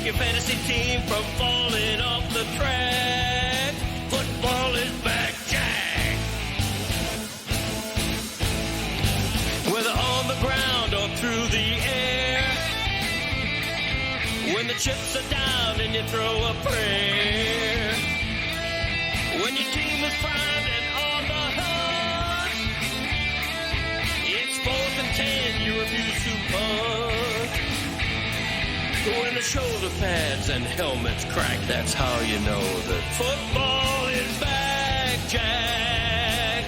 your fantasy team from falling off the track. Football is back, Jack. Whether on the ground or through the air, when the chips are down and you throw a prayer, when your team is primed and on the hunt, it's 4th and 10, you refuse to punt. When the shoulder pads and helmets crack, that's how you know that football is back, Jack.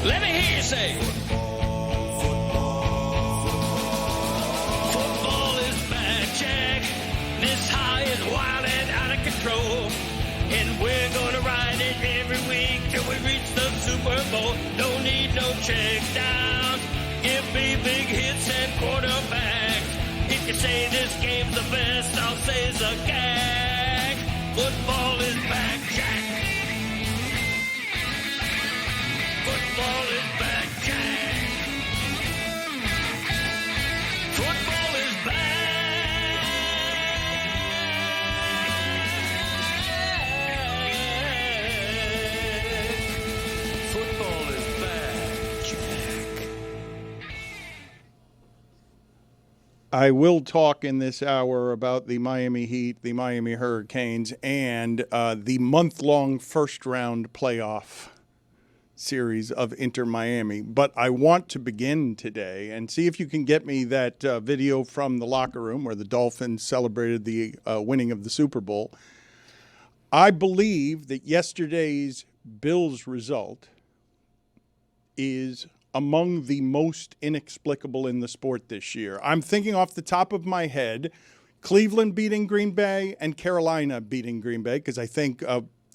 Let me hear you say, football is back, Jack. This high is wild and out of control, and we're gonna ride it every week till we reach the Super Bowl. Don't need no check downs. Give me big hits and quarterbacks. If you say this game's the best, I'll say it's a gag. Football is back, Jack. Football is back, Jack. Football is back. Football is back, Jack. I will talk in this hour about the Miami Heat, the Miami Hurricanes, and the month-long first-round playoff series of Inter Miami. But I want to begin today and see if you can get me that video from the locker room where the Dolphins celebrated the winning of the Super Bowl. I believe that yesterday's Bills result is among the most inexplicable in the sport this year. I'm thinking off the top of my head, Cleveland beating Green Bay and Carolina beating Green Bay, because I think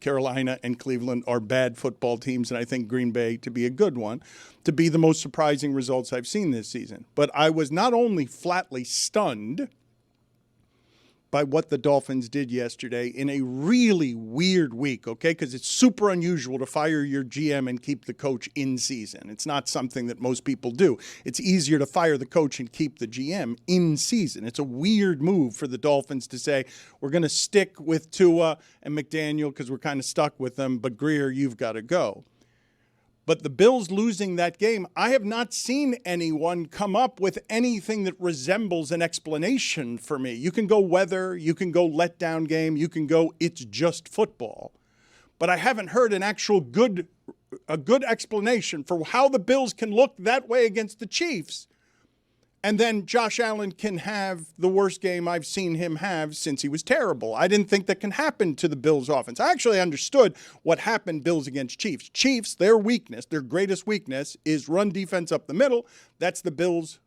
Carolina and Cleveland are bad football teams, and I think Green Bay to be a good one, to be the most surprising results I've seen this season. But I was not only flatly stunned by what the Dolphins did yesterday in a really weird week, okay? Because it's super unusual to fire your GM and keep the coach in season. It's not something that most people do. It's easier to fire the coach and keep the GM in season. It's a weird move for the Dolphins to say, we're going to stick with Tua and McDaniel because we're kind of stuck with them, but Greer, you've got to go. But the Bills losing that game, I have not seen anyone come up with anything that resembles an explanation for me. You can go weather, you can go letdown game, you can go it's just football. But I haven't heard an actual good explanation for how the Bills can look that way against the Chiefs. And then Josh Allen can have the worst game I've seen him have since he was terrible. I didn't think that can happen to the Bills offense. I actually understood what happened Bills against Chiefs. Chiefs, their weakness, their greatest weakness is run defense up the middle. That's the Bills'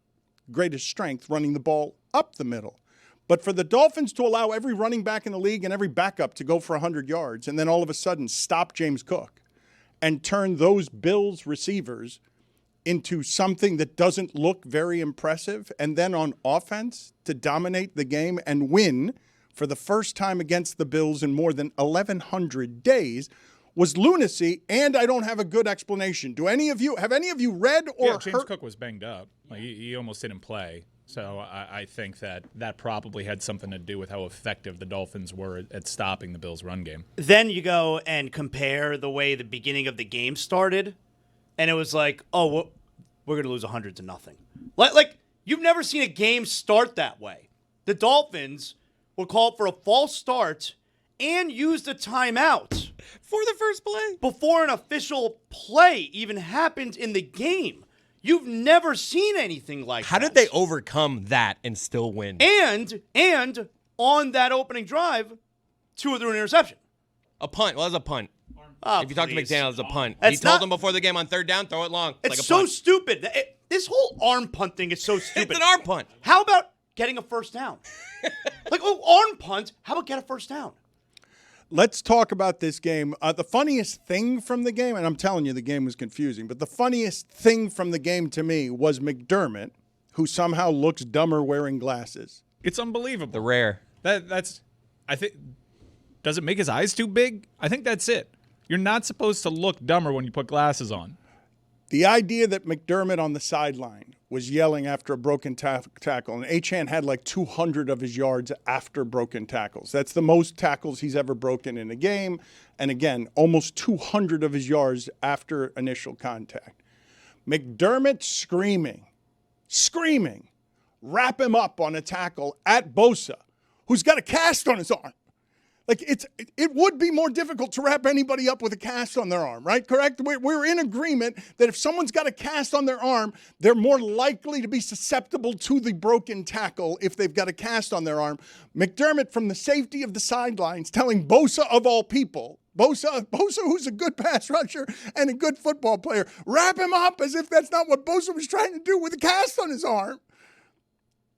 greatest strength, running the ball up the middle. But for the Dolphins to allow every running back in the league and every backup to go for 100 yards and then all of a sudden stop James Cook and turn those Bills receivers into something that doesn't look very impressive, and then on offense to dominate the game and win for the first time against the Bills in more than 1,100 days was lunacy, and I don't have a good explanation. Have any of you read or James heard? Cook was banged up. Like, he almost didn't play. So I think that probably had something to do with how effective the Dolphins were at stopping the Bills' run game. Then you go and compare the way the beginning of the game started, and it was like, oh, we're going to lose 100-0. Like, you've never seen a game start that way. The Dolphins were called for a false start and used a timeout for the first play before an official play even happened in the game. You've never seen anything like that. How did they overcome that and still win? And on that opening drive, Tua threw an interception. A punt. Well, it was a punt. Oh, if you talk to McDaniel, it's a punt. He told them before the game on third down, throw it long. It's like a so punt. stupid. This whole arm punt thing is so stupid. It's an arm punt. How about getting a first down? Arm punt, how about get a first down? Let's talk about this game. The funniest thing from the game, and I'm telling you the game was confusing, but the funniest thing from the game to me was McDermott, who somehow looks dumber wearing glasses. It's unbelievable. The rare. That's I think, does it make his eyes too big? I think that's it. You're not supposed to look dumber when you put glasses on. The idea that McDermott on the sideline was yelling after a broken tackle, and Achane had like 200 of his yards after broken tackles. That's the most tackles he's ever broken in a game. And again, almost 200 of his yards after initial contact. McDermott screaming, wrap him up on a tackle at Bosa, who's got a cast on his arm. Like, it would be more difficult to wrap anybody up with a cast on their arm, right? Correct? We're in agreement that if someone's got a cast on their arm, they're more likely to be susceptible to the broken tackle if they've got a cast on their arm. McDermott, from the safety of the sidelines, telling Bosa of all people, Bosa, who's a good pass rusher and a good football player, wrap him up as if that's not what Bosa was trying to do with a cast on his arm,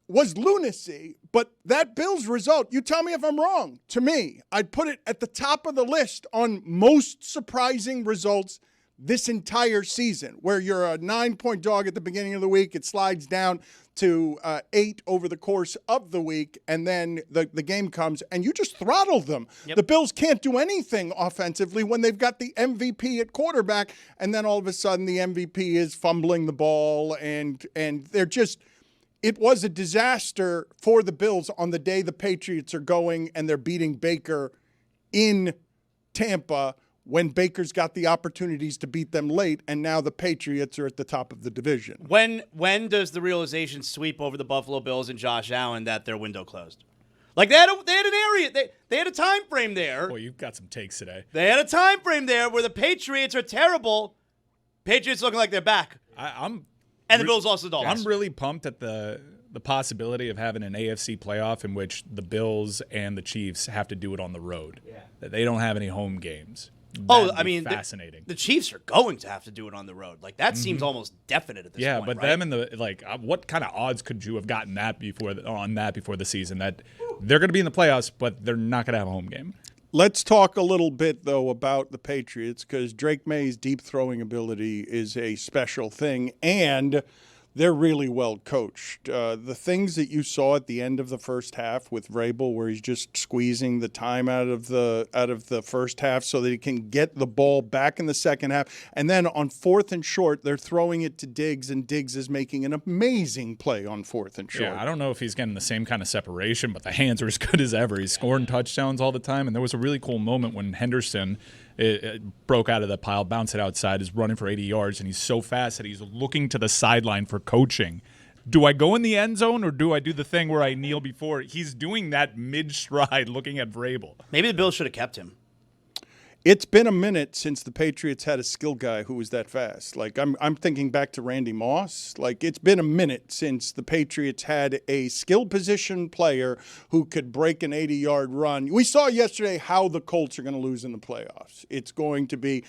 was lunacy. But that Bills result, you tell me if I'm wrong, to me, I'd put it at the top of the list on most surprising results this entire season, where you're a 9-point dog at the beginning of the week, it slides down to 8 over the course of the week, and then the game comes, and you just throttle them. Yep. The Bills can't do anything offensively when they've got the MVP at quarterback, and then all of a sudden the MVP is fumbling the ball, and they're just... It was a disaster for the Bills on the day the Patriots are going and they're beating Baker in Tampa when Baker's got the opportunities to beat them late, and now the Patriots are at the top of the division. When does the realization sweep over the Buffalo Bills and Josh Allen that their window closed? Like, they had an area, they had a time frame there. Boy, you've got some takes today. They had a time frame there where the Patriots are terrible. Patriots looking like they're back. And the Bills lost the Dolphins. I'm really pumped at the possibility of having an AFC playoff in which the Bills and the Chiefs have to do it on the road. Yeah. That they don't have any home games. Fascinating. The Chiefs are going to have to do it on the road. Like, that seems almost definite at this point. Yeah, but right? them and what kind of odds could you have gotten before the season that they're going to be in the playoffs, but they're not going to have a home game? Let's talk a little bit, though, about the Patriots, because Drake May's deep throwing ability is a special thing, and they're really well coached. The things that you saw at the end of the first half with Vrabel, where he's just squeezing the time out of the first half so that he can get the ball back in the second half, and then on 4th and short, they're throwing it to Diggs, and Diggs is making an amazing play on 4th and short. Yeah, I don't know if he's getting the same kind of separation, but the hands are as good as ever. He's scoring touchdowns all the time, and there was a really cool moment when Henderson it broke out of the pile, bounced it outside, is running for 80 yards, and he's so fast that he's looking to the sideline for coaching. Do I go in the end zone or do I do the thing where I kneel before? He's doing that mid-stride looking at Vrabel. Maybe the Bills should have kept him. It's been a minute since the Patriots had a skill guy who was that fast. Like, I'm thinking back to Randy Moss. Like, it's been a minute since the Patriots had a skill position player who could break an 80-yard run. We saw yesterday how the Colts are going to lose in the playoffs. It's going to be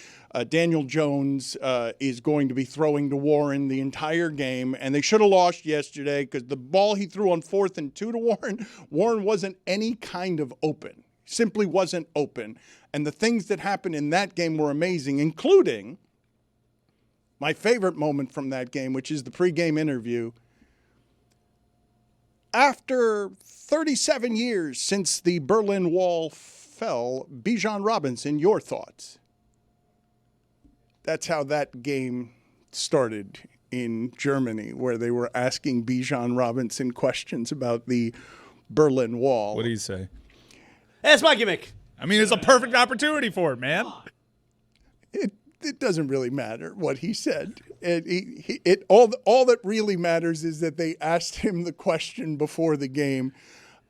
Daniel Jones is going to be throwing to Warren the entire game, and they should have lost yesterday because the ball he threw on 4th and 2 to Warren wasn't any kind of open. Simply wasn't open. And the things that happened in that game were amazing, including my favorite moment from that game, which is the pregame interview. After 37 years since the Berlin Wall fell, Bijan Robinson, your thoughts? That's how that game started in Germany, where they were asking Bijan Robinson questions about the Berlin Wall. What do you say? That's my gimmick. I mean, it's a perfect opportunity for it, man. It doesn't really matter what he said. All that really matters is that they asked him the question before the game.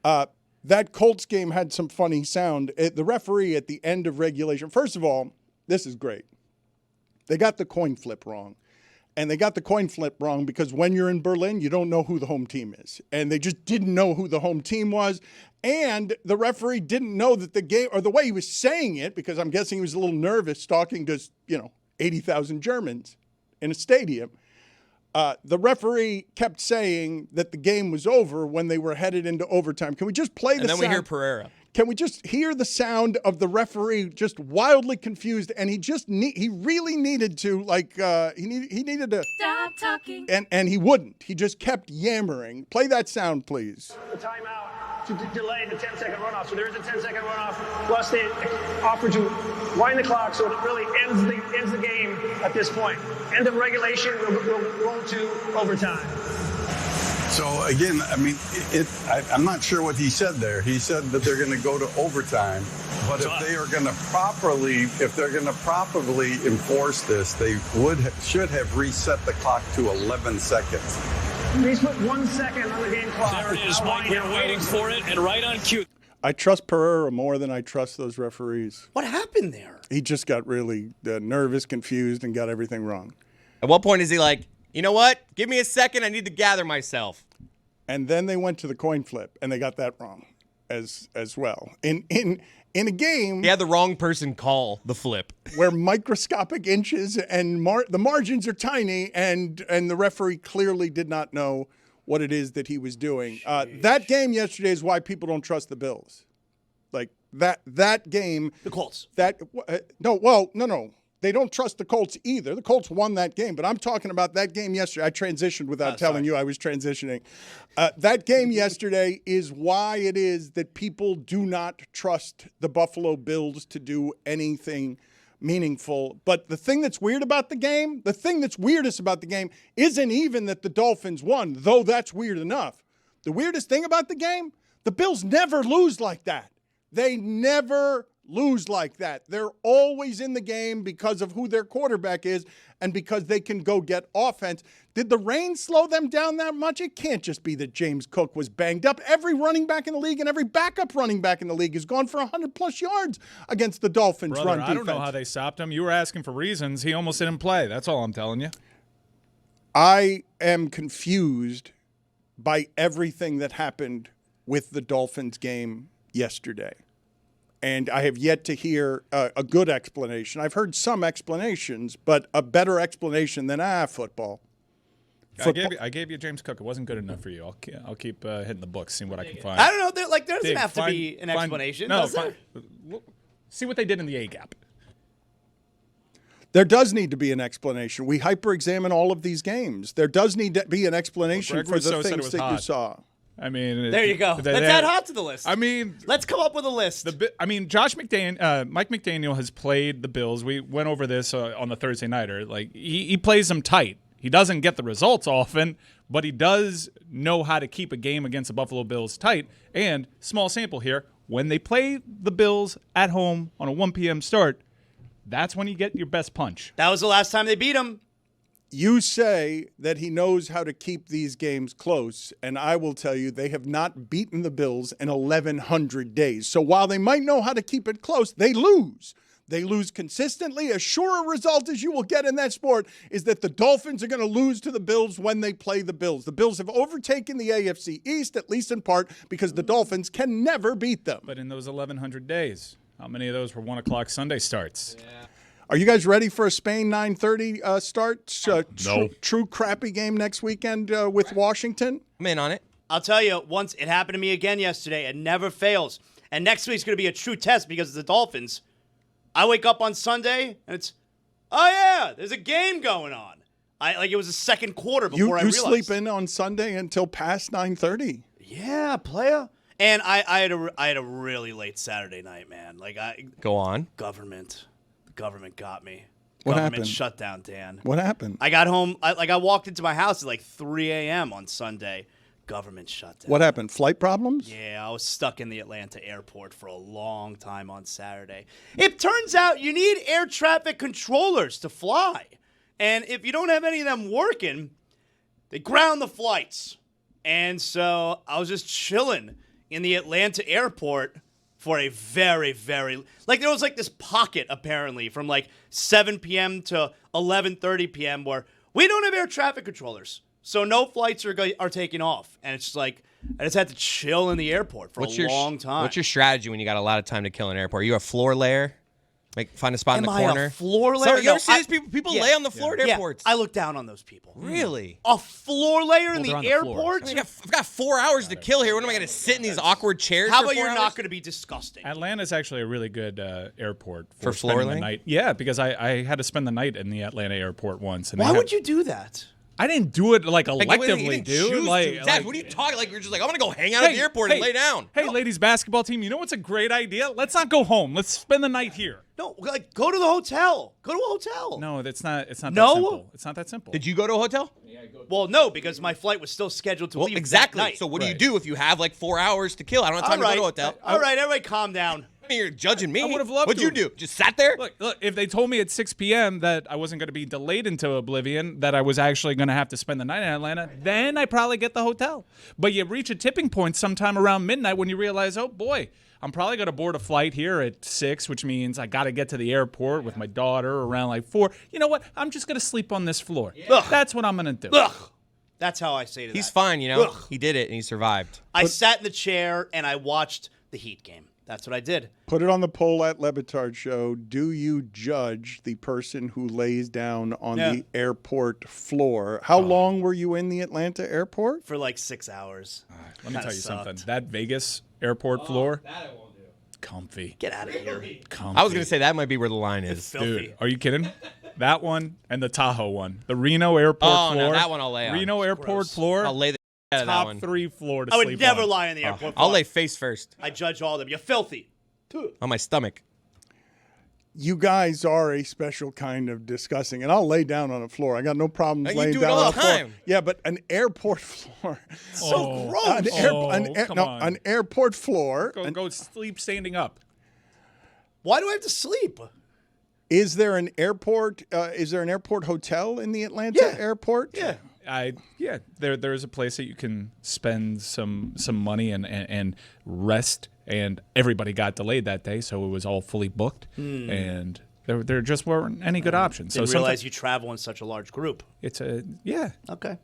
That Colts game had some funny sound. The referee at the end of regulation, first of all, this is great. They got the coin flip wrong. And they got the coin flip wrong because when you're in Berlin, you don't know who the home team is. And they just didn't know who the home team was. And the referee didn't know that the game, or the way he was saying it, because I'm guessing he was a little nervous talking to, 80,000 Germans in a stadium. The referee kept saying that the game was over when they were headed into overtime. Can we just play the sound? And then we hear Pereira. Can we just hear the sound of the referee just wildly confused? And he really needed to, he needed to stop talking. And he wouldn't. He just kept yammering. Play that sound, please. The timeout. to delay the 10-second runoff. So there is a 10-second runoff. Plus, they offer to wind the clock so it really ends the game at this point. End of regulation. We'll roll to overtime. So again, I mean, I'm not sure what he said there. He said that they're going to go to overtime, but if they're going to properly enforce this, they should have reset the clock to 11 seconds. Please put 1 second on the game clock. There it is, Mike. We're waiting for it, and right on cue. I trust Pereira more than I trust those referees. What happened there? He just got really nervous, confused, and got everything wrong. At what point is he like, you know what? Give me a second. I need to gather myself. And then they went to the coin flip, and they got that wrong as well. In a game, He had the wrong person call the flip. where microscopic inches and the margins are tiny, and the referee clearly did not know what it is that he was doing. That game yesterday is why people don't trust the Bills. Like that game, The Colts. No. They don't trust the Colts either. The Colts won that game, but I'm talking about that game yesterday. I transitioned without telling you I was transitioning. That game yesterday is why it is that people do not trust the Buffalo Bills to do anything meaningful. But the thing that's weird about the game, the thing that's weirdest about the game isn't even that the Dolphins won, though that's weird enough. The weirdest thing about the game, the Bills never lose like that. They never lose like that. They're always in the game because of who their quarterback is and because they can go get offense. Did the rain slow them down that much? It can't just be that James Cook was banged up. Every running back in the league and every backup running back in the league has gone for 100-plus yards against the Dolphins' Brother, run defense. I don't know how they stopped him. You were asking for reasons. He almost didn't play. That's all I'm telling you. I am confused by everything that happened with the Dolphins game yesterday. And I have yet to hear a good explanation. I've heard some explanations, but a better explanation than football. I gave you James Cook. It wasn't good enough for you. I'll keep hitting the books, seeing what I can find. I don't know. There doesn't Dave, have to be an explanation, No, does there? see what they did in the A-gap. There does need to be an explanation. We hyper-examine all of these games. There does need to be an explanation Greg for the Rousseau said it things was that you hot. saw. I mean, There you go. Let's add hot to the list. I mean, let's come up with a list. Josh McDaniel, Mike McDaniel has played the Bills. We went over this on the Thursday nighter. Like he plays them tight. He doesn't get the results often, but he does know how to keep a game against the Buffalo Bills tight. And small sample here, when they play the Bills at home on a 1 p.m. start, that's when you get your best punch. That was the last time they beat him. You say that he knows how to keep these games close, and I will tell you they have not beaten the Bills in 1,100 days. So while they might know how to keep it close, they lose. They lose consistently. A sure result as you will get in that sport is that the Dolphins are going to lose to the Bills when they play the Bills. The Bills have overtaken the AFC East, at least in part, because the Dolphins can never beat them. But in those 1,100 days, how many of those were 1 o'clock Sunday starts? Yeah. Are you guys ready for a Spain 9:30 start? No. True crappy game next weekend with Washington? I'm in on it. I'll tell you, once it happened to me again yesterday. It never fails. And next week's going to be a true test because of the Dolphins. I wake up on Sunday, and it's, oh, yeah, there's a game going on. It was the second quarter before I You realized. sleep in on Sunday until past 9:30. Yeah, player. And I had a really late Saturday night, man. Go on. Government got me. What Government happened? shut down, Dan. What happened? I got home. I walked into my house at 3 a.m. on Sunday. Government shut down. What happened? Flight problems? Yeah, I was stuck in the Atlanta airport for a long time on Saturday. It turns out you need air traffic controllers to fly. And if you don't have any of them working, they ground the flights. And so I was just chilling in the Atlanta airport for a very, very, there was this pocket apparently from 7 p.m. to 11:30 p.m. where we don't have air traffic controllers. So no flights are taking off. And it's just I just had to chill in the airport for a long time. What's your strategy when you got a lot of time to kill in an airport? Are you a floor layer? Find a spot in the corner? Am I a floor layer? You ever see these people? People lay on the floor at Yeah, airports. I look down on those people. Really? A floor layer in they're the on the floor. airport? I've got 4 hours to kill here. What am I going to sit in these awkward chairs How for about 4 you're hours? not going to be disgusting? Atlanta's actually a really good airport For spending floor the laying? night. Yeah, because I had to spend the night in the Atlanta airport once. And Why would you do that? I didn't do it like Like, electively, you didn't dude. choose Like, to. Zach, like- what are you talking? Like, you're just like, I'm gonna go hang out at the airport and lay down. Hey, ladies basketball team, you know what's a great idea? Let's not go home. Let's spend the night here. No, like go to the hotel. Go to a hotel. No, it's not. It's not No? that simple. It's not that simple. Did you go to a hotel? Well, no, because my flight was still scheduled to Well, leave exactly. that night. So what do you do if you have like 4 hours to kill? I don't have time to go to a hotel. All right, everybody calm down. You're judging me. I would've loved What'd to you have. do? Just sat there? Look, if they told me at 6 p.m. that I wasn't going to be delayed into oblivion, that I was actually going to have to spend the night in Atlanta, then I probably get the hotel. But you reach a tipping point sometime around midnight when you realize, oh boy, I'm probably going to board a flight here at 6, which means I got to get to the airport with my daughter around like 4. You know what? I'm just going to sleep on this floor. Ugh. That's what I'm going to do. Ugh. That's how I say to He's that. fine, you know? Ugh. He did it and he survived. I sat in the chair and I watched the Heat game. That's what I did. Put it on the poll at Le Batard Show. Do you judge the person who lays down on the airport floor? How long were you in the Atlanta airport? For like 6 hours. Let me tell you sucked. something. That Vegas airport floor, comfy. Get out of here. Comfy. I was gonna say that might be where the line is. Filthy. Dude, are you kidding? That one and the Tahoe one. The Reno airport Oh, floor. no, that one I'll lay on. Reno airport gross. floor. I'll lay the out of that top one. 3 floor to I sleep would never on. lie in the airport. I'll floor. lay face first I judge all of them. You're filthy. on my stomach. You guys are a special kind of disgusting, and I'll lay down on the floor. I got no problems You laying do it down all on the the floor. time. Yeah, but an airport floor. So gross. come on. An airport floor. Go sleep standing up. Why do I have to sleep? Is there an airport? Is there an airport hotel in the Atlanta airport? Yeah. There's a place that you can spend some money and rest, and everybody got delayed that day, so it was all fully booked, and there just weren't any good options. Didn't so realize you travel in such a large group. it's a Okay.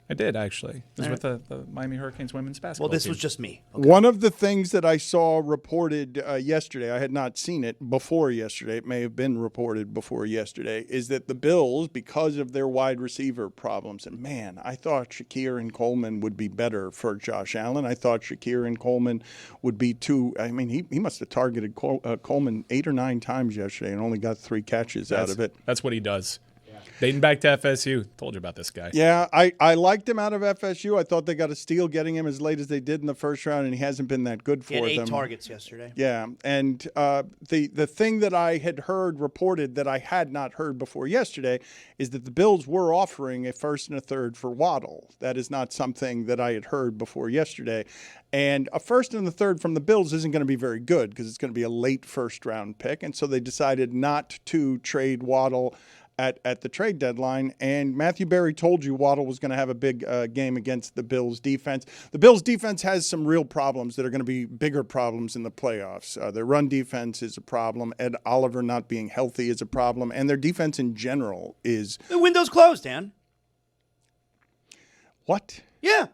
I did actually. It was with the Miami Hurricanes women's basketball. Well, this team. was just me. One of the things that I saw reported yesterday, I had not seen it before yesterday, it may have been reported before yesterday, is that the Bills, because of their wide receiver problems, and man, I thought Shakir and Coleman would be better for Josh Allen. I thought Shakir and Coleman would be too, I mean, he must have targeted Coleman 8 or 9 times yesterday and only got 3 catches out of it. That's what he does. Dating back to FSU. Told you about this guy. Yeah, I liked him out of FSU. I thought they got a steal getting him as late as they did in the first round, and he hasn't been that good for He had 8 them. targets yesterday. Yeah, and the thing that I had heard reported that I had not heard before yesterday is that the Bills were offering a first and a third for Waddle. That is not something that I had heard before yesterday. And a first and a third from the Bills isn't going to be very good because it's going to be a late first round pick, and so they decided not to trade Waddle at the trade deadline, and Matthew Berry told you Waddle was going to have a big game against the Bills defense. The Bills defense has some real problems that are going to be bigger problems in the playoffs. Their run defense is a problem. Ed Oliver not being healthy is a problem, and their defense in general is... The window's closed, Dan. What? Yeah.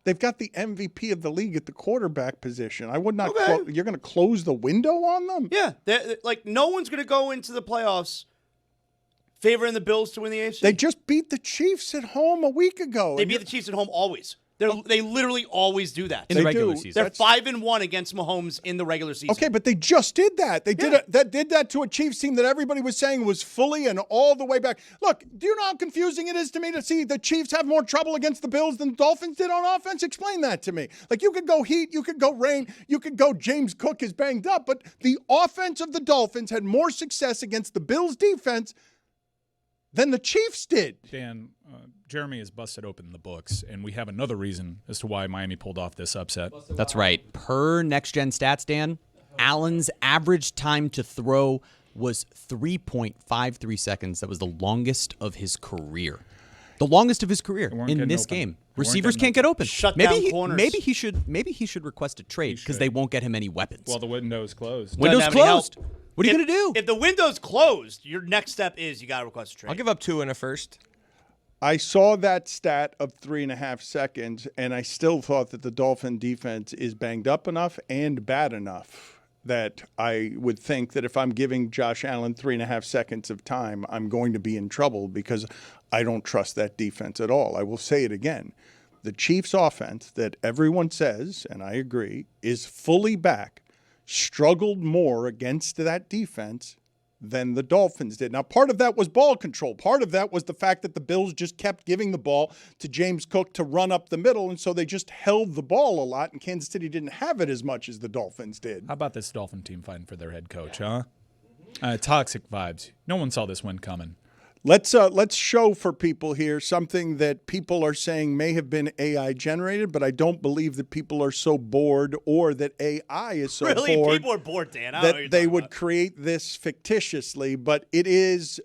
They've got the MVP of the league at the quarterback position. I would not... Okay. You're going to close the window on them? Yeah. Like, no one's going to go into the playoffs favoring the Bills to win the AFC. They just beat the Chiefs at home a week ago. They beat the Chiefs at home always. They literally always do that. In the They regular do. season. They're 5-1 against Mahomes in the regular season. Okay, but they just did that. They did that to a Chiefs team that everybody was saying was fully and all the way back. Look, do you know how confusing it is to me to see the Chiefs have more trouble against the Bills than the Dolphins did on offense? Explain that to me. Like, you could go Heat, you could go Rain, you could go James Cook is banged up, but the offense of the Dolphins had more success against the Bills defense than the Chiefs did. Dan, Jeremy has busted open the books, and we have another reason as to why Miami pulled off this upset. That's right. Per Next Gen Stats, Dan, Allen's average time to throw was 3.53 seconds. That was the longest of his career. The longest of his career weren't in getting this open. game. They weren't Receivers getting can't get open. Shut maybe down corners. Maybe he should request a trade because they won't get him any weapons. Well, the window's closed. Window's Doesn't have any help. closed. What are you going to do? If the window's closed, your next step is you got to request a trade. I'll give up 2 in a first. I saw that stat of 3.5 seconds, and I still thought that the Dolphin defense is banged up enough and bad enough that I would think that if I'm giving Josh Allen 3.5 seconds of time, I'm going to be in trouble because I don't trust that defense at all. I will say it again. The Chiefs' offense that everyone says, and I agree, is fully back, struggled more against that defense than the Dolphins did. Now, part of that was ball control. Part of that was the fact that the Bills just kept giving the ball to James Cook to run up the middle, and so they just held the ball a lot, and Kansas City didn't have it as much as the Dolphins did. How about this Dolphin team fighting for their head coach, huh? Toxic vibes. No one saw this win coming. Let's show for people here something that people are saying may have been AI generated, but I don't believe that people are so bored or that AI is so Really? bored. People are bored, Dan. I don't know what That you're they talking would about. create this fictitiously, but it is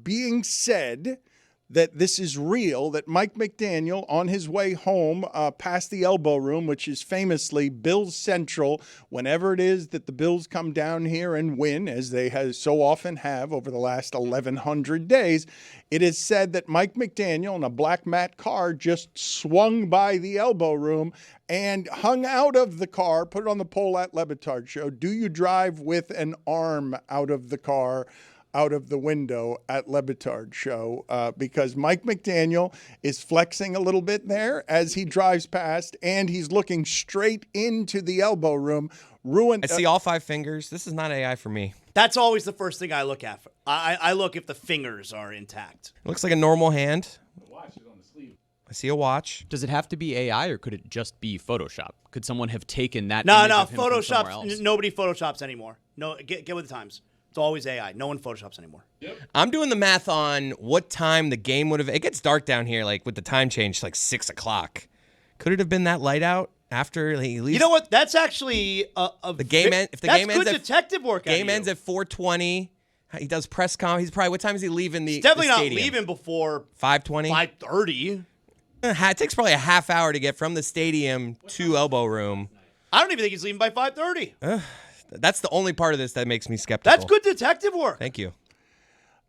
being said that this is real, that Mike McDaniel, on his way home past the elbow room, which is famously Bills Central, whenever it is that the Bills come down here and win, as they so often have over the last 1,100 days, it is said that Mike McDaniel in a black matte car just swung by the elbow room and hung out of the car, put it on the poll at Le Batard Show. Do you drive with an arm out of the car, out of the window at Le Batard Show? Because Mike McDaniel is flexing a little bit there as he drives past, and he's looking straight into the elbow room. I see all 5 fingers. This is not AI for me. That's always the first thing I look at. I look if the fingers are intact. It looks like a normal hand. I see a watch. Does it have to be AI or could it just be Photoshop? Could someone have taken that? No, image of him from somewhere Photoshop. else? Nobody Photoshops anymore. No, get with the times. It's always AI. No one Photoshops anymore. I'm doing the math on what time the game would have. It gets dark down here, like with the time change, like 6 o'clock. Could it have been that light out after he leaves? You know what? That's actually The game end. If the that's game good ends at detective work. game ends at 4:20. He does press com. He's probably, what time is he leaving the? He's definitely the not stadium? leaving before 5:20. 5:30. It takes probably a half hour to get from the stadium to elbow room. I don't even think he's leaving by 5:30. That's the only part of this that makes me skeptical. That's good detective work. Thank you.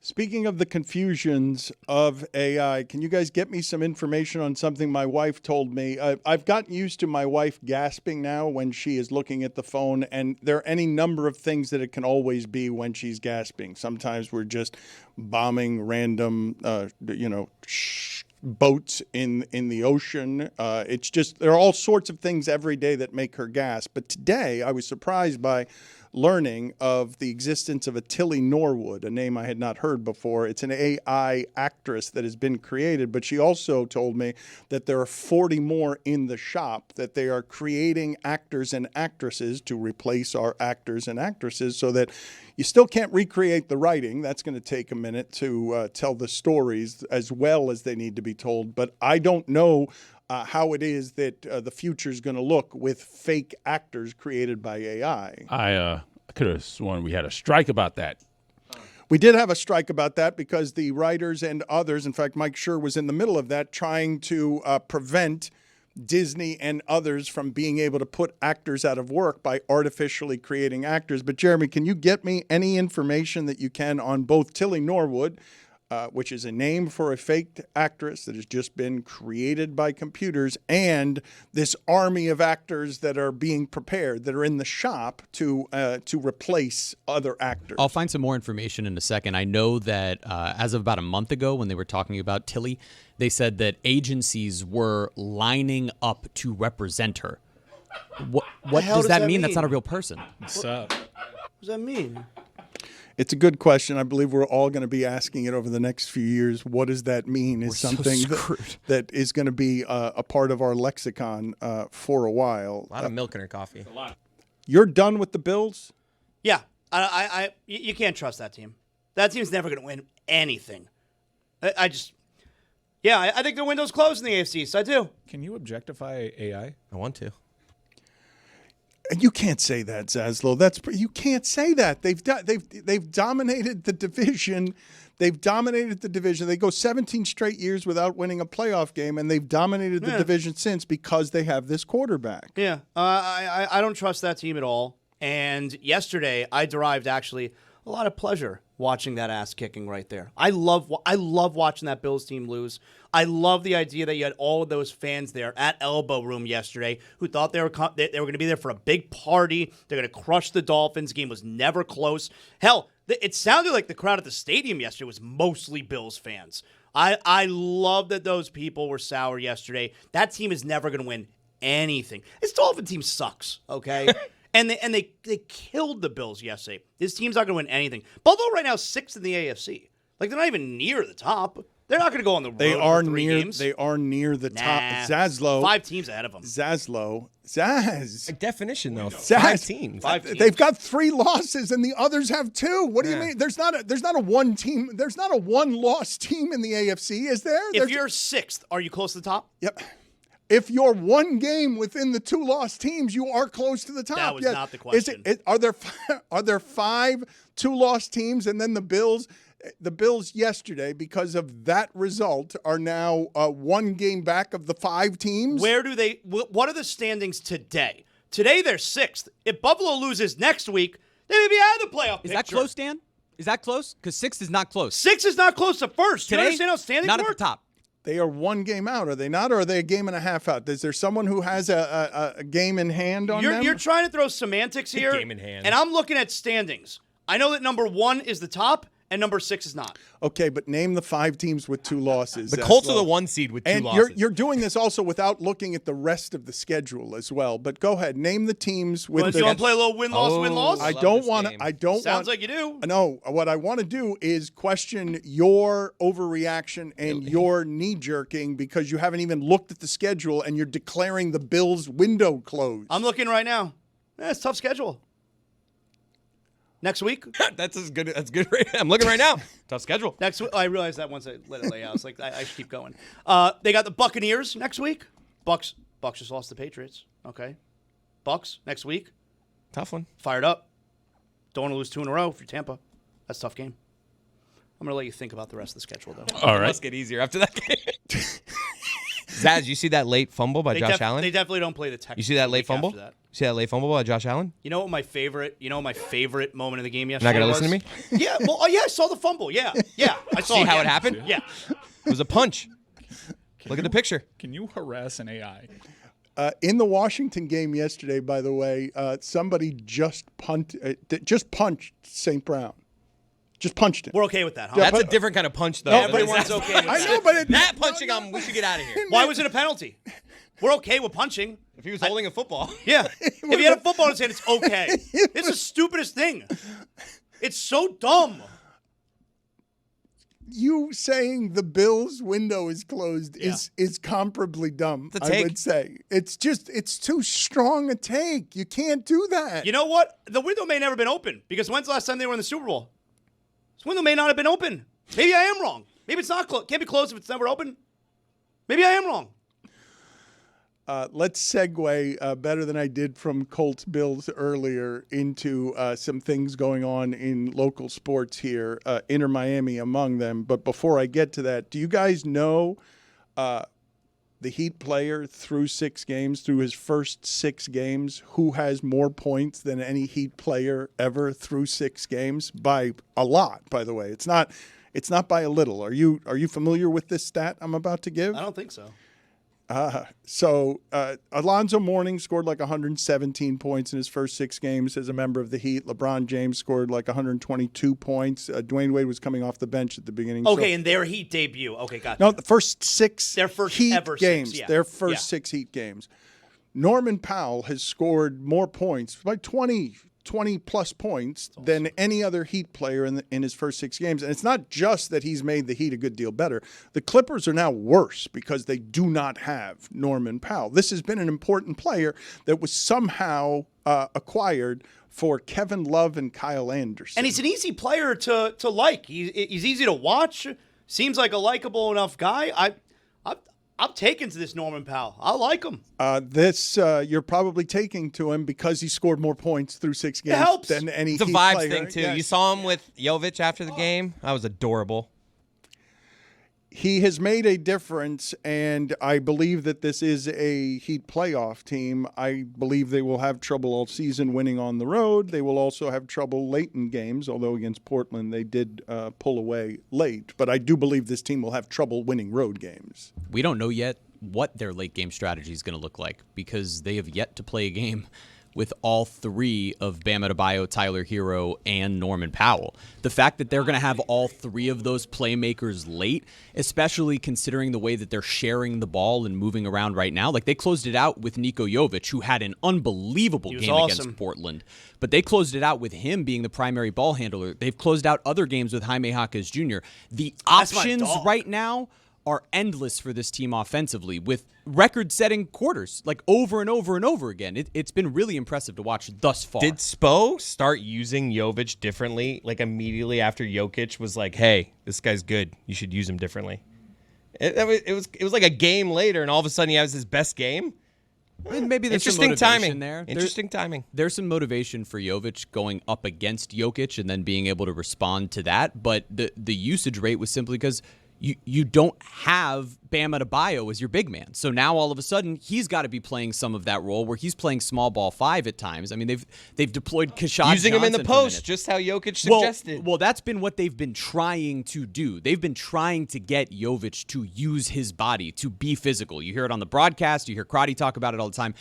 Speaking of the confusions of AI, can you guys get me some information on something my wife told me? I've gotten used to my wife gasping now when she is looking at the phone, and there are any number of things that it can always be when she's gasping. Sometimes we're just bombing random, boats in the ocean. It's just, there are all sorts of things every day that make her gasp. But today I was surprised by learning of the existence of a Tilly Norwood, a name I had not heard before. It's an AI actress that has been created, but she also told me that there are 40 more in the shop, that they are creating actors and actresses to replace our actors and actresses, so that you still can't recreate the writing. That's going to take a minute to tell the stories as well as they need to be told. But I don't know how it is that the future is going to look with fake actors created by AI. I could have sworn we had a strike about that. We did have a strike about that because the writers and others, in fact, Mike Schur was in the middle of that, trying to prevent Disney and others from being able to put actors out of work by artificially creating actors. But Jeremy, can you get me any information that you can on both Tilly Norwood, which is a name for a fake actress that has just been created by computers, and this army of actors that are being prepared, that are in the shop to replace other actors? I'll find some more information in a second. I know that as of about a month ago when they were talking about Tilly, they said that agencies were lining up to represent her. What hell does that mean? mean? That's not a real person. What's up? What does that mean? It's a good question. I believe we're all going to be asking it over the next few years. What does that mean? Is so something screwed. that is going to be a part of our lexicon for a while. A lot of milk in her coffee. You're done with the Bills? Yeah, you can't trust that team. That team's never going to win anything. I think the window's closed in the AFC East. I do. Can you objectify AI? I want to. You can't say that, Zaslow. You can't say that. They've dominated the division. They've dominated the division. They go 17 straight years without winning a playoff game, and they've dominated the division since because they have this quarterback. Yeah, I don't trust that team at all. And yesterday, I derived actually a lot of pleasure watching that ass kicking right there. I love watching that Bills team lose. I love the idea that you had all of those fans there at Elbow Room yesterday who thought they were going to be there for a big party. They're going to crush the Dolphins. Game was never close. Hell, it sounded like the crowd at the stadium yesterday was mostly Bills fans. I love that those people were sour yesterday. That team is never going to win anything. This Dolphin team sucks, okay? And they killed the Bills yesterday. This team's not going to win anything. Buffalo right now is 6th in the AFC. Like, they're not even near the top. They're not going to go on the road for 3 games. They are near the top. Nah. Zaslow. 5 teams ahead of them. Zaz. By definition, though, Zaz. 5 teams. 5 teams. They've got 3 losses and the others have 2. What do you mean? There's not a one team. There's not a one-loss team in the AFC, is there? If you're 6th, are you close to the top? Yep. If you're 1 game within the 2 lost teams, you are close to the top. That was not the question. Are there 5 2-loss teams, and then the Bills? The Bills yesterday, because of that result, are now 1 game back of the 5 teams. Where do they? What are the standings today? Today they're 6th. If Buffalo loses next week, they may be out of the playoff Is picture. that close, Dan? Is that close? Because 6th is not close. 6 is not close to first. Do you Today, understand how standings not work? at the top. They are 1 game out, are they not? Or are they a game and a half out? Is there someone who has a game in hand on them? You're trying to throw semantics here. Game in hand. And I'm looking at standings. I know that number 1 is the top, and number 6 is not. Okay, but name the 5 teams with 2 losses. The Colts are the 1 seed with 2 and losses. you're doing this also without looking at the rest of the schedule as well. But go ahead, name the teams with. You want to play a little win-loss? I don't want to. I don't. Sounds like you do. No, what I want to do is question your overreaction and your knee jerking because you haven't even looked at the schedule and you're declaring the Bills' window closed. I'm looking right now. It's a tough schedule. Next week? That's good. I'm looking right now. Tough schedule. Next week. I realized that once I let it lay out. It's like I should keep going. They got the Buccaneers next week. Bucks just lost to the Patriots. Okay. Bucks next week. Tough one. Fired up. Don't want to lose 2 in a row for Tampa. That's a tough game. I'm going to let you think about the rest of the schedule, though. All right. Let's get easier after that game. Zaz, you see that late fumble by Josh Allen? They definitely don't play the Texans. You see that late fumble? That. See that late fumble by Josh Allen? You know what my favorite moment of the game yesterday Not gonna was? listen to me? Yeah, well, I saw the fumble. Yeah, I saw See how it happened? Yeah. It was a punch. Look at the picture. Can you harass an AI? In the Washington game yesterday, by the way, somebody just punched St. Brown. Just punched him. We're okay with that, huh? That's a different kind of punch, though. Everyone's okay with that. I know, but that punching, we should get out of here. Why was it a penalty? We're okay with punching. If he was holding a football. Yeah. If he had a football in his hand, it's okay. It's the stupidest thing. It's so dumb. You saying the Bills' window is closed is comparably dumb, I would say. It's too strong a take. You can't do that. You know what? The window may never been open because when's the last time they were in the Super Bowl? This window may not have been open. Maybe I am wrong. Maybe it's not closed. Can't be closed if it's never open. Maybe I am wrong. Let's segue better than I did from Colts Bills earlier into some things going on in local sports here, Inter Miami among them. But before I get to that, do you guys know the Heat player through his first 6 games, who has more points than any Heat player ever through 6 games? By a lot, by the way. It's not by a little. Are you familiar with this stat I'm about to give? I don't think so. So Alonzo Mourning scored like 117 points in his first 6 games as a member of the Heat. LeBron James scored like 122 points. Dwayne Wade was coming off the bench at the beginning. Okay, in their Heat debut. Okay, gotcha. No, the first 6 their first Heat ever games. 6, yeah. Their first 6 Heat games. Norman Powell has scored more points, by 20-plus points than any other Heat player in his first 6 games. And it's not just that he's made the Heat a good deal better. The Clippers are now worse because they do not have Norman Powell. This has been an important player that was somehow acquired for Kevin Love and Kyle Anderson. And he's an easy player to like. He's easy to watch. Seems like a likable enough guy. I'm taking to this Norman Powell. I like him. You're probably taking to him because he scored more points through 6 games helps. than any It's a Heat vibes player. thing, too. Yes. You saw him with Jovic after the game. That was adorable. He has made a difference, and I believe that this is a Heat playoff team. I believe they will have trouble all season winning on the road. They will also have trouble late in games, although against Portland they did pull away late. But I do believe this team will have trouble winning road games. We don't know yet what their late game strategy is going to look like because they have yet to play a game with all three of Bam Adebayo, Tyler Hero, and Norman Powell. The fact that they're going to have all three of those playmakers late, especially considering the way that they're sharing the ball and moving around right now. Like, they closed it out with Niko Jovic, who had an unbelievable game against Portland. But they closed it out with him being the primary ball handler. They've closed out other games with Jaime Jaquez Jr. The options right now are endless for this team offensively, with record-setting quarters, like over and over and over again. It's been really impressive to watch thus far. Did Spo start using Jovic differently, like immediately after Jokic was like, hey, this guy's good, you should use him differently? It was like a game later, and all of a sudden he has his best game? And maybe there's Interesting some motivation timing there. Interesting timing. There's some motivation for Jovic going up against Jokic and then being able to respond to that, but the usage rate was simply because you don't have Bam Adebayo as your big man. So now all of a sudden he's got to be playing some of that role where he's playing small ball 5 at times. I mean, they've deployed Kashad using him in the Johnson post, just how Jokic suggested. Well, that's been what they've been trying to do. They've been trying to get Jovic to use his body, to be physical. You hear it on the broadcast. You hear Crotty talk about it all the time.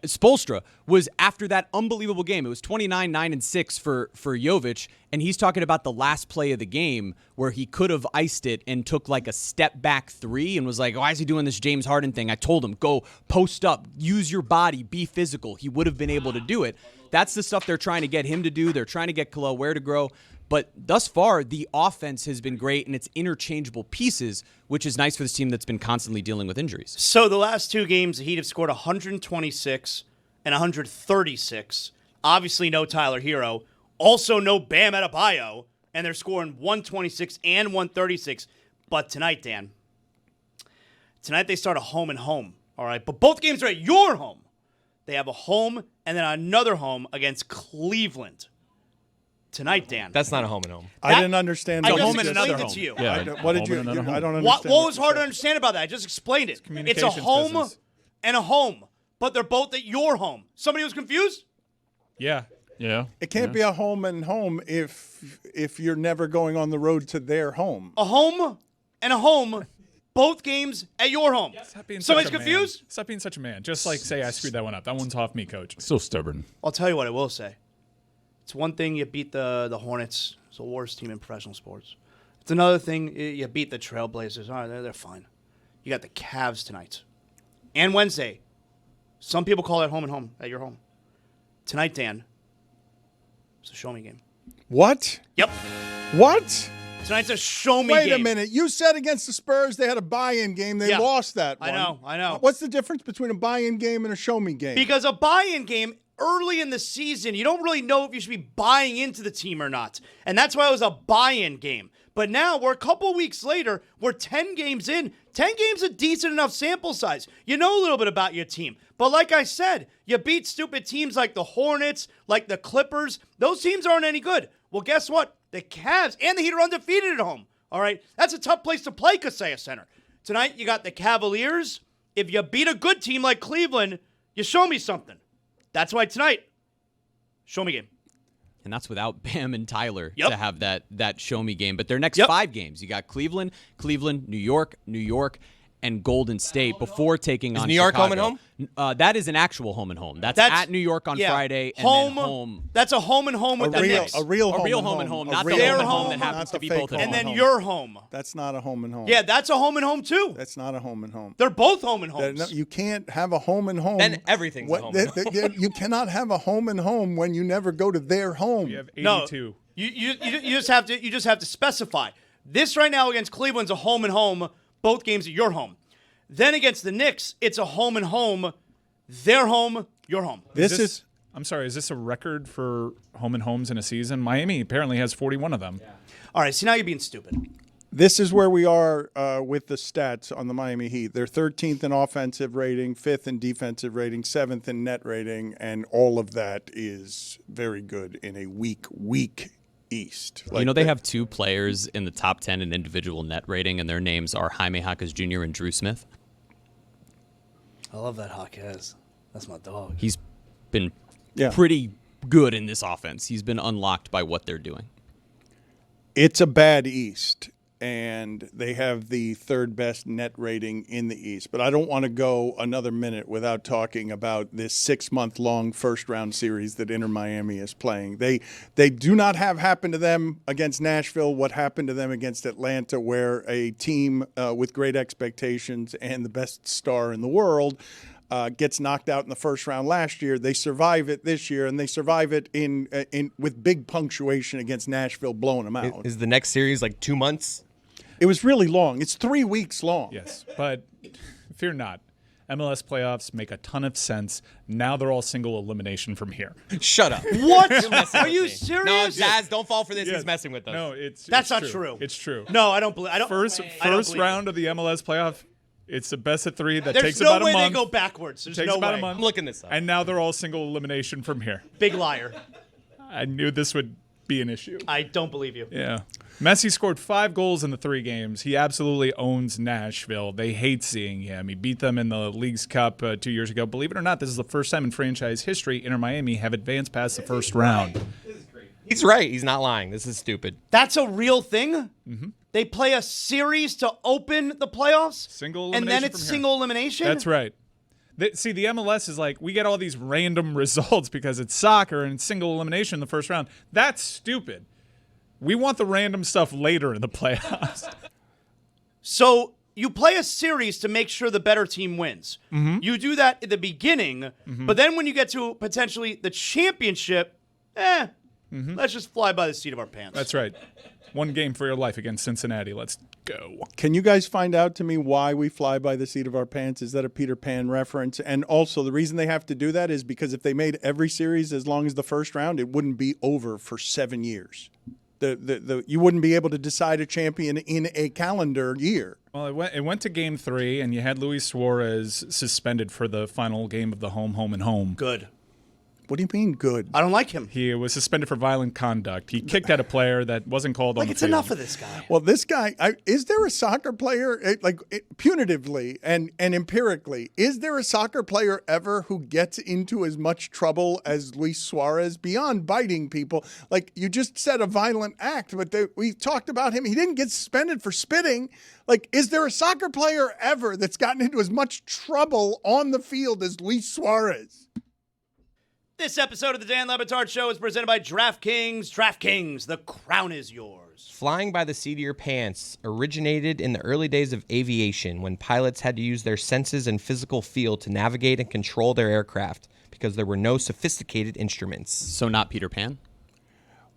Spoelstra was after that unbelievable game. It was 29-9-6 for Jovic, and he's talking about the last play of the game where he could have iced it and took like a step back 3 and was like, why is he doing this James Harden thing? I told him, go post up, use your body, be physical. He would have been able to do it. That's the stuff they're trying to get him to do. They're trying to get Khalil Ware to grow. But thus far, the offense has been great, and it's interchangeable pieces, which is nice for this team that's been constantly dealing with injuries. So the last 2 games, the Heat have scored 126 and 136. Obviously, no Tyler Hero. Also, no Bam Adebayo, and they're scoring 126 and 136. But tonight, Dan, they start a home and home, all right? But both games are at your home. They have a home and then another home against Cleveland. Tonight, Dan. That's not a home and home. I didn't understand. I the just home and explained another it home. to you. Yeah, What did you? home and another I don't home. understand. What was hard to understand about that? I just explained it. It's a communications home business. and a home, but they're both at your home. Somebody was confused? Yeah. Yeah. It can't be a home and home if you're never going on the road to their home. A home and a home, both games at your home. Somebody's confused? Stop being such a man. Just like say I screwed that one up. That one's off me, coach. So stubborn. I'll tell you what I will say. It's one thing you beat the Hornets. It's the worst team in professional sports. It's another thing you beat the Trailblazers. All right, they're fine. You got the Cavs tonight and Wednesday. Some people call it home and home at your home. Tonight, Dan, it's a show-me game. What? Yep. What? Tonight's a show-me Wait game. a minute. You said against the Spurs they had a buy-in game. They lost that one. I know. What's the difference between a buy-in game and a show-me game? Because a buy-in game early in the season, you don't really know if you should be buying into the team or not. And that's why it was a buy-in game. But now we're a couple weeks later, we're 10 games in. 10 games a decent enough sample size. You know a little bit about your team. But like I said, you beat stupid teams like the Hornets, like the Clippers. Those teams aren't any good. Well, guess what? The Cavs and the Heat are undefeated at home. All right? That's a tough place to play, Kaseya Center. Tonight, you got the Cavaliers. If you beat a good team like Cleveland, you show me something. That's why tonight, show me game. And that's without Bam and Tyler Yep. to have that show me game. But their next 5 games, you got Cleveland, New York, and Golden State before taking on New York Chicago. home and home? That is an actual home and home. That's at New York on Friday and then home. That's a home and home with the Knicks. A real home and home, not the their home and home home, that happens not to the be fake both. home. And then home. your home. That's not a home and home. Yeah, that's a home and home too. That's not a home and home. They're both home and homes. No, you can't have a home and home. Then everything's a home and home. You cannot have a home and home when you never go to their home. You have No, 82. you just have to specify. This right now against Cleveland's a home and home. Both games at your home. Then against the Knicks, it's a home and home. Their home, your home. I'm sorry, is this a record for home and homes in a season? Miami apparently has 41 of them. All right, see, now you're being stupid. This is where we are with the stats on the Miami Heat. They're 13th in offensive rating, 5th in defensive rating, 7th in net rating, and all of that is very good in a weak East. You know, they have 2 players in the top 10 in individual net rating, and their names are Jaime Jaquez Jr. and Drew Smith. I love that Jaquez. That's my dog. He's been pretty good in this offense. He's been unlocked by what they're doing. It's a bad East. and they have the third best net rating in the East. But I don't want to go another minute without talking about this 6-month-long first-round series that Inter Miami is playing. They do not have happen to them against Nashville what happened to them against Atlanta, where a team with great expectations and the best star in the world gets knocked out in the first round last year. They survive it this year, and they survive it in with big punctuation against Nashville, blowing them out. Is the next series like 2 months? It was really long. It's 3 weeks long. Yes, but fear not. MLS playoffs make a ton of sense. Now they're all single elimination from here. Shut up. What? You're messing Are with you me. serious? No, Jazz, don't fall for this. Yes. He's messing with us. No, That's it's not true. It's true. No, I don't believe. I don't. First I don't believe round of the MLS playoff. It's the best of 3 that There's takes no about way a month. they go backwards. There's takes no about way. a month. I'm looking this up. And now they're all single elimination from here. Big liar. I knew this would be an issue. I don't believe you. Yeah. Messi scored 5 goals in the 3 games. He absolutely owns Nashville. They hate seeing him. He beat them in the Leagues Cup 2 years ago. Believe it or not, this is the first time in franchise history Inter Miami have advanced past the first round. He's right. He's not lying. This is stupid. That's a real thing? Mm-hmm. They play a series to open the playoffs? Single And elimination then it's from here. single elimination? That's right. See, the MLS is like, we get all these random results because it's soccer and it's single elimination in the first round. That's stupid. We want the random stuff later in the playoffs. So you play a series to make sure the better team wins. Mm-hmm. You do that at the beginning, but then when you get to potentially the championship, let's just fly by the seat of our pants. That's right. 1 game for your life against Cincinnati. Let's go. Can you guys find out to me why we fly by the seat of our pants? Is that a Peter Pan reference? And also, the reason they have to do that is because if they made every series as long as the first round, it wouldn't be over for 7 years. You wouldn't be able to decide a champion in a calendar year. Well, it went to game 3, and you had Luis Suarez suspended for the final game of the home, and home. Good. What do you mean good? I don't like him. He was suspended for violent conduct. He kicked at a player that wasn't called on Like, the it's field. enough of this guy. Well, this guy, is there a soccer player, punitively and empirically, is there a soccer player ever who gets into as much trouble as Luis Suarez beyond biting people? Like, you just said a violent act, but we talked about him. He didn't get suspended for spitting. Like, is there a soccer player ever that's gotten into as much trouble on the field as Luis Suarez? This episode of the Dan Le Batard Show is presented by DraftKings. DraftKings, the crown is yours. Flying by the seat of your pants originated in the early days of aviation when pilots had to use their senses and physical feel to navigate and control their aircraft because there were no sophisticated instruments. So not Peter Pan?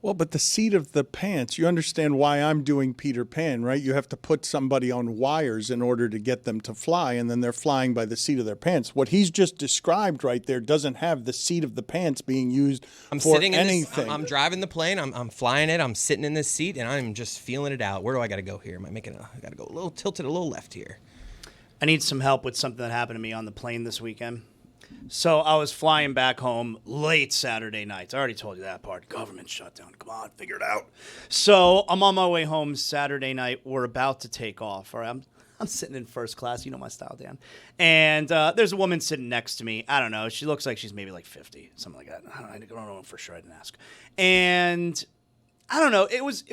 Well, but the seat of the pants, you understand why I'm doing Peter Pan, right? You have to put somebody on wires in order to get them to fly, and then they're flying by the seat of their pants. What he's just described right there doesn't have the seat of the pants being used for anything. I'm driving the plane. I'm flying it. I'm sitting in this seat, and I'm just feeling it out. Where do I got to go here? I got to go a little tilted, a little left here. I need some help with something that happened to me on the plane this weekend. So I was flying back home late Saturday night. I already told you that part. Government shutdown. Come on, figure it out. So I'm on my way home Saturday night. We're about to take off. All right, I'm sitting in first class. You know my style, Dan. And there's a woman sitting next to me. I don't know. She looks like she's maybe like 50, something like that. I don't know for sure. I didn't ask. And I don't know. It was.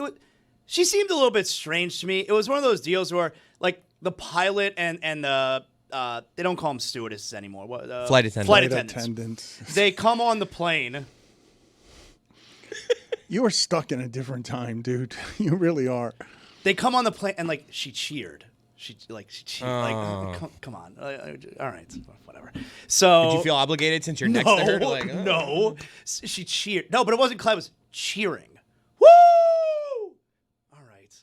She seemed a little bit strange to me. It was one of those deals where like the pilot and the they don't call them stewardesses anymore. Flight attendants. Flight attendants. They come on the plane. You are stuck in a different time, dude. You really are. They come on the plane and like she cheered. She cheered. Like, come on. All right, whatever. So did you feel obligated since you're next to her? Like, oh. No. She cheered. No, but it wasn't Clyde. It was cheering. Woo! All right.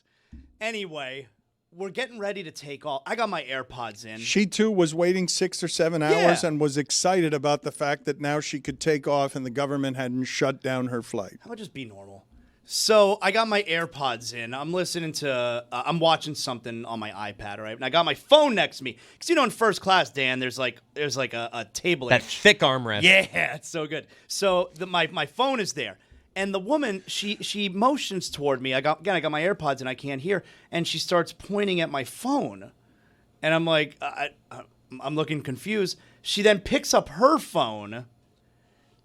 Anyway. We're getting ready to take off. I got my AirPods in. She, too, was waiting 6 or 7 hours and was excited about the fact that now she could take off and the government hadn't shut down her flight. How about just be normal? So I got my AirPods in. I'm listening to, I'm watching something on my iPad, right? And I got my phone next to me. Because, you know, in first class, Dan, there's like a table. That thick armrest. Yeah, it's so good. So my phone is there. And the woman, she motions toward me. I got my AirPods and I can't hear. And she starts pointing at my phone. And I'm like, I'm looking confused. She then picks up her phone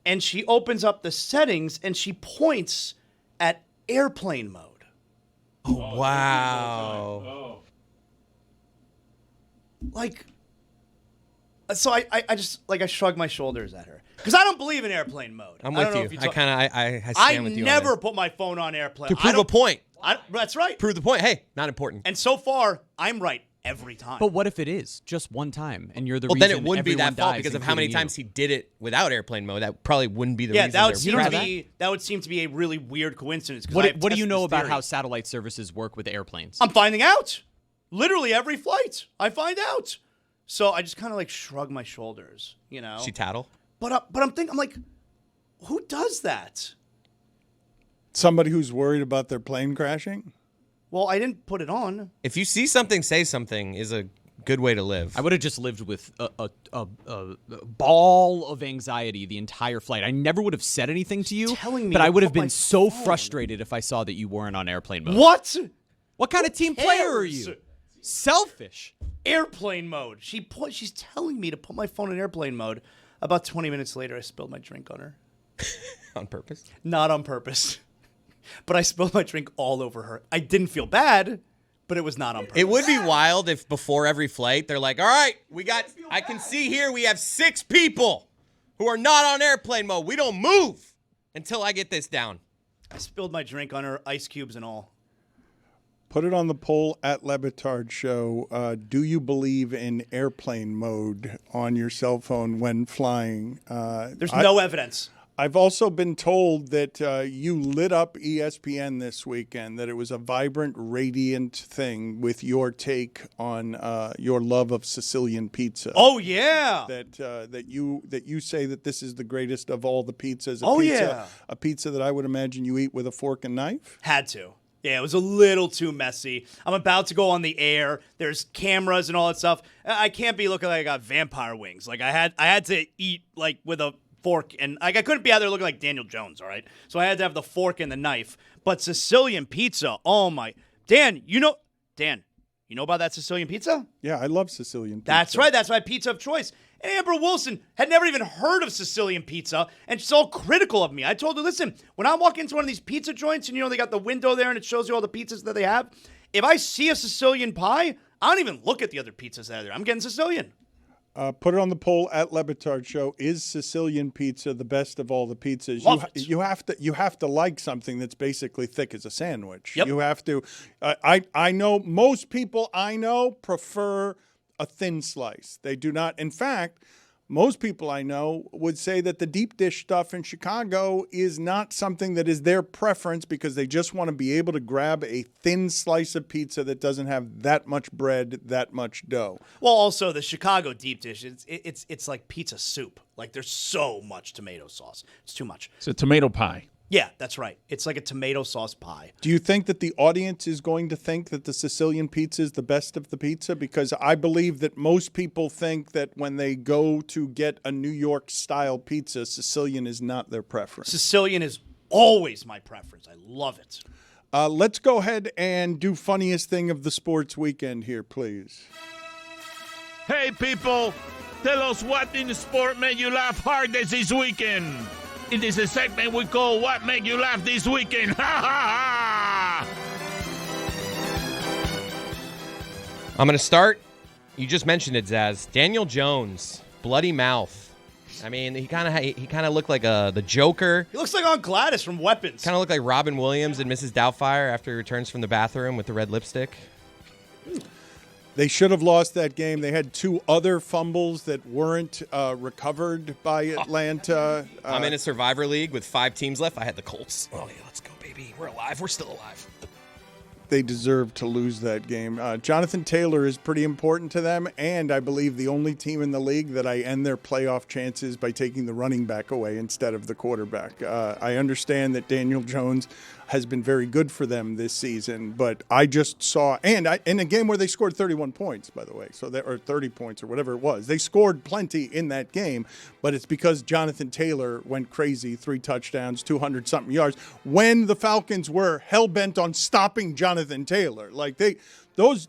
and she opens up the settings and she points at airplane mode. Oh, wow. Like, so I just, like, I shrug my shoulders at her. Because I don't believe in airplane mode. I'm I don't know with if you. I stand with you. I on never this. put my phone on airplane. To prove a point. That's right. Prove the point. Hey, not important. And so far, I'm right every time. But what if it is just one time and you're the Well, reason then it wouldn't be everyone that fault dies, because of how many including times he did it without airplane mode. That probably wouldn't be the yeah, reason. that would seem to be a really weird coincidence. you? What do you know about how satellite services work with airplanes? I'm finding out. Literally every flight, I find out. So I just kind of like shrug my shoulders, you know. She tattle. But I'm like, who does that? Somebody who's worried about their plane crashing? Well, I didn't put it on. If you see something, say something is a good way to live. I would have just lived with a ball of anxiety the entire flight. I never would have said anything to you, telling me but to I would put have been my so phone. frustrated if I saw that you weren't on airplane mode. What? What kind of team player are you? Selfish. Airplane mode. She's telling me to put my phone in airplane mode. About 20 minutes later, I spilled my drink on her. On purpose? Not on purpose. But I spilled my drink all over her. I didn't feel bad, but it was not on purpose. It would be wild if before every flight, they're like, all right, I can see here we have 6 people who are not on airplane mode. We don't move until I get this down. I spilled my drink on her, ice cubes and all. Put it on the poll at Le Batard Show. Do you believe in airplane mode on your cell phone when flying? There's no evidence. I've also been told that you lit up ESPN this weekend, that it was a vibrant, radiant thing with your take on your love of Sicilian pizza. Oh, yeah. That you say that this is the greatest of all the pizzas. Yeah. A pizza that I would imagine you eat with a fork and knife? Had to. Yeah, it was a little too messy. I'm about to go on the air. There's cameras and all that stuff. I can't be looking like I got vampire wings. Like I had to eat like with a fork, and like I couldn't be out there looking like Daniel Jones, all right? So I had to have the fork and the knife. But Sicilian pizza, oh my. Dan, you know about that Sicilian pizza? Yeah, I love Sicilian pizza. That's right. That's my pizza of choice. And Amber Wilson had never even heard of Sicilian pizza, and she's all critical of me. I told her, listen, when I walk into one of these pizza joints, and they got the window there, and it shows you all the pizzas that they have, if I see a Sicilian pie, I don't even look at the other pizzas that are there. I'm getting Sicilian. Put it on the poll at Le Batard Show. Is Sicilian pizza the best of all the pizzas? Love it. You have to like something that's basically thick as a sandwich. Yep. You have to. I know most people I know prefer a thin slice. They do not. In fact, most people I know would say that the deep dish stuff in Chicago is not something that is their preference because they just want to be able to grab a thin slice of pizza that doesn't have that much bread, that much dough. Well, also the Chicago deep dish, it's like pizza soup. Like there's so much tomato sauce. It's too much. It's a tomato pie. Yeah, that's right. It's like a tomato sauce pie. Do you think that the audience is going to think that the Sicilian pizza is the best of the pizza? Because I believe that most people think that when they go to get a New York-style pizza, Sicilian is not their preference. Sicilian is always my preference. I love it. Let's go ahead and do funniest thing of the sports weekend here, please. Hey, people, tell us what in the sport made you laugh hardest this weekend. It is a segment we call What Made You Laugh This Weekend. Ha ha ha! I'm going to start. You just mentioned it, Zaz. Daniel Jones, bloody mouth. I mean, he kind of looked like the Joker. He looks like Aunt Gladys from Weapons. Kind of looked like Robin Williams and Mrs. Doubtfire after he returns from the bathroom with the red lipstick. They should have lost that game. They had 2 other fumbles that weren't recovered by Atlanta. I'm in a Survivor League with 5 teams left. I had the Colts. Oh, yeah, let's go, baby. We're alive. We're still alive. They deserve to lose that game. Jonathan Taylor is pretty important to them, and I believe the only team in the league that I end their playoff chances by taking the running back away instead of the quarterback. I understand that Daniel Jones has been very good for them this season, but I just saw, in a game where they scored 31 points, by the way, or 30 points or whatever it was. They scored plenty in that game, but it's because Jonathan Taylor went crazy, 3 touchdowns, 200-something yards, when the Falcons were hell-bent on stopping Jonathan Taylor. Like those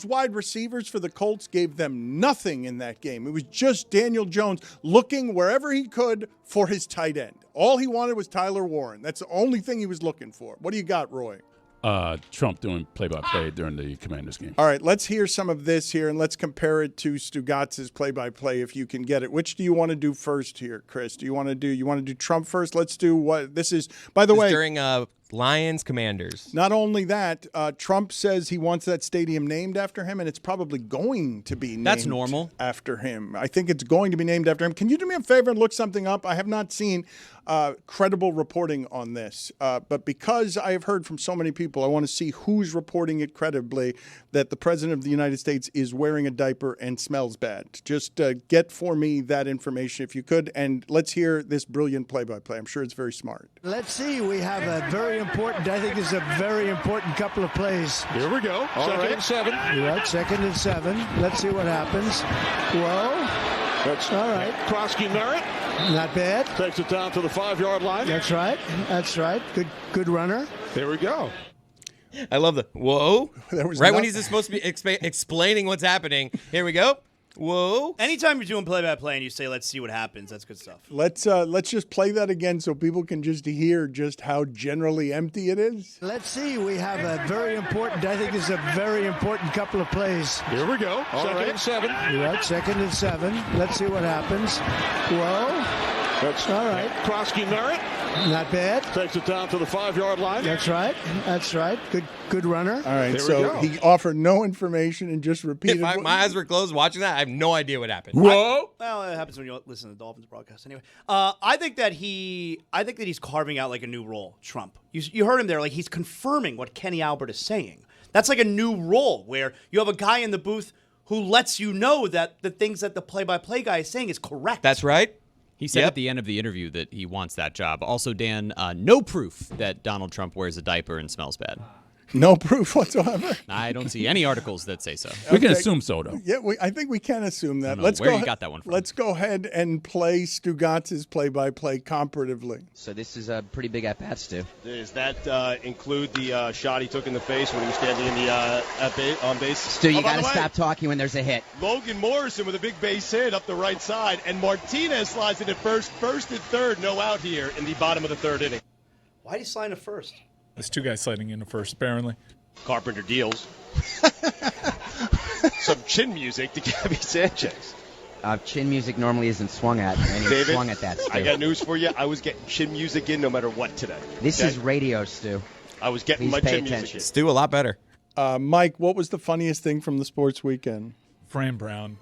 wide receivers for the Colts gave them nothing in that game. It was just Daniel Jones looking wherever he could for his tight end. All he wanted was Tyler Warren. That's the only thing he was looking for. What do you got, Roy? Trump doing play-by-play during the Commanders game. All right, let's hear some of this here, and let's compare it to Stugotz's play-by-play if you can get it. Which do you want to do first here, Chris? You want to do Trump first? Let's do what this is. By the way, during Lions Commanders. Not only that, Trump says he wants that stadium named after him, and it's probably going to be named That's normal. after him. I think it's going to be named after him. Can you do me a favor and look something up? I have not seen credible reporting on this, but because I have heard from so many people, I want to see who's reporting it credibly that the President of the United States is wearing a diaper and smells bad. Just get for me that information if you could, and let's hear this brilliant play-by-play. I'm sure it's very smart. Let's see. We have a very important, I think it's a very important couple of plays. Here we go. Second and 7. You're right, 2nd and 7. Let's see what happens. Whoa. That's all right. Krosky Merritt. Not bad. Takes it down to the 5-yard line. That's right. That's right. Good runner. There we go. I love the whoa. When he's supposed to be explaining what's happening. Here we go. Whoa. Anytime you're doing play-by-play and you say, let's see what happens, that's good stuff. Let's just play that again so people can just hear just how generally empty it is. Let's see. We have a very important, I think it's a very important couple of plays. Here we go. Second and 7. You're right, 2nd and 7. Let's see what happens. Whoa. That's all right. Krosky Merritt. Not bad. Takes it down to the 5-yard line. That's right. That's right. Good runner. All right, so he offered no information and just repeated. If my eyes were closed watching that, I have no idea what happened. Whoa! Well, it happens when you listen to the Dolphins broadcast. Anyway, I think that he's carving out like a new role. Trump. You heard him there. Like he's confirming what Kenny Albert is saying. That's like a new role where you have a guy in the booth who lets you know that the things that the play-by-play guy is saying is correct. That's right. He said at the end of the interview that he wants that job. Also, Dan, no proof that Donald Trump wears a diaper and smells bad. No proof whatsoever. I don't see any articles that say so. We can assume so, though. Yeah, I think we can assume that. I don't know where you got that one from. Let's go ahead and play Stugotz's play-by-play comparatively. So this is a pretty big at-bat, Stu. Does that include the shot he took in the face when he was standing in the on base? Stu, you got to stop talking when there's a hit. Logan Morrison with a big base hit up the right side, and Martinez slides it at first and third, no out here in the bottom of the 3rd inning. Why did he slide to first? There's 2 guys sliding into first, apparently. Carpenter deals. Some chin music to Gabby Sanchez. Chin music normally isn't swung at, and he David, swung at that, Stu. I got news for you. I was getting chin music in no matter what today. This is radio, Stu. I was getting Please my pay chin attention. music in. Stu, a lot better. Mike, what was the funniest thing from the sports weekend? Fran Brown.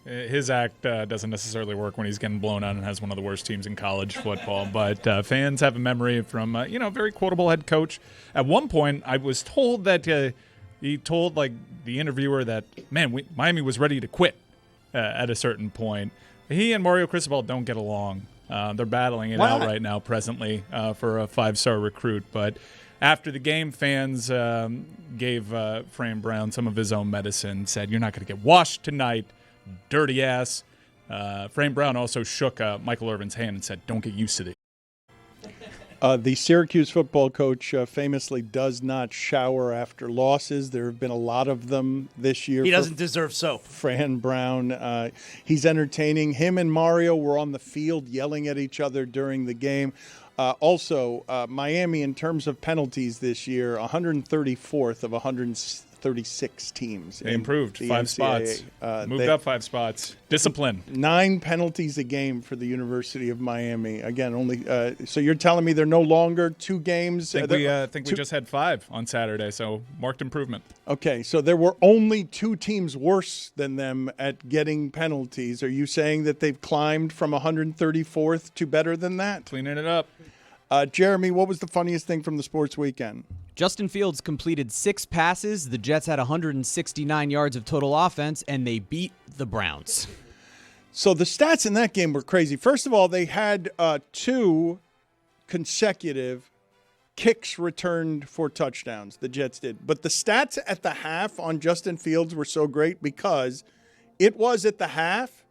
His act doesn't necessarily work when he's getting blown out and has one of the worst teams in college football. But fans have a memory from, a very quotable head coach. At one point, I was told that he told the interviewer that, Miami was ready to quit at a certain point. He and Mario Cristobal don't get along. They're battling it out right now presently for a 5-star recruit. But after the game, fans gave Fran Brown some of his own medicine, said, "You're not going to get washed tonight. Dirty ass." Fran Brown also shook Michael Irvin's hand and said, "Don't get used to it." The Syracuse football coach famously does not shower after losses. There have been a lot of them this year. He doesn't deserve soap. Fran Brown, he's entertaining. Him and Mario were on the field yelling at each other during the game. Also, Miami, in terms of penalties this year, 134th of 136 teams. They improved 5 spots. Moved up 5 spots. Discipline. 9 penalties a game for the University of Miami. Again, only. So you're telling me they're no longer 2 games? I think we just had 5 on Saturday, so marked improvement. Okay, so there were only 2 teams worse than them at getting penalties. Are you saying that they've climbed from 134th to better than that? Cleaning it up. Jeremy, what was the funniest thing from the sports weekend? Justin Fields completed 6 passes. The Jets had 169 yards of total offense, and they beat the Browns. So the stats in that game were crazy. First of all, they had 2 consecutive kicks returned for touchdowns. The Jets did. But the stats at the half on Justin Fields were so great because it was at the half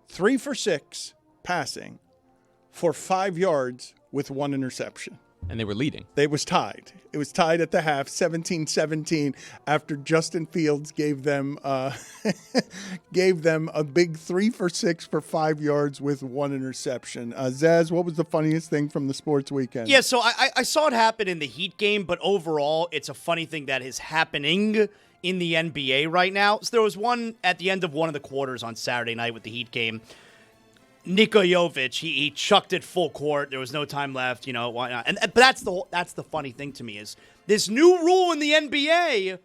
3 for 6 passing for 5 yards with 1 interception. And they were leading. It was tied. It was tied at the half, 17-17, after Justin Fields gave them gave them a big 3 for 6 for 5 yards with 1 interception. Zaz, what was the funniest thing from the sports weekend? Yeah, so I saw it happen in the Heat game, but overall, it's a funny thing that is happening in the NBA right now. So there was one at the end of one of the quarters on Saturday night with the Heat game. Nikola Jovic, he chucked it full court. There was no time left, why not? But that's the funny thing to me is this new rule in the NBA,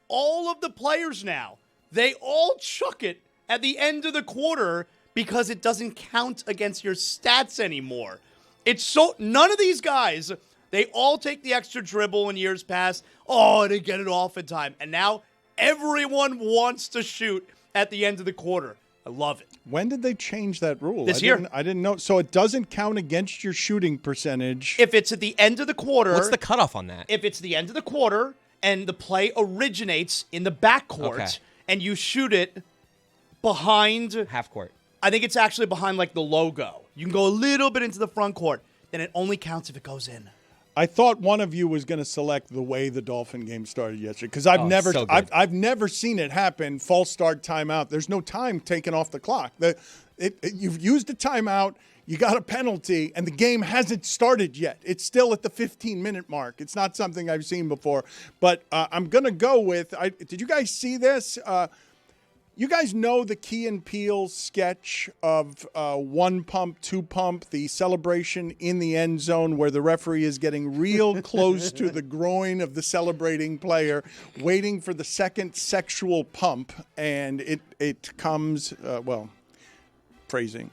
all of the players now, they all chuck it at the end of the quarter because it doesn't count against your stats anymore. None of these guys, they all take the extra dribble in years past. Oh, they get it off in time. And now everyone wants to shoot at the end of the quarter. I love it. When did they change that rule? This year. I didn't know. So it doesn't count against your shooting percentage. If it's at the end of the quarter. What's the cutoff on that? If it's the end of the quarter and the play originates in the backcourt and you shoot it behind. Half court. I think it's actually behind like the logo. You can go a little bit into the front court. Then it only counts if it goes in. I thought one of you was going to select the way the Dolphin game started yesterday because I've never seen it happen. False start, timeout. There's no time taken off the clock. You've used a timeout. You got a penalty, and the game hasn't started yet. It's still at the 15-minute mark. It's not something I've seen before. But I'm going to go with. Did you guys see this? You guys know the Key and Peele sketch of 1 pump, 2 pump, the celebration in the end zone where the referee is getting real close to the groin of the celebrating player, waiting for the second sexual pump, and it comes, phrasing.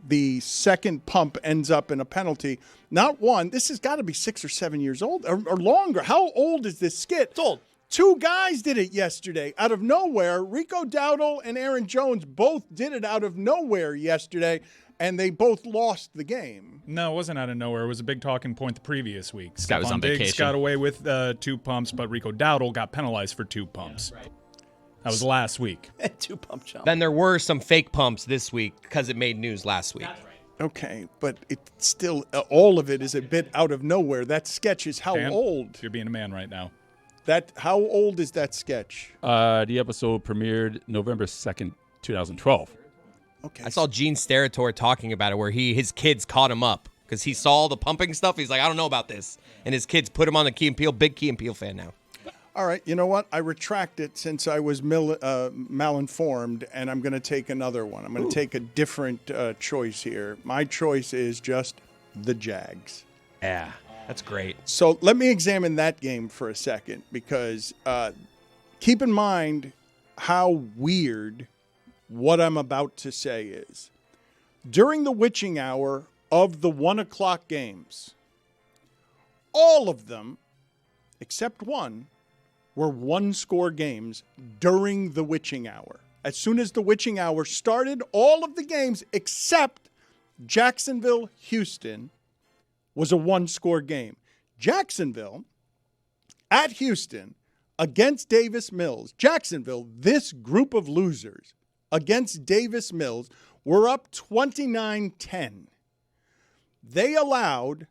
The second pump ends up in a penalty. Not one. This has got to be 6 or 7 years old or longer. How old is this skit? It's old. 2 guys did it yesterday out of nowhere. Rico Dowdle and Aaron Jones both did it out of nowhere yesterday, and they both lost the game. No, it wasn't out of nowhere. It was a big talking point the previous week. This guy was on Diggs vacation. got away with 2 pumps, but Rico Dowdle got penalized for 2 pumps. Yeah, right. That was last week. 2 pump jump. Then there were some fake pumps this week because it made news last week. That's right. Okay, but it's still all of it is a bit out of nowhere. That sketch is how Dan, old? You're being a man right now. How old is that sketch? The episode premiered November 2nd, 2012. Okay. I saw Gene Steratore talking about it where his kids caught him up because he saw all the pumping stuff. He's like, I don't know about this. And his kids put him on the Key and Peele. Big Key and Peele fan now. All right, you know what? I retract it since I was malinformed, and I'm going to take another one. I'm going to take a different choice here. My choice is just the Jags. Yeah. That's great. So let me examine that game for a second because keep in mind how weird what I'm about to say is. During the witching hour of the 1 o'clock games, all of them, except one, were 1-score games during the witching hour. As soon as the witching hour started, all of the games except Jacksonville-Houston was a 1-score game. Jacksonville at Houston against Davis Mills. Jacksonville, this group of losers against Davis Mills, were up 29-10. They allowed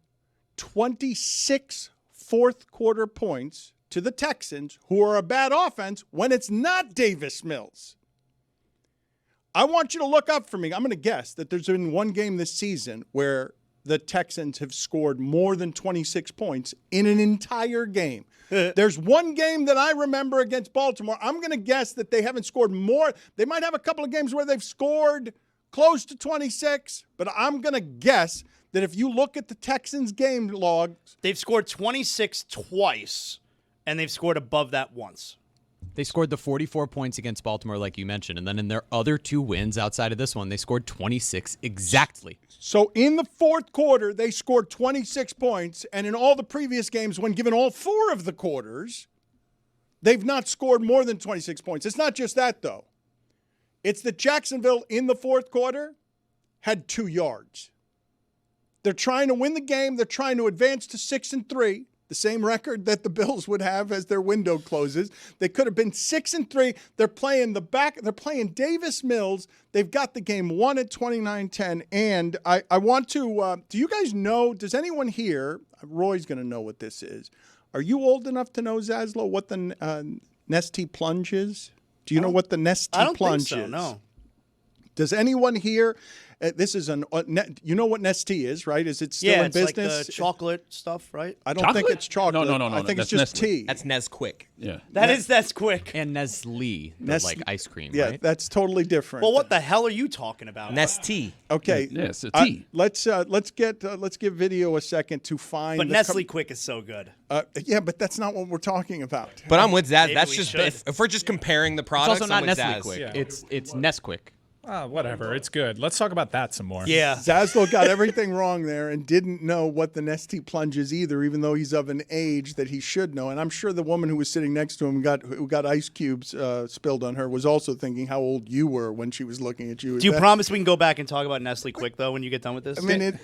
26 fourth-quarter points to the Texans, who are a bad offense, when it's not Davis Mills. I want you to look up for me. I'm going to guess that there's been one game this season where the Texans have scored more than 26 points in an entire game. There's one game that I remember against Baltimore. I'm going to guess that they haven't scored more. They might have a couple of games where they've scored close to 26, but I'm going to guess that if you look at the Texans game logs, they've scored 26 twice, and they've scored above that once. They scored the 44 points against Baltimore, like you mentioned, and then in their other 2 wins outside of this one, they scored 26 exactly. So in the fourth quarter, they scored 26 points, and in all the previous games, when given all 4 of the quarters, they've not scored more than 26 points. It's not just that, though. It's that Jacksonville in the fourth quarter had 2 yards. They're trying to win the game. They're trying to advance to 6-3. The same record that the Bills would have as their window closes. They could have been 6-3. They're playing They're playing Davis Mills. They've got the game won at 29-10. And I want to. Do you guys know? Does anyone here? Roy's going to know what this is. Are you old enough to know, Zaslow, what the Nestea plunge is? Do you know what the Nestea plunge think so, is? no. Does anyone here? This is you know what Nestea is, right? Is it still in it's business? like the chocolate stuff, right? I don't think it's chocolate. No. I think it's That's just Nestle. tea. That's Nesquik. Yeah. That's quick. And Nestle, Nestle- like ice cream, Yeah, right? that's totally different. Well, what the hell are you talking about? Nestea. Okay. Yes, a tea. Let's give video a second to find. But Nestle Quick is so good. Yeah, but that's not what we're talking about. But I'm with Zaz. Maybe That's we just should. if we're just comparing the It's products. also not I'm with Nestle Zaz. Quick. Yeah. It's Nesquik. Whatever. It's good. Let's talk about that some more. Yeah. Zaslow got everything wrong there and didn't know what the Nestea plunge is either, even though he's of an age that he should know. And I'm sure the woman who was sitting next to him who got ice cubes spilled on her was also thinking how old you were when she was looking at you. Do you promise we can go back and talk about Nestle Quick, though, when you get done with this? I mean,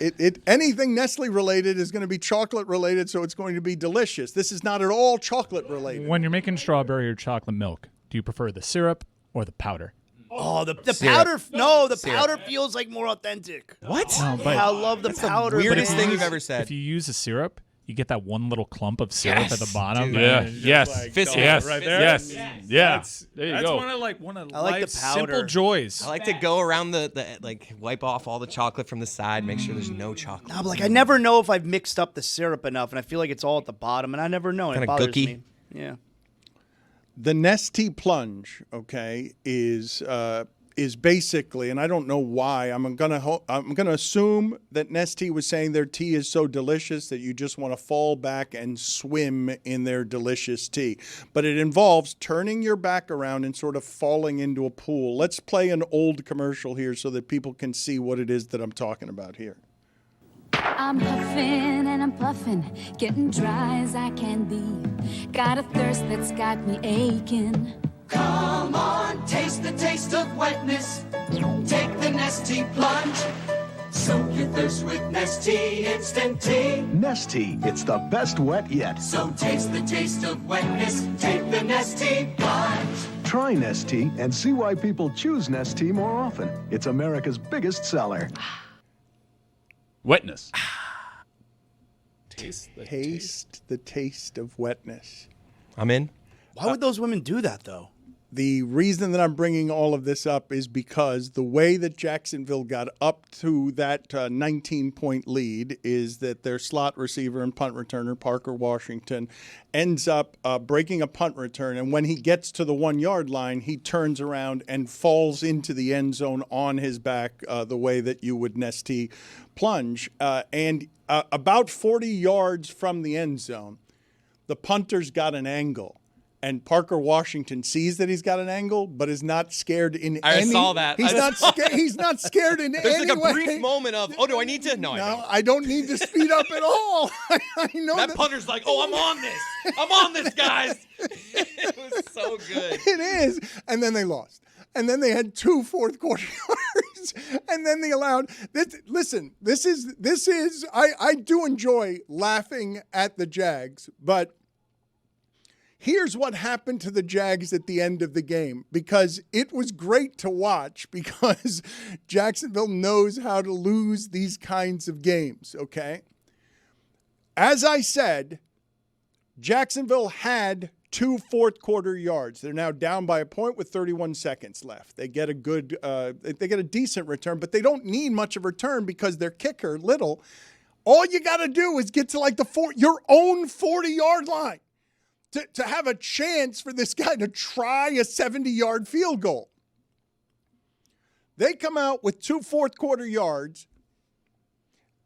anything Nestle related is going to be chocolate related, so it's going to be delicious. This is not at all chocolate related. When you're making strawberry or chocolate milk, do you prefer the syrup or the powder? Oh, the powder. No, the powder feels like more authentic. What? No, but I love the powder. weirdest But if thing you you've use- ever said. If you use a syrup, you get that one little clump of syrup at the bottom. Yeah. and it's just Yes. like, Fist oh, yes. right there. Yes. Yeah. There you That's go. one of I like the life's powder. simple joys. I like to go around the like wipe off all the chocolate from the side, make sure there's no chocolate. I'm like, I never know if I've mixed up the syrup enough, and I feel like it's all at the bottom, and I never know. And it Kinda bothers gooky. me. Yeah. The Nestea plunge, okay, is basically, and I don't know why. I'm gonna assume that Nestea was saying their tea is so delicious that you just want to fall back and swim in their delicious tea. But it involves turning your back around and sort of falling into a pool. Let's play an old commercial here so that people can see what it is that I'm talking about here. I'm huffing and I'm puffing, getting dry as I can be. Got a thirst that's got me aching. Come on, taste the taste of wetness. Take the Nestea plunge. Soak your thirst with Nestea instant tea. Nestea, it's the best wet yet. So taste the taste of wetness. Take the Nestea plunge. Try Nestea and see why people choose Nestea more often. It's America's biggest seller. Wetness. Taste the taste of wetness. I'm in. Why would those women do that, though? The reason that I'm bringing all of this up is because the way that Jacksonville got up to that 19-point lead is that their slot receiver and punt returner, Parker Washington, ends up breaking a punt return. And when he gets to the 1-yard line, he turns around and falls into the end zone on his back the way that you would Nestea plunge. And about 40 yards from the end zone, the punter's got an angle. And Parker Washington sees that he's got an angle, but is not scared in any. I saw that. He's not scared. He's not scared in There's any like a way. brief moment of, oh, do I need to? No, I don't need to speed up at all. I know that punter's like, oh, I'm on this. I'm on this, guys. It was so good. It is. And then they lost. And then they had 2 fourth-quarter yards. And then they allowed this. Listen, this is. I do enjoy laughing at the Jags, but here's what happened to the Jags at the end of the game, because it was great to watch because Jacksonville knows how to lose these kinds of games, okay? As I said, Jacksonville had 2 fourth-quarter yards. They're now down by a point with 31 seconds left. They get a decent return, but they don't need much of a return because their kicker, Little, all you got to do is get to like your own 40-yard line to have a chance for this guy to try a 70-yard field goal. They come out with 2 fourth-quarter yards,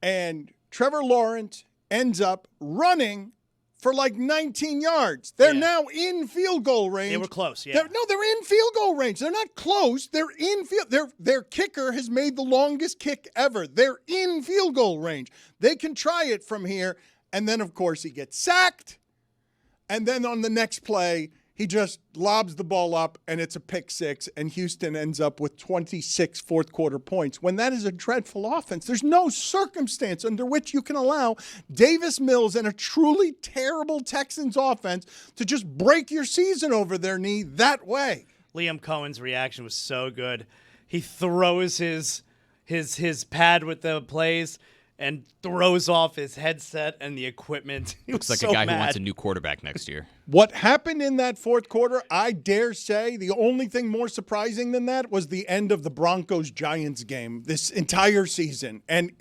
and Trevor Lawrence ends up running for like 19 yards. They're now in field goal range. They were close, yeah. They're in field goal range. They're not close. They're in field. Their kicker has made the longest kick ever. They're in field goal range. They can try it from here, and then, of course, he gets sacked. And then on the next play, he just lobs the ball up, and it's a pick six, and Houston ends up with 26 fourth-quarter points. When that is a dreadful offense, there's no circumstance under which you can allow Davis Mills and a truly terrible Texans offense to just break your season over their knee that way. Liam Cohen's reaction was so good. He throws his pad with the plays, and throws off his headset and the equipment. He Looks was like so a guy mad. who wants a new quarterback next year. What happened in that fourth quarter, I dare say, the only thing more surprising than that was the end of the Broncos-Giants game this entire season. And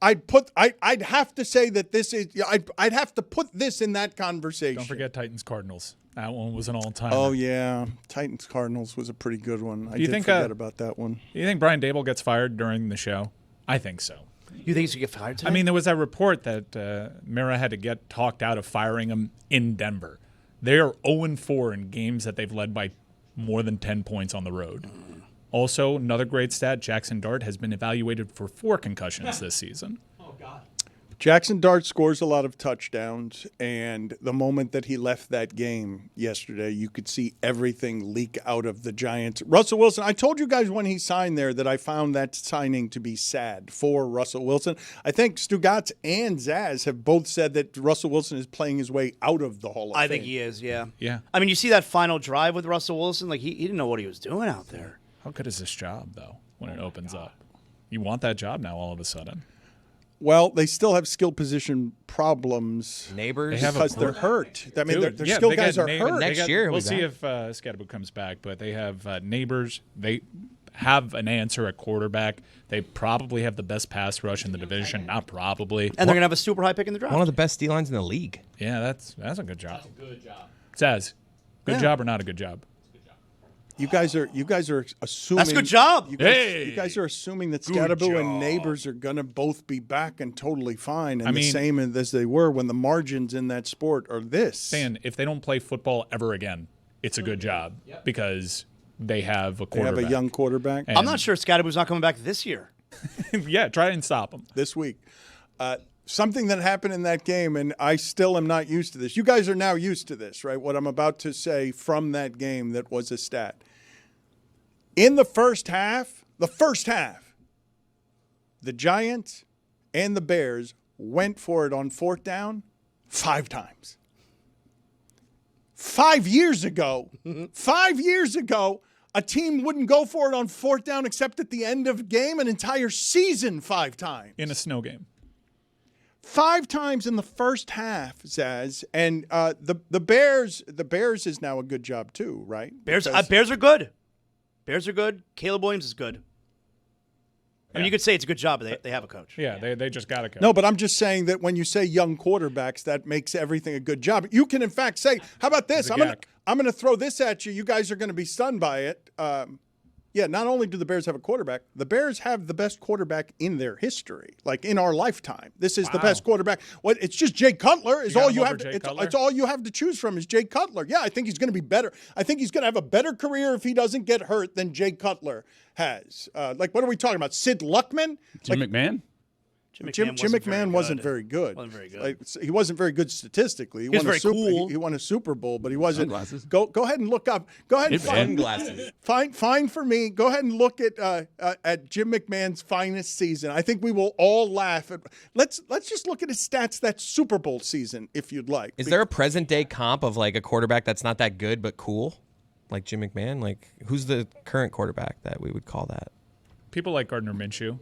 I'd have to say that this is I'd have to put this in that conversation. Don't forget Titans-Cardinals. That one was an all-time. Oh yeah, Titans-Cardinals was a pretty good one. I did forget about that one. Do you think Brian Dable gets fired during the show? I think so. You think he's going to get fired today? I mean, there was that report that Mira had to get talked out of firing him in Denver. They are 0-4 in games that they've led by more than 10 points on the road. Also, another great stat, Jackson Dart has been evaluated for 4 concussions this season. Oh, God. Jackson Dart scores a lot of touchdowns, and the moment that he left that game yesterday, you could see everything leak out of the Giants. Russell Wilson, I told you guys when he signed there that I found that signing to be sad for Russell Wilson. I think Stugotz and Zaz have both said that Russell Wilson is playing his way out of the Hall of Fame. I think he is, yeah. Yeah. I mean, you see that final drive with Russell Wilson? Like, he didn't know what he was doing out there. How good is this job, though, when it opens up? You want that job now all of a sudden. Well, they still have skill position problems. Neighbors? Because they're hurt. I mean, Dude, their yeah, skill they guys got are neighbors. hurt. Next year, We'll see if Scadaboo comes back, but they have neighbors. They have an answer at quarterback. They probably have the best pass rush in the division. Not probably. And they're going to have a super high pick in the draft. One of the best D-lines in the league. Yeah, that's a good job. That's a good job. Zaz, good job or not a good job? You guys are assuming That's a good job. You guys are assuming that Scadaboo and Neighbors are going to both be back and totally fine and the same as they were when the margins in that sport are this. Dan, if they don't play football ever again, it's a good job because they have a quarterback. They have a young quarterback. I'm not sure Scadaboo's not coming back this year. Yeah, try and stop him. This week. Something that happened in that game, and I still am not used to this. You guys are now used to this, right? What I'm about to say from that game that was a stat. In the first half, the Giants and the Bears went for it on fourth down 5 times. 5 years ago, a team wouldn't go for it on fourth down except at the end of a game, an entire season 5 times. In a snow game. 5 times in the first half, Zaz, and the Bears is now a good job too, right? Bears are good. Bears are good. Caleb Williams is good. I mean, you could say it's a good job, but they have a coach. Yeah, they just got a coach. No, but I'm just saying that when you say young quarterbacks, that makes everything a good job. You can, in fact, say, how about this? I'm going to throw this at you. You guys are going to be stunned by it. Not only do the Bears have a quarterback, the Bears have the best quarterback in their history, like in our lifetime. This is the best quarterback. It's just Jay Cutler is all you have. It's all you have to choose from is Jay Cutler. Yeah, I think he's going to be better. I think he's going to have a better career if he doesn't get hurt than Jay Cutler has. What are we talking about? Sid Luckman? Jim McMahon? Jim McMahon wasn't very good. He wasn't very good statistically. He was cool. He won a Super Bowl, but he wasn't. Sunglasses. Go ahead and look up. Go ahead and find Sunglasses. Find for me. Go ahead and look at Jim McMahon's finest season. I think we will all laugh at. Let's just look at his stats that Super Bowl season, if you'd like. Is there a present day comp of like a quarterback that's not that good but cool, like Jim McMahon? Like who's the current quarterback that we would call that? People like Gardner Minshew.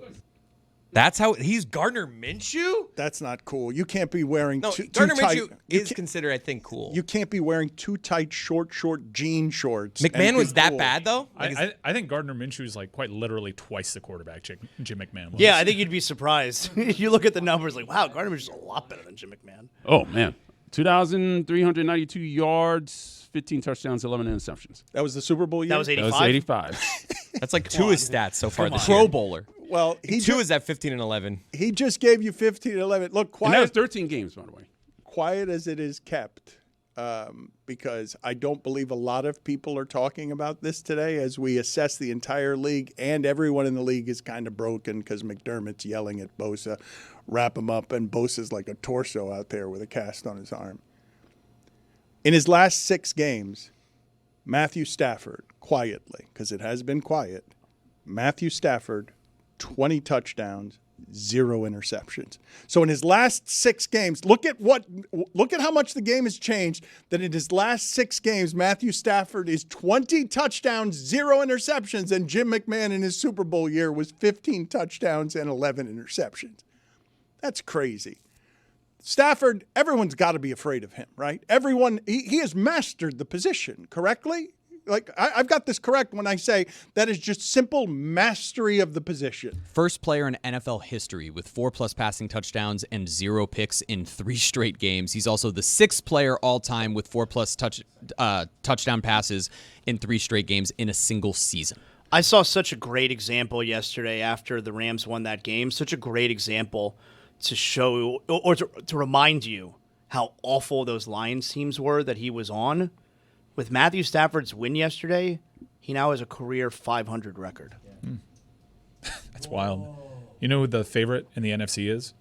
That's how he's Gardner Minshew? That's not cool. You can't be wearing Gardner too tight. Minshew is considered, I think, cool. You can't be wearing too tight, short jean shorts. McMahon was that bad though? I think Gardner Minshew is like quite literally twice the quarterback Jim McMahon was. Yeah, I think you'd be surprised. You look at the numbers like, wow, Gardner Minshew's a lot better than Jim McMahon. Oh, man. 2,392 yards, 15 touchdowns, 11 interceptions. That was the Super Bowl year? That was 85? That was 85. That's like Tua's stats so far this year. Pro Bowler. Well, Tua's at 15 and 11. He just gave you 15 and 11. Look, quiet. And that was 13 games, by the way. Quiet as it is kept, because I don't believe a lot of people are talking about this today as we assess the entire league, and everyone in the league is kind of broken because McDermott's yelling at Bosa, wrap him up, and Bosa's like a torso out there with a cast on his arm. In his last 6 games, Matthew Stafford, quietly, because it has been quiet, Matthew Stafford, 20 touchdowns, 0 interceptions. So in his last 6 games, look at how much the game has changed. That in his last 6 games, Matthew Stafford is 20 touchdowns, 0 interceptions, and Jim McMahon in his Super Bowl year was 15 touchdowns and 11 interceptions. That's crazy. Stafford, everyone's got to be afraid of him, right? Everyone, he has mastered the position, correctly? Like, I've got this correct when I say that is just simple mastery of the position. First player in NFL history with 4+ passing touchdowns and 0 picks in 3 straight games. He's also the 6th player all-time with 4+ touchdown passes in 3 straight games in a single season. I saw such a great example yesterday after the Rams won that game. Such a great example to show or to remind you how awful those Lions teams were that he was on. With Matthew Stafford's win yesterday, he now has a career 500 record. That's wild. You know who the favorite in the NFC is?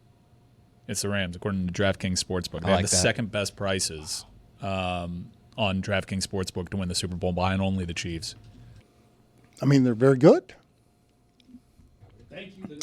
It's the Rams, according to DraftKings Sportsbook. They have the second best prices on DraftKings Sportsbook to win the Super Bowl, behind only the Chiefs. I mean, they're very good.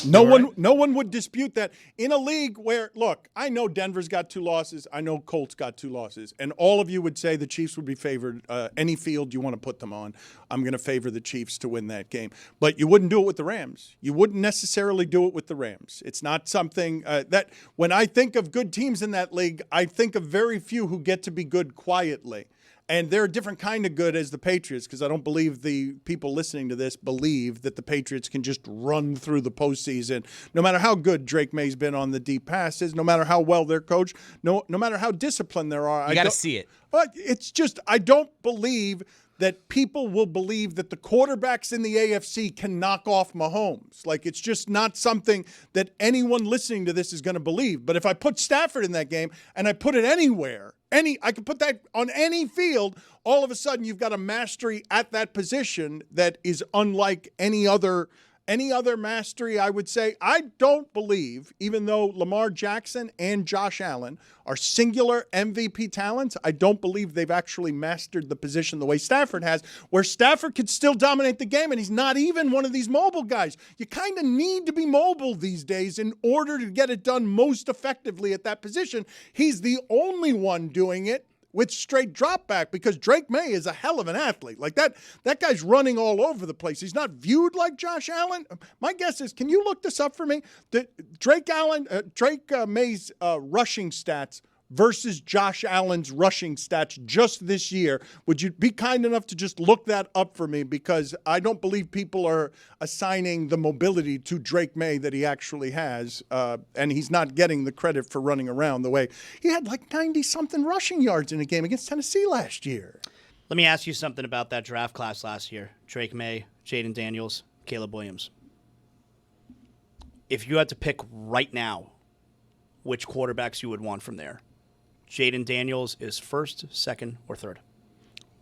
No one would dispute that. In a league where, look, I know Denver's got 2 losses. I know Colts got 2 losses. And all of you would say the Chiefs would be favored. Any field you want to put them on, I'm going to favor the Chiefs to win that game. But you wouldn't do it with the Rams. You wouldn't necessarily do it with the Rams. It's not something that when I think of good teams in that league, I think of very few who get to be good quietly. And they're a different kind of good as the Patriots, because I don't believe the people listening to this believe that the Patriots can just run through the postseason. No matter how good Drake May's been on the deep passes, no matter how well they're coached, no matter how disciplined there are. You got to see it. But it's just, I don't believe that people will believe that the quarterbacks in the AFC can knock off Mahomes. Like, it's just not something that anyone listening to this is going to believe. But if I put Stafford in that game and I put it anywhere, I could put that on any field, all of a sudden you've got a mastery at that position that is unlike any other mastery, I would say. I don't believe, even though Lamar Jackson and Josh Allen are singular MVP talents, I don't believe they've actually mastered the position the way Stafford has, where Stafford could still dominate the game, and he's not even one of these mobile guys. You kind of need to be mobile these days in order to get it done most effectively at that position. He's the only one doing it with straight drop back, because Drake May is a hell of an athlete. Like that guy's running all over the place. He's not viewed like Josh Allen. My guess is, can you look this up for me? Drake May's rushing stats versus Josh Allen's rushing stats just this year. Would you be kind enough to just look that up for me? Because I don't believe people are assigning the mobility to Drake May that he actually has, and he's not getting the credit for running around the way. He had like 90-something rushing yards in a game against Tennessee last year. Let me ask you something about that draft class last year. Drake May, Jaden Daniels, Caleb Williams. If you had to pick right now which quarterbacks you would want from there, Jaden Daniels is first, second, or third?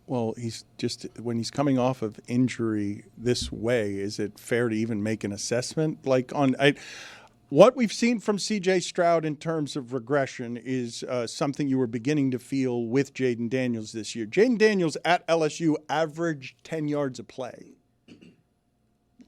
Well, he's just, when he's coming off of injury this way, is it fair to even make an assessment? Like what we've seen from C.J. Stroud in terms of regression is something you were beginning to feel with Jaden Daniels this year. Jaden Daniels at LSU averaged 10 yards a play.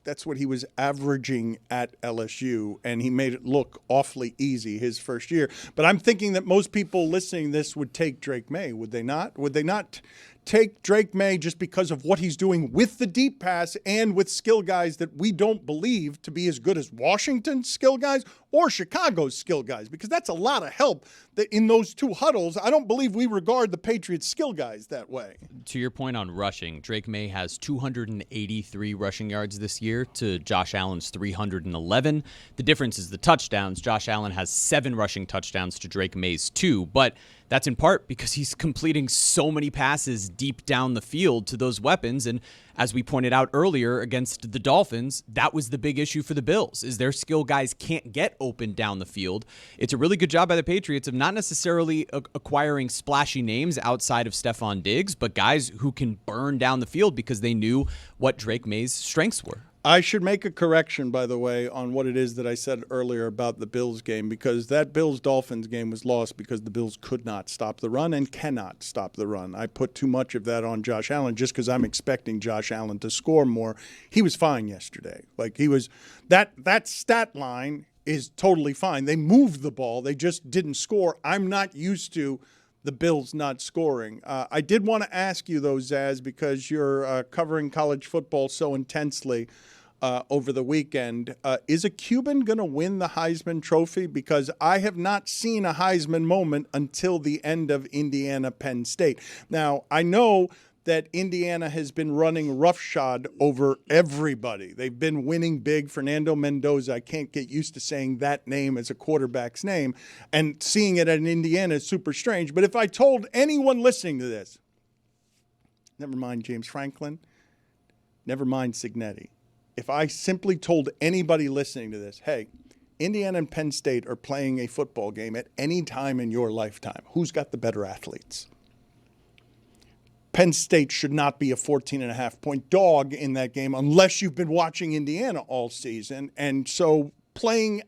That's what he was averaging at LSU, and he made it look awfully easy his first year. But I'm thinking that most people listening to this would take Drake May, would they not? Would they not take Drake May just because of what he's doing with the deep pass and with skill guys that we don't believe to be as good as Washington's skill guys or Chicago's skill guys? Because that's a lot of help that in those two huddles. I don't believe we regard the Patriots' skill guys that way. To your point on rushing, Drake May has 283 rushing yards this year to Josh Allen's 311. The difference is the touchdowns. Josh Allen has 7 rushing touchdowns to Drake May's 2, but that's in part because he's completing so many passes deep down the field to those weapons. And as we pointed out earlier against the Dolphins, that was the big issue for the Bills, is their skill guys can't get open down the field. It's a really good job by the Patriots of not necessarily acquiring splashy names outside of Stephon Diggs, but guys who can burn down the field because they knew what Drake May's strengths were. I should make a correction, by the way, on what it is that I said earlier about the Bills game, because that Bills-Dolphins game was lost because the Bills could not stop the run and cannot stop the run. I put too much of that on Josh Allen just because I'm expecting Josh Allen to score more. He was fine yesterday. Like, he was that stat line is totally fine. They moved the ball. They just didn't score. I'm not used to the Bills not scoring. I did want to ask you, though, Zaz, because you're covering college football so intensely. over the weekend. Is a Cuban going to win the Heisman Trophy? Because I have not seen a Heisman moment until the end of Indiana-Penn State. Now, I know that Indiana has been running roughshod over everybody. They've been winning big. Fernando Mendoza, I can't get used to saying that name as a quarterback's name, and seeing it at Indiana is super strange. But if I told anyone listening to this, never mind James Franklin, never mind Signetti, if I simply told anybody listening to this, hey, Indiana and Penn State are playing a football game at any time in your lifetime, who's got the better athletes? Penn State should not be a 14.5-point dog in that game unless you've been watching Indiana all season. And so playing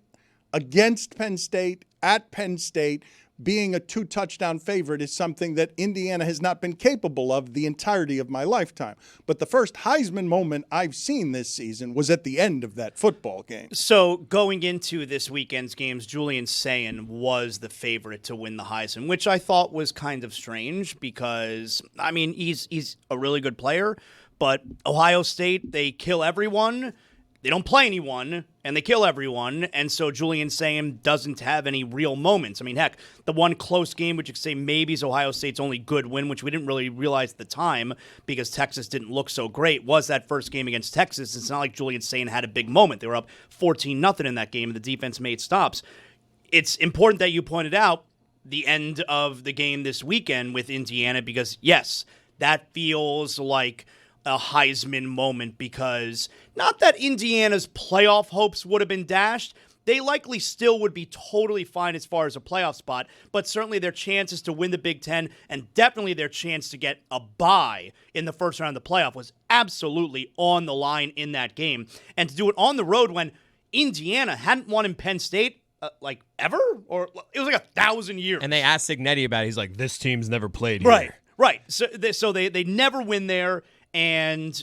against Penn State, at Penn State, being a 2-touchdown favorite is something that Indiana has not been capable of the entirety of my lifetime. But the first Heisman moment I've seen this season was at the end of that football game. So going into this weekend's games, Julian Sayin was the favorite to win the Heisman, which I thought was kind of strange because, I mean, he's a really good player, but Ohio State, they kill everyone. They don't play anyone, and they kill everyone, and so Julian Sayin doesn't have any real moments. I mean, heck, the one close game, which you could say maybe is Ohio State's only good win, which we didn't really realize at the time because Texas didn't look so great, was that first game against Texas. It's not like Julian Sayin had a big moment. They were up 14-0 in that game, and the defense made stops. It's important that you pointed out the end of the game this weekend with Indiana because, yes, that feels like a Heisman moment because not that Indiana's playoff hopes would have been dashed. They likely still would be totally fine as far as a playoff spot, but certainly their chances to win the Big Ten and definitely their chance to get a bye in the first round of the playoff was absolutely on the line in that game. And to do it on the road when Indiana hadn't won in Penn State like ever, or it was like 1,000 years. And they asked Signetti about it. He's like, this team's never played here. Right. So they never win there. And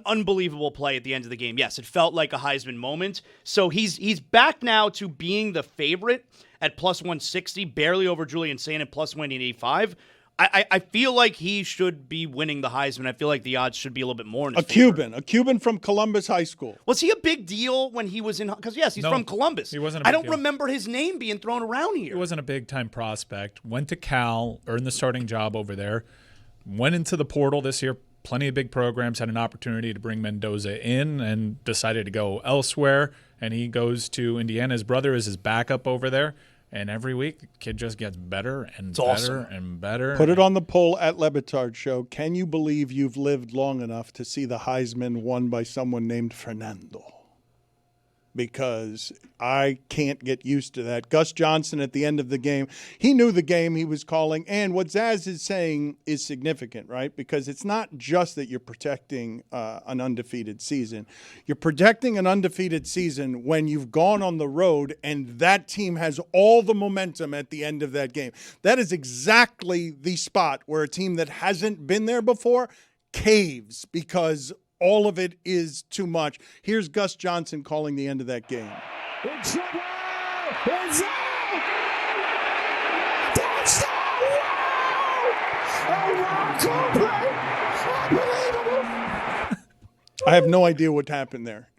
unbelievable play at the end of the game. Yes, it felt like a Heisman moment. So he's back now to being the favorite at plus 160, barely over Julian Sayin at plus 185. I feel like he should be winning the Heisman. I feel like the odds should be a little bit more in his favor. A Cuban from Columbus High School. Was he a big deal when he was in? Because yes, he's from Columbus. He wasn't. I don't remember his name being thrown around here. He wasn't a big time prospect. Went to Cal, earned the starting job over there. Went into the portal this year. Plenty of big programs had an opportunity to bring Mendoza in and decided to go elsewhere. And he goes to Indiana. His brother is his backup over there. And every week, the kid just gets better and and better. Put it on the poll at Le Batard Show. Can you believe you've lived long enough to see the Heisman won by someone named Fernando? Because I can't get used to that. Gus Johnson at the end of the game, he knew the game he was calling. And what Zaz is saying is significant, right? Because it's not just that you're protecting an undefeated season. You're protecting an undefeated season when you've gone on the road and that team has all the momentum at the end of that game. That is exactly the spot where a team that hasn't been there before caves because all of it is too much. Here's Gus Johnson calling the end of that game. It's trouble! It's out! Touchdown! Unbelievable! I have no idea what happened there.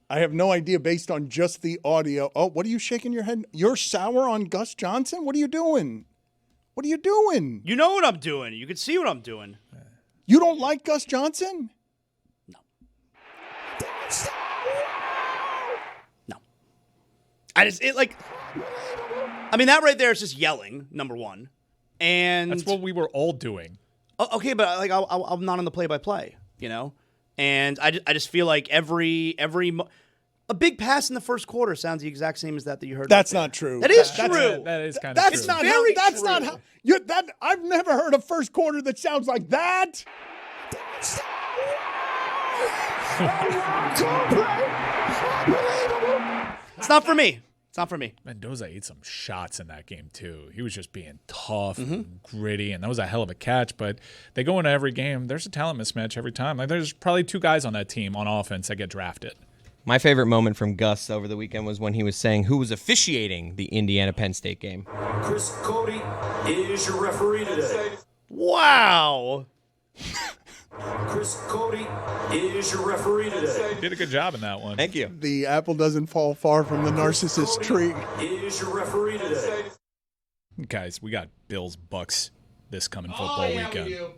I have no idea based on just the audio. Oh, what are you shaking your head? You're sour on Gus Johnson? What are you doing? What are you doing? You know what I'm doing. You can see what I'm doing. You don't like Gus Johnson? No. I mean, that right there is just yelling, number one. And that's what we were all doing. Okay, but I'm not on the play-by-play, you know? And I just feel like a big pass in the first quarter sounds the exact same as that you heard. That's not true. That is true. That is kind of true. That's not how. I've never heard a first quarter that sounds like that. It's not for me. It's not for me. Mendoza ate some shots in that game, too. He was just being tough and gritty, and that was a hell of a catch. But they go into every game. There's a talent mismatch every time. Like, there's probably two guys on that team on offense that get drafted. My favorite moment from Gus over the weekend was when he was saying who was officiating the Indiana-Penn State game. Chris Cody is your referee today. Wow. Chris Cody is your referee today. Did a good job in that one. Thank you. The apple doesn't fall far from the narcissist tree. Is your referee today. Guys, we got Bills Bucks this coming football weekend.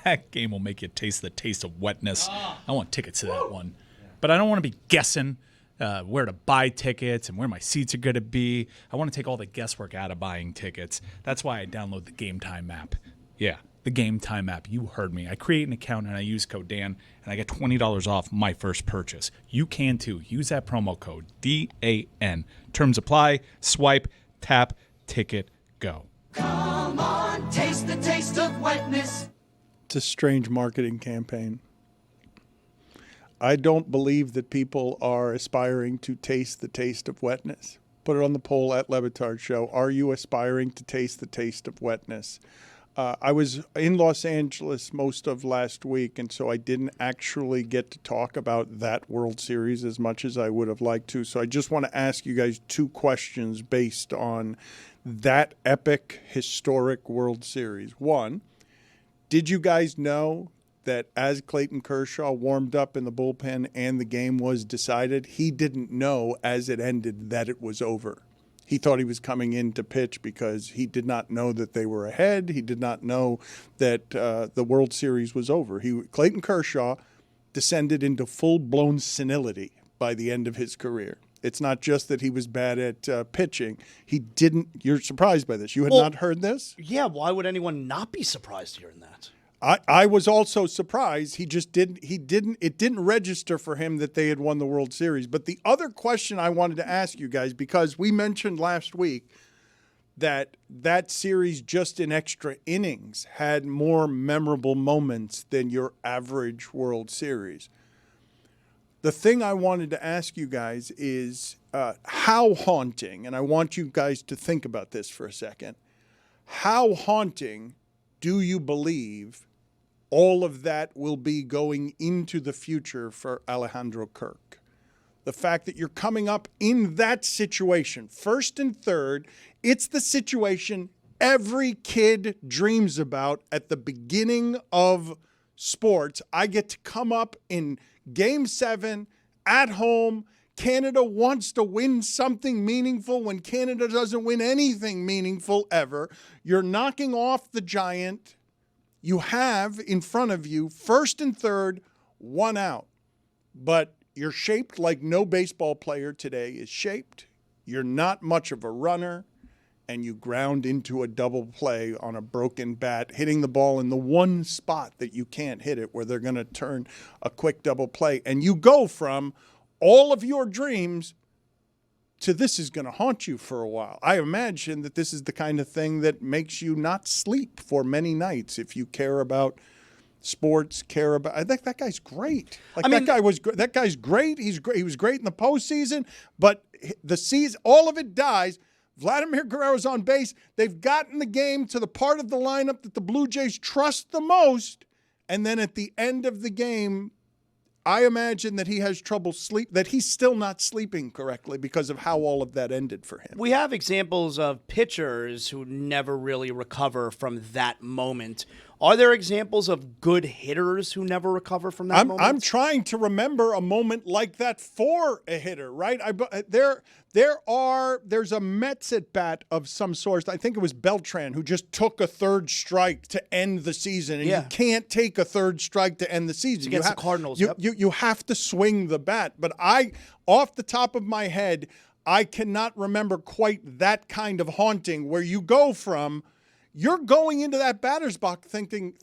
That game will make you taste the taste of wetness. I want tickets to that one. But I don't want to be guessing where to buy tickets and where my seats are going to be. I want to take all the guesswork out of buying tickets. That's why I download the Game Time app. Yeah, the Game Time app. You heard me. I create an account and I use code Dan, and I get $20 off my first purchase. You can too. Use that promo code DAN. Terms apply. Swipe, tap, ticket, go. Come on, taste the taste of wetness. It's a strange marketing campaign. I don't believe that people are aspiring to taste the taste of wetness. Put it on the poll at Le Batard Show. Are you aspiring to taste the taste of wetness? I was in Los Angeles most of last week, and so I didn't actually get to talk about that World Series as much as I would have liked to. So I just want to ask you guys two questions based on that epic, historic World Series. One, did you guys know that as Clayton Kershaw warmed up in the bullpen and the game was decided, he didn't know as it ended that it was over? He thought he was coming in to pitch because he did not know that they were ahead. He did not know that the World Series was over. Clayton Kershaw descended into full-blown senility by the end of his career. It's not just that he was bad at pitching. He didn't. You're surprised by this. You had not heard this? Yeah, why would anyone not be surprised hearing that? I was also surprised. It didn't register for him that they had won the World Series. But the other question I wanted to ask you guys, because we mentioned last week that series just in extra innings had more memorable moments than your average World Series. The thing I wanted to ask you guys is how haunting, and I want you guys to think about this for a second, how haunting do you believe all of that will be going into the future for Alejandro Kirk? The fact that you're coming up in that situation, first and third, it's the situation every kid dreams about at the beginning of sports. I get to come up in Game 7 at home. Canada wants to win something meaningful when Canada doesn't win anything meaningful ever. You're knocking off the giant. You have in front of you, first and third, one out. But you're shaped like no baseball player today is shaped. You're not much of a runner, and you ground into a double play on a broken bat, hitting the ball in the one spot that you can't hit it, where they're going to turn a quick double play. And you go from all of your dreams to this is going to haunt you for a while. I imagine that this is the kind of thing that makes you not sleep for many nights if you care about sports, I think that guy's great. That guy's great. He was great in the postseason, but the season, all of it dies. Vladimir Guerrero's on base. They've gotten the game to the part of the lineup that the Blue Jays trust the most, and then at the end of the game, I imagine that he has trouble that he's still not sleeping correctly because of how all of that ended for him. We have examples of pitchers who never really recover from that moment. Are there examples of good hitters who never recover from that moment? I'm trying to remember a moment like that for a hitter, right? There's a Mets at bat of some sort. I think it was Beltran who just took a third strike to end the season. And you can't take a third strike to end the season. Against the Cardinals, you have to swing the bat. But off the top of my head, I cannot remember quite that kind of haunting where you go from, you're going into that batter's box thinking,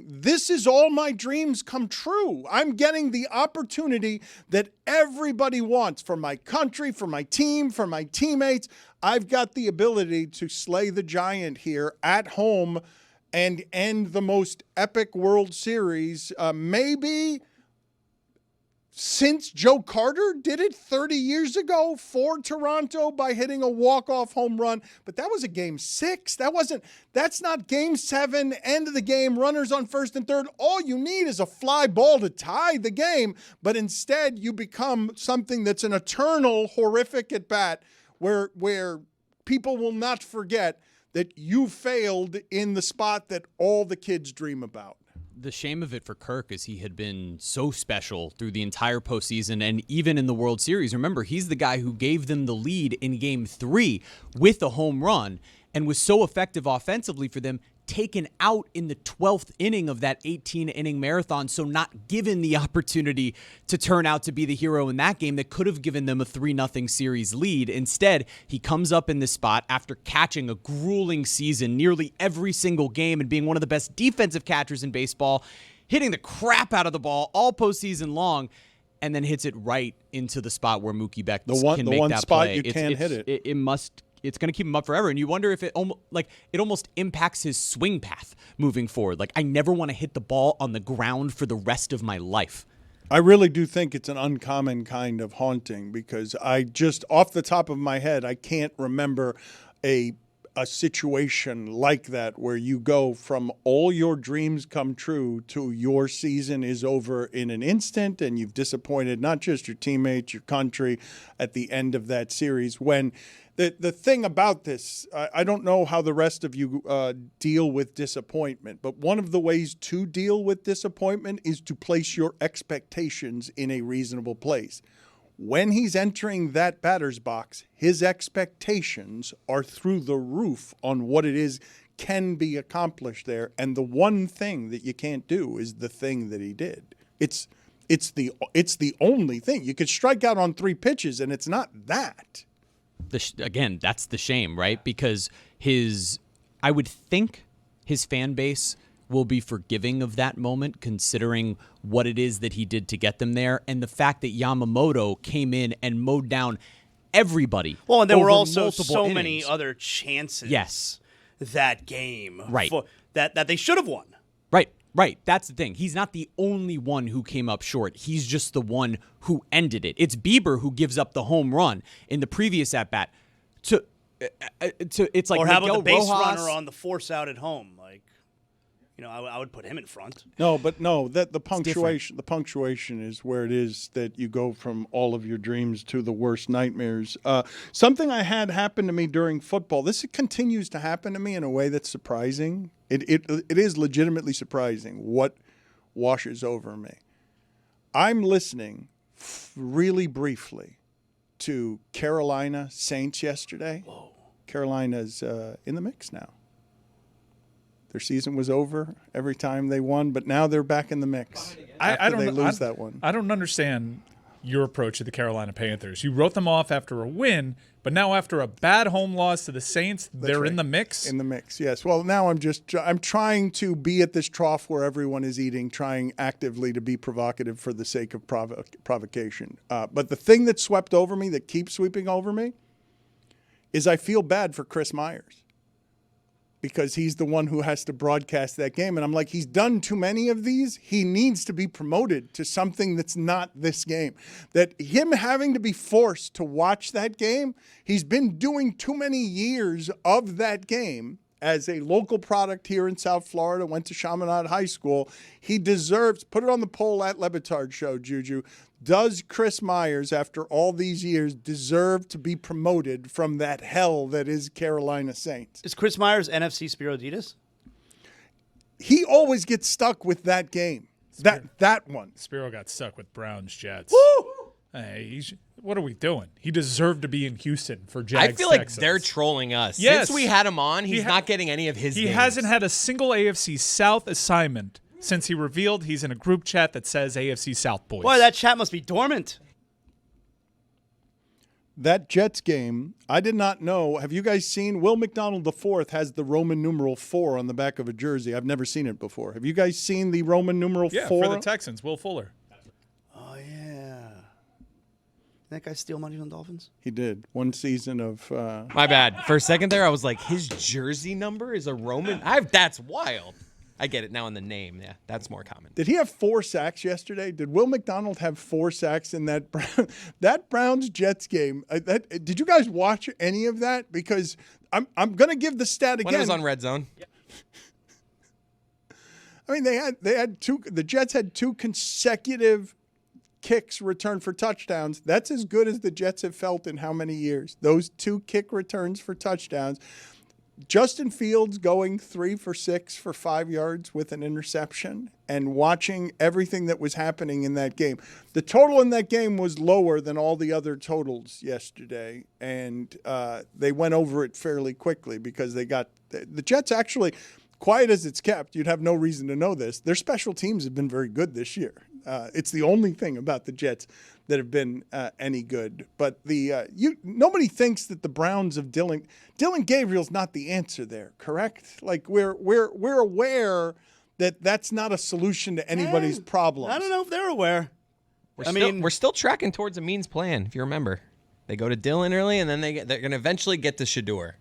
this is all my dreams come true. I'm getting the opportunity that everybody wants for my country, for my team, for my teammates. I've got the ability to slay the giant here at home and end the most epic World Series, maybe since Joe Carter did it 30 years ago for Toronto by hitting a walk-off home run. But that was a Game 6. That's not Game 7, end of the game, runners on first and third. All you need is a fly ball to tie the game. But instead, you become something that's an eternal, horrific at-bat where people will not forget that you failed in the spot that all the kids dream about. the shame of it for Kirk is he had been so special through the entire postseason and even in the World Series. Remember, he's the guy who gave them the lead in Game 3 with a home run and was so effective offensively for them, taken out in the 12th inning of that 18-inning marathon, so not given the opportunity to turn out to be the hero in that game that could have given them a 3-0 series lead. Instead, he comes up in this spot after catching a grueling season nearly every single game and being one of the best defensive catchers in baseball, hitting the crap out of the ball all postseason long, and then hits it right into the spot where Mookie Betts can make that spot play. you can't hit it. It's going to keep him up forever. And you wonder if it almost impacts his swing path moving forward. Like, I never want to hit the ball on the ground for the rest of my life. I really do think it's an uncommon kind of haunting because I just, off the top of my head, I can't remember a situation like that where you go from all your dreams come true to your season is over in an instant and you've disappointed not just your teammates, your country at the end of that series. When the thing about this, I don't know how the rest of you deal with disappointment, but one of the ways to deal with disappointment is to place your expectations in a reasonable place. When he's entering that batter's box, his expectations are through the roof on what it is can be accomplished there. And the one thing that you can't do is the thing that he did. It's the only thing. You could strike out on 3 pitches, and it's not that. Again, that's the shame, right? Because I would think his fan base will be forgiving of that moment, considering what it is that he did to get them there, and the fact that Yamamoto came in and mowed down everybody. Well, and there were over also multiple so innings. many other chances. Yes. That game, right? That they should have won. Right. That's the thing. He's not the only one who came up short. He's just the one who ended it. It's Bieber who gives up the home run in the previous at bat. It's like or how Miguel about the base Rojas. runner on the force out at home? Like, I would put him in front. That the punctuation is where it is that you go from all of your dreams to the worst nightmares. Something I had happen to me during football. This continues to happen to me in a way that's surprising. It is legitimately surprising what washes over me. I'm listening really briefly to Carolina Saints yesterday. Whoa. Carolina's in the mix now. Their season was over every time they won, but now they're back in the mix. I don't lose that one. I don't understand your approach to the Carolina Panthers. You wrote them off after a win, but now after a bad home loss to the Saints, they're in the mix? In the mix, yes. Well, now I'm trying to be at this trough where everyone is eating, trying actively to be provocative for the sake of provocation. But the thing that swept over me, that keeps sweeping over me, is I feel bad for Chris Myers. Because he's the one who has to broadcast that game. And I'm like, he's done too many of these. He needs to be promoted to something that's not this game. That him having to be forced to watch that game, he's been doing too many years of that game as a local product here in South Florida, went to Chaminade High School. He deserves, put it on the poll at Le Batard Show, Juju. Does Chris Myers, after all these years, deserve to be promoted from that hell that is Carolina Saints? Is Chris Myers NFC Spiro Ditas? He always gets stuck with that game. That one. Spiro got stuck with Browns Jets. Woo! Hey, what are we doing? He deserved to be in Houston for Jags. I feel Texans. like they're trolling us. Yes. Since we had him on, he's not getting any of his He games. hasn't had a single AFC South assignment since he revealed he's in a group chat that says AFC South boys. Boy, that chat must be dormant. That Jets game, I did not know. Have you guys seen Will McDonald IV has the Roman numeral 4 on the back of a jersey? I've never seen it before. Have you guys seen the Roman numeral 4? Yeah, for the Texans, Will Fuller. Oh, yeah. That guy steal money from the Dolphins? He did. One season of... My bad. For a second there, I was like, his jersey number is a Roman? That's wild. I get it now in the name. Yeah, that's more common. Did he have 4 sacks yesterday? Did Will McDonald have 4 sacks in that Browns-Jets game? Did you guys watch any of that? Because I'm going to give the stat again. When it was on Red Zone. I mean, they had 2. The Jets had 2 consecutive kicks returned for touchdowns. That's as good as the Jets have felt in how many years? Those 2 kick returns for touchdowns. Justin Fields going 3 for 6 for 5 yards with an interception, and watching everything that was happening in that game. The total in that game was lower than all the other totals yesterday, and they went over it fairly quickly because they got the Jets actually, quiet as it's kept, you'd have no reason to know this, their special teams have been very good this year. It's the only thing about the Jets that have been any good. But nobody thinks that the Browns of Dylan Gabriel's not the answer there, correct? Like we're aware that that's not a solution to anybody's problems. I don't know if they're aware. We're still tracking towards a means plan. If you remember, they go to Dylan early, and then they're going to eventually get to Shador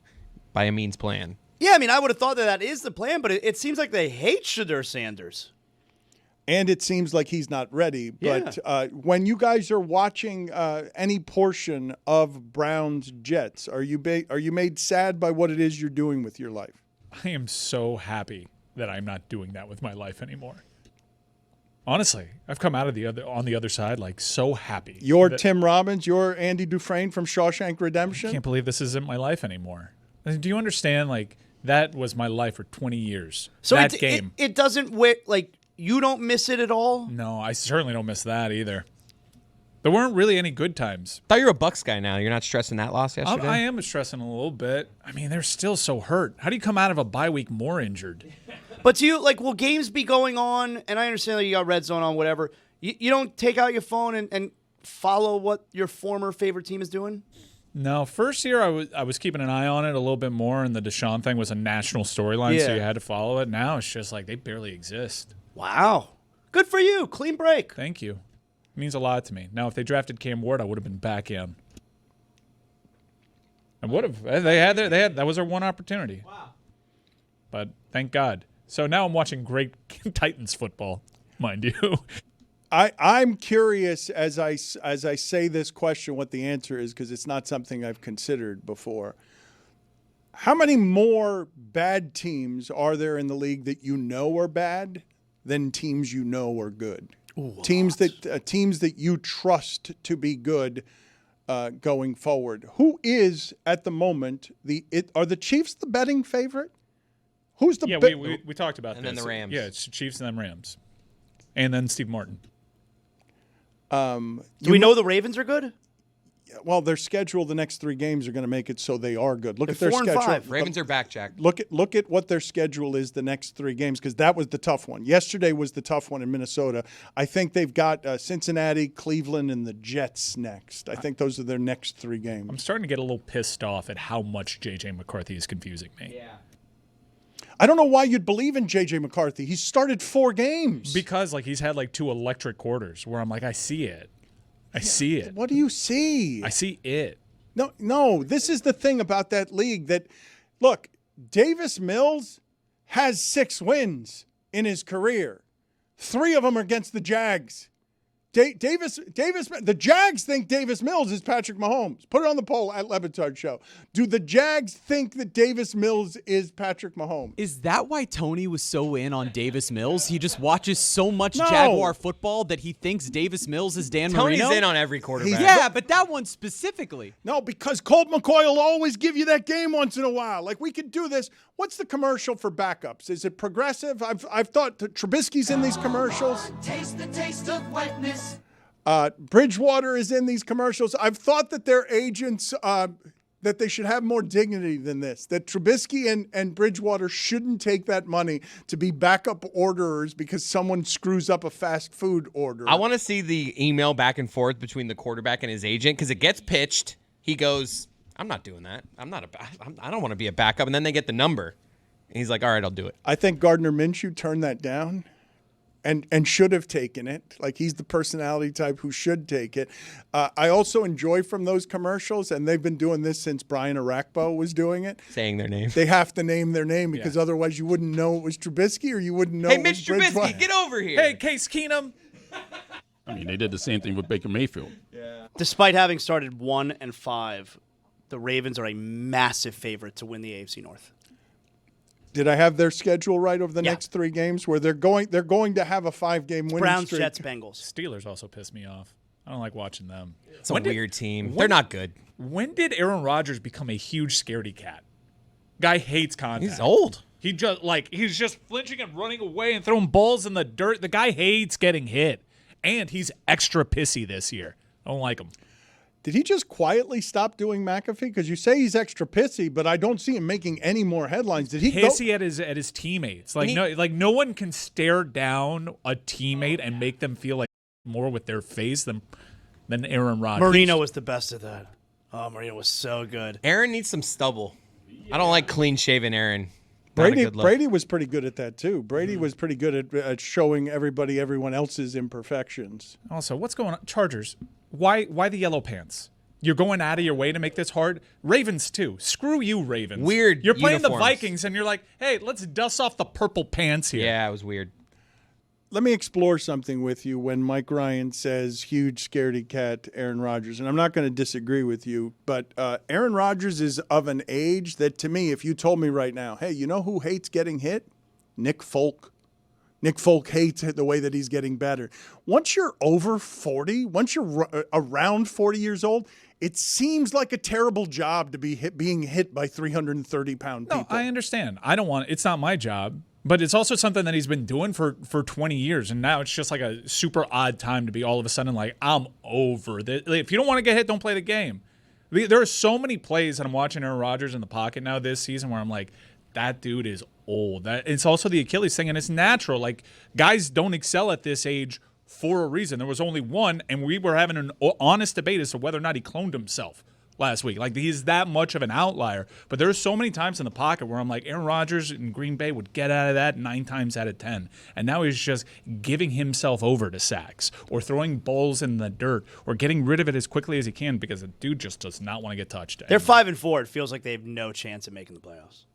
by a means plan. Yeah, I mean, I would have thought that is the plan, but it seems like they hate Shador Sanders. And it seems like he's not ready. But when you guys are watching any portion of Browns Jets, are you made sad by what it is you're doing with your life? I am so happy that I'm not doing that with my life anymore. Honestly, I've come out of on the other side like so happy. You're Tim Robbins. You're Andy Dufresne from Shawshank Redemption. I can't believe this isn't my life anymore. Do you understand? Like that was my life for 20 years. So that game. It doesn't like. You don't miss it at all? No, I certainly don't miss that either. There weren't really any good times. Thought you're a Bucks guy now. You're not stressing that loss yesterday? I am stressing a little bit. I mean, they're still so hurt. How do you come out of a bye week more injured? But do you, will games be going on, and I understand that you got Red Zone on, whatever. You don't take out your phone and follow what your former favorite team is doing? No, first year I was keeping an eye on it a little bit more, and the Deshaun thing was a national storyline, so you had to follow it. Now it's just like they barely exist. Wow. Good for you. Clean break. Thank you. It means a lot to me. Now, if they drafted Cam Ward, I would have been back in. I would have. That was our one opportunity. Wow. But thank God. So now I'm watching great Titans football, mind you. I'm curious as I say this question what the answer is, because it's not something I've considered before. How many more bad teams are there in the league that you know are bad than teams you know are good? Teams that you trust to be good going forward. Who is at the moment are the Chiefs the betting favorite? Who's the we talked about and this. then the Rams. Yeah, it's Chiefs and then Rams, and then Steve Martin. Do we know the Ravens are good? Well, their schedule, the next 3 games are going to make it so they are good. Look at their 4 and schedule. 5. Ravens are back, Jack. Look at what their schedule is the next 3 games, because that was the tough one. Yesterday was the tough one in Minnesota. I think they've got Cincinnati, Cleveland, and the Jets next. I think those are their next 3 games. I'm starting to get a little pissed off at how much J.J. McCarthy is confusing me. Yeah. I don't know why you'd believe in J.J. McCarthy. He's started 4 games. Because he's had 2 electric quarters where I'm like, I see it. I see it. What do you see? I see it. No. This is the thing about that league that, look, Davis Mills has 6 wins in his career. 3 of them are against the Jags. The Jags think Davis Mills is Patrick Mahomes. Put it on the poll at Le Batard Show. Do the Jags think that Davis Mills is Patrick Mahomes? Is that why Tony was so in on Davis Mills? He just watches so much Jaguar football that he thinks Davis Mills is Dan Marino? Tony's in on every quarterback. Yeah, but that one specifically. No, because Colt McCoy will always give you that game once in a while. Like, we could do this. What's the commercial for backups? Is it Progressive? I've thought Trubisky's in these commercials. Taste the taste of wetness. Bridgewater is in these commercials. I've thought that their agents, that they should have more dignity than this, that Trubisky and Bridgewater shouldn't take that money to be backup orderers because someone screws up a fast food order. I want to see the email back and forth between the quarterback and his agent, because it gets pitched. He goes, I'm not doing that. I don't want to be a backup. And then they get the number. And he's like, all right, I'll do it. I think Gardner Minshew turned that down. And should have taken it. Like, he's the personality type who should take it. I also enjoy from those commercials, and they've been doing this since Brian Arakpo was doing it. Saying their name. They have to name their name because otherwise you wouldn't know it was Trubisky, or you wouldn't know it was Mitch Trubisky, get over here. Hey, Case Keenum. I mean, they did the same thing with Baker Mayfield. Yeah. Despite having started 1-5, the Ravens are a massive favorite to win the AFC North. Did I have their schedule right over the next 3 games where they're going to have a 5-game winning Browns, streak? Jets, Bengals. Steelers also piss me off. I don't like watching them. It's a weird team. They're not good. When did Aaron Rodgers become a huge scaredy cat? Guy hates contact. He's old. He's just flinching and running away and throwing balls in the dirt. The guy hates getting hit. And he's extra pissy this year. I don't like him. Did he just quietly stop doing McAfee? Because you say he's extra pissy, but I don't see him making any more headlines. Did he pissy at his teammates? No one can stare down a teammate and make them feel like more with their face than Aaron Rodgers. Marino was the best at that. Oh, Marino was so good. Aaron needs some stubble. I don't like clean-shaven Aaron. Not a good look. Brady was pretty good at that, too. Brady was pretty good at showing everyone else's imperfections. Also, what's going on? Chargers, why the yellow pants? You're going out of your way to make this hard? Ravens, too. Screw you, Ravens. Weird You're playing uniforms. the Vikings, and you're like, hey, let's dust off the purple pants here. Yeah, it was weird. Let me explore something with you when Mike Ryan says huge scaredy cat Aaron Rodgers. And I'm not going to disagree with you, but Aaron Rodgers is of an age that, to me, if you told me right now, hey, you know who hates getting hit? Nick Folk. Nick Folk hates the way that he's getting better. Once you're over 40, once you're around 40 years old, it seems like a terrible job to be being hit by 330-pound people. No, I understand. I don't want – it's not my job. But it's also something that he's been doing for 20 years, and now it's just like a super odd time to be all of a sudden like, I'm over this. Like, if you don't want to get hit, don't play the game. There are so many plays that I'm watching Aaron Rodgers in the pocket now this season where I'm like, that dude is old. It's also the Achilles thing, and it's natural. Like, guys don't excel at this age for a reason. There was only one, and we were having an honest debate as to whether or not he cloned himself last week. Like, he's that much of an outlier. But there's so many times in the pocket where I'm like, Aaron Rodgers in Green Bay would get out of that 9 times out of 10. And now he's just giving himself over to sacks or throwing balls in the dirt or getting rid of it as quickly as he can because the dude just does not want to get touched. They're 5-4. It feels like they have no chance of making the playoffs.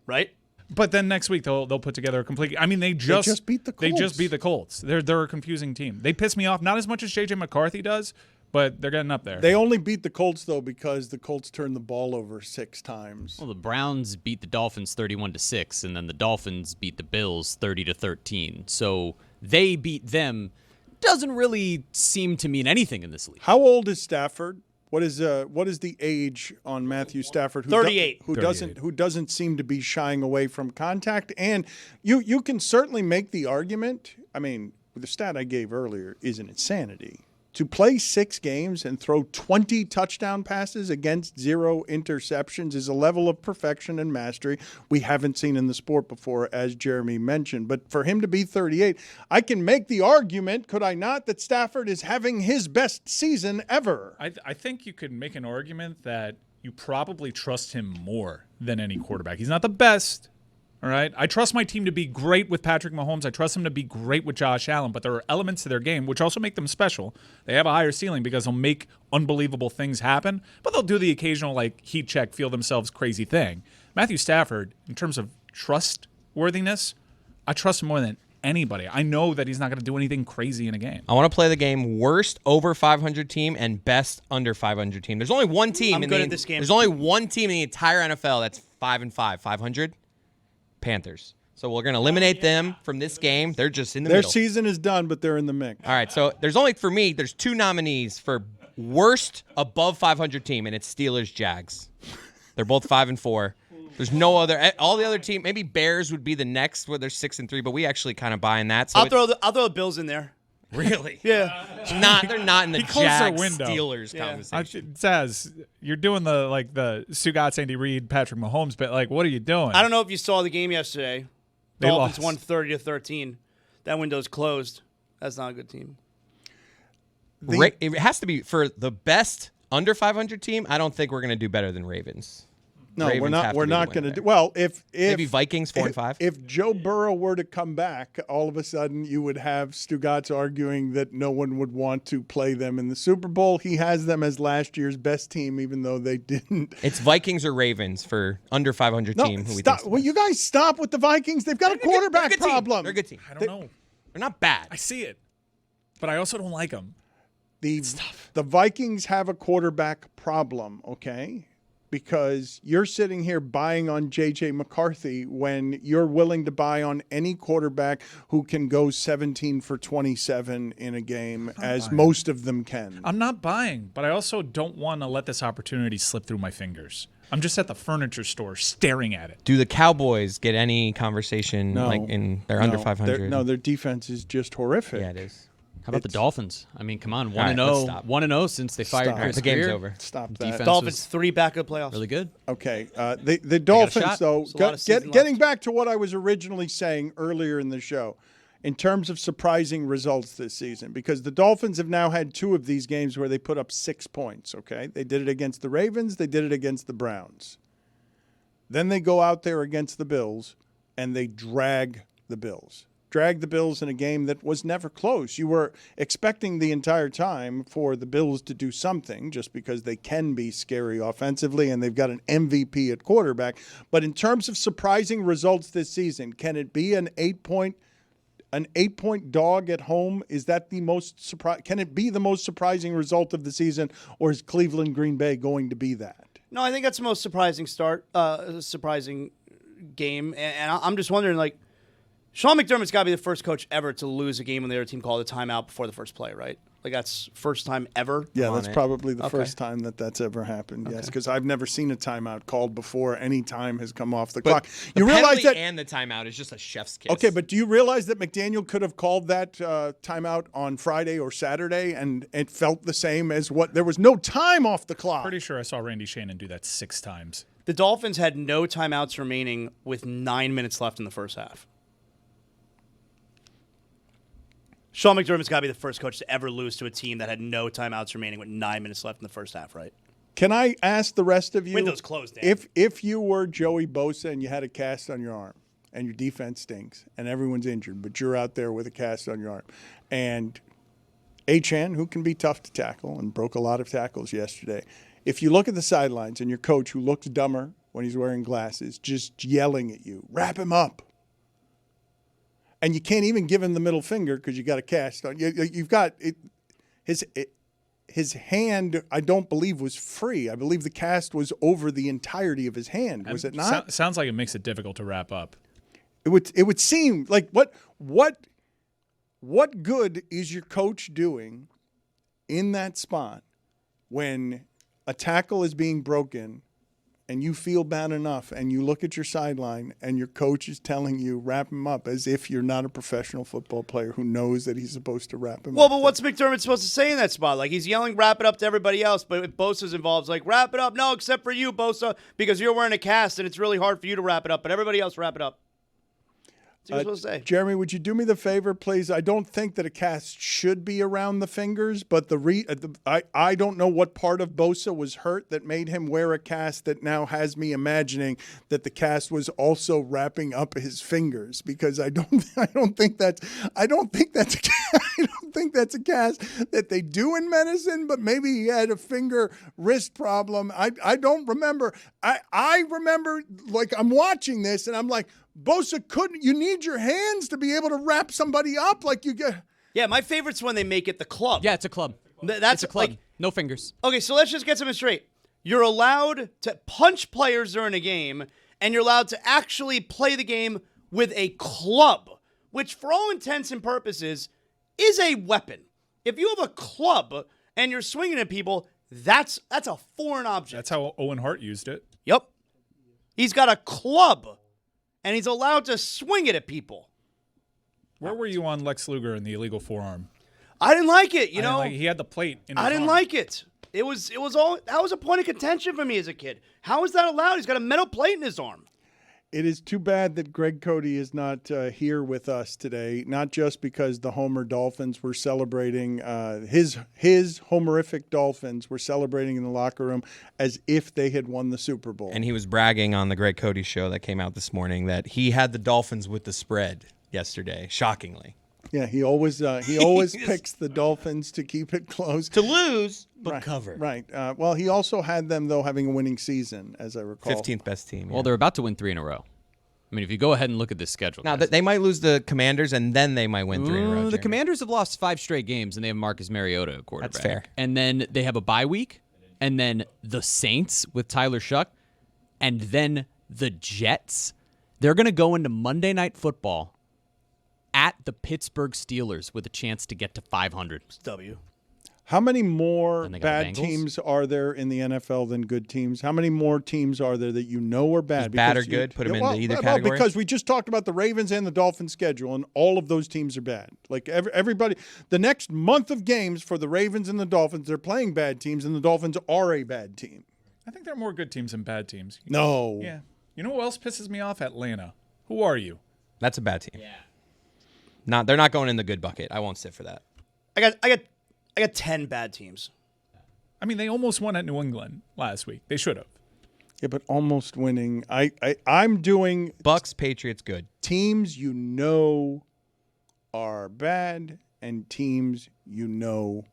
Right? But then next week they'll put together a complete. I mean, they just beat the Colts. They just beat the Colts. They're a confusing team. They piss me off not as much as JJ McCarthy does, but they're getting up there. They only beat the Colts, though, because the Colts turned the ball over 6 times. Well, the Browns beat the Dolphins 31-6, and then the Dolphins beat the Bills 30-13. So they beat them. Doesn't really seem to mean anything in this league. How old is Stafford? What is the age on Matthew Stafford? 38. Who doesn't seem to be shying away from contact? And you can certainly make the argument. I mean, the stat I gave earlier is an insanity. To play 6 games and throw 20 touchdown passes against 0 interceptions is a level of perfection and mastery we haven't seen in the sport before, as Jeremy mentioned. But for him to be 38, I can make the argument, could I not, that Stafford is having his best season ever. I think you could make an argument that you probably trust him more than any quarterback. He's not the best. All right. I trust my team to be great with Patrick Mahomes. I trust them to be great with Josh Allen, but there are elements to their game which also make them special. They have a higher ceiling because they'll make unbelievable things happen, but they'll do the occasional like heat check, feel themselves crazy thing. Matthew Stafford, in terms of trustworthiness, I trust him more than anybody. I know that he's not going to do anything crazy in a game. I want to play the game worst over 500 team and best under 500 team. There's only one team. At this game. There's only one team in the entire NFL that's 5-5, 500. Panthers. So we're going to eliminate them from this game. They're just in the middle. Their season is done, but they're in the mix. All right, so there's 2 nominees for worst above 500 team, and it's Steelers-Jags. They're both 5-4. There's no other. All the other team, maybe Bears would be the next, where they're 6-3, but we actually kind of buy in that. So I'll throw the Bills in there. Really? Yeah. They're not in the Jags Steelers conversation. Saz, you're doing the Stugotz, Andy Reid, Patrick Mahomes, but what are you doing? I don't know if you saw the game yesterday. They Dolphins lost. won 30-13. That window's closed. That's not a good team. It has to be for the best under 500 team. I don't think we're going to do better than Ravens. No, Ravens we're not going to do. Well, if maybe Vikings 4-5. If Joe Burrow were to come back, all of a sudden you would have Stugotz arguing that no one would want to play them in the Super Bowl. He has them as last year's best team, even though they didn't. It's Vikings or Ravens for under 500 team. Stop. Will you guys stop with the Vikings? They've got a quarterback problem. They're a good team. I don't know. They're not bad. I see it, but I also don't like them. The Vikings have a quarterback problem. Okay. because you're sitting here buying on J.J. McCarthy when you're willing to buy on any quarterback who can go 17 for 27 in a game, as most of them can. I'm not buying, but I also don't want to let this opportunity slip through my fingers. I'm just at the furniture store staring at it. Do the Cowboys get any conversation they're under 500? Their defense is just horrific. Yeah, it is. How about the Dolphins? I mean, come on, 1-0. 1-0 since they fired Chris The game's Greer. over. Stop that. Defense Dolphins was 3 backup playoffs. really good. Okay. The Dolphins, shot. though, There's a lot of season getting back to what I was originally saying earlier in the show, in terms of surprising results this season, because the Dolphins have now had 2 of these games where they put up 6 points, okay? They did it against the Ravens. They did it against the Browns. Then they go out there against the Bills, and they drag the Bills. Drag the Bills in a game that was never close. You were expecting the entire time for the Bills to do something just because they can be scary offensively and they've got an MVP at quarterback. But in terms of surprising results this season, can it be an 8-point dog at home? Is that the most can it be the most surprising result of the season, or is Cleveland Green Bay going to be that? No, I think that's the most surprising surprising game. And I'm just wondering, like, Sean McDermott's got to be the first coach ever to lose a game when the other team called a timeout before the first play, right? Like, that's first time ever? Yeah, that's probably the first time that's ever happened, yes, because I've never seen a timeout called before any time has come off the clock. You realize that and the timeout is just a chef's kiss. Okay, but do you realize that McDaniel could have called that timeout on Friday or Saturday and it felt the same as what? There was no time off the clock. Pretty sure I saw Randy Shannon do that 6 times. The Dolphins had no timeouts remaining with 9 minutes left in the first half. Sean McDermott's got to be the first coach to ever lose to a team that had no timeouts remaining with 9 minutes left in the first half, right? Can I ask the rest of you? Window's closed, Dan. If you were Joey Bosa and you had a cast on your arm and your defense stinks and everyone's injured, but you're out there with a cast on your arm, and Achane, who can be tough to tackle and broke a lot of tackles yesterday, if you look at the sidelines and your coach, who looks dumber when he's wearing glasses, just yelling at you, wrap him up. And you can't even give him the middle finger because you got a cast on. You've got it. His hand, I don't believe, was free. I believe the cast was over the entirety of his hand. Was it not? Sounds like it makes it difficult to wrap up. It would seem like what good is your coach doing in that spot when a tackle is being broken and you feel bad enough and you look at your sideline and your coach is telling you wrap him up, as if you're not a professional football player who knows that he's supposed to wrap him up. Well, but what's McDermott supposed to say in that spot? Like, he's yelling wrap it up to everybody else, but if Bosa's involved, it's like, wrap it up. No, except for you, Bosa, because you're wearing a cast and it's really hard for you to wrap it up, but everybody else wrap it up. What's he supposed to say? Jeremy, would you do me the favor, please? I don't think that a cast should be around the fingers, but I don't know what part of Bosa was hurt that made him wear a cast that now has me imagining that the cast was also wrapping up his fingers, because I don't think that's a cast that they do in medicine, but maybe he had a finger wrist problem. I don't remember. I remember, like, I'm watching this and I'm like, Bosa you need your hands to be able to wrap somebody up like you get. Yeah, my favorite's when they make it the club. Yeah, it's a club. That's it's a club. like, no fingers. Okay, so let's just get something straight. You're allowed to punch players during a game, and you're allowed to actually play the game with a club, which for all intents and purposes is a weapon. If you have a club and you're swinging at people, that's a foreign object. That's how Owen Hart used it. Yep. He's got a club, and he's allowed to swing it at people. Where were you on Lex Luger and the illegal forearm? I didn't like it, he had the plate in his I didn't arm. like it. That was a point of contention for me as a kid. How is that allowed? He's got a metal plate in his arm. It is too bad that Greg Cody is not here with us today, not just because the Homer Dolphins were celebrating, his Homerific Dolphins were celebrating in the locker room as if they had won the Super Bowl. And he was bragging on the Greg Cody show that came out this morning that he had the Dolphins with the spread yesterday, shockingly. Yeah, he always picks the Dolphins to keep it close. To lose, but right, cover. Right. Well, he also had them, though, having a winning season, as I recall. 15th best team. Yeah. Well, they're about to win 3 in a row. I mean, if you go ahead and look at this schedule. Now, they might lose the Commanders, and then they might win 3 in a row. The Commanders have lost 5 straight games, and they have Marcus Mariota at quarterback. That's fair. And then they have a bye week, and then the Saints with Tyler Shuck, and then the Jets. They're going to go into Monday Night Football at the Pittsburgh Steelers with a chance to get to 500. W. How many more And they got the bad Bengals? teams are there in the NFL than good teams? How many more teams are there that you know are bad? Is bad or Because good? Put 'em into either well, category? because we just talked about the Ravens and the Dolphins schedule, and all of those teams are bad. Like everybody, the next month of games for the Ravens and the Dolphins, they're playing bad teams, and the Dolphins are a bad team. I think there are more good teams than bad teams. No. Yeah. You know who else pisses me off? Atlanta. Who are you? That's a bad team. Yeah. They're not going in the good bucket. I won't sit for that. I got 10 bad teams. I mean, they almost won at New England last week. They should have. Yeah, but almost winning. I'm doing Bucks, Patriots, good. teams you know are bad and teams you know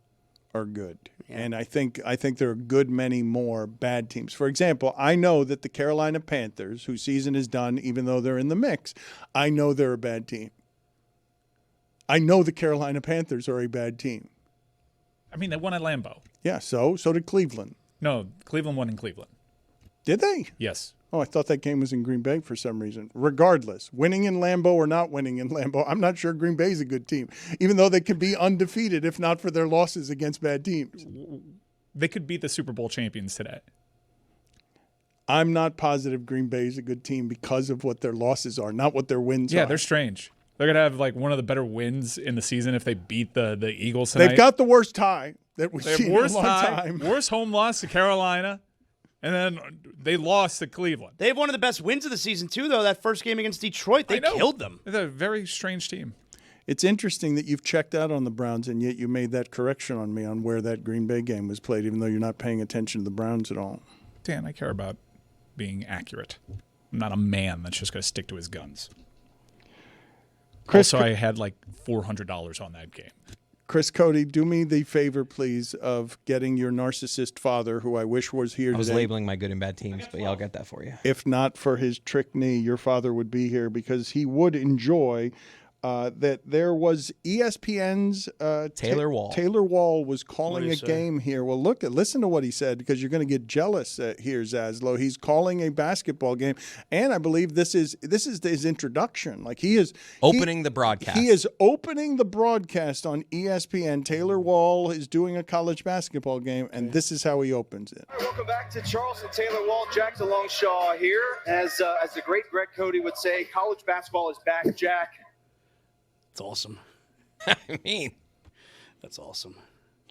are good. And I think there are a good many more bad teams. For example, I know that the Carolina Panthers, whose season is done, even though they're in the mix, I know they're a bad team. I know the Carolina Panthers are a bad team. I mean, they won at Lambeau. Yeah, so did Cleveland. No, Cleveland won in Cleveland. Did they? Yes. Oh, I thought that game was in Green Bay for some reason. Regardless, winning in Lambeau or not winning in Lambeau, I'm not sure Green Bay's a good team, even though they could be undefeated if not for their losses against bad teams. They could beat the Super Bowl champions today. I'm not positive Green Bay's a good team because of what their losses are, not what their wins are. Yeah, they're strange. They're going to have like one of the better wins in the season if they beat the Eagles tonight. They've got the worst tie that we've They have seen in a worst long tie, time. worst home loss to Carolina, and then they lost to Cleveland. They have one of the best wins of the season, too, though. That first game against Detroit, they killed them. They're a very strange team. It's interesting that you've checked out on the Browns, and yet you made that correction on me on where that Green Bay game was played, even though you're not paying attention to the Browns at all. Dan, I care about being accurate. I'm not a man that's just going to stick to his guns. Also, I had like $400 on that game. Chris Cody, do me the favor, please, of getting your narcissist father, who I wish was here I was today. labeling my good and bad teams, but yeah, I'll get that for you. If not for his trick knee, your father would be here because he would enjoy that there was ESPN's Taylor Wall. Taylor Wall was What calling did a he say? game here. Well, listen to what he said because you're going to get jealous here, Zaslow. He's calling a basketball game, and I believe this is his introduction. Like he is Opening the broadcast. He is opening the broadcast on ESPN. Taylor Wall is doing a college basketball game, and this is how he opens it. Welcome back to Charleston. Taylor Wall, Jack DeLongchamp here. As the great Greg Cody would say, college basketball is back, Jack. That's awesome. I mean, that's awesome.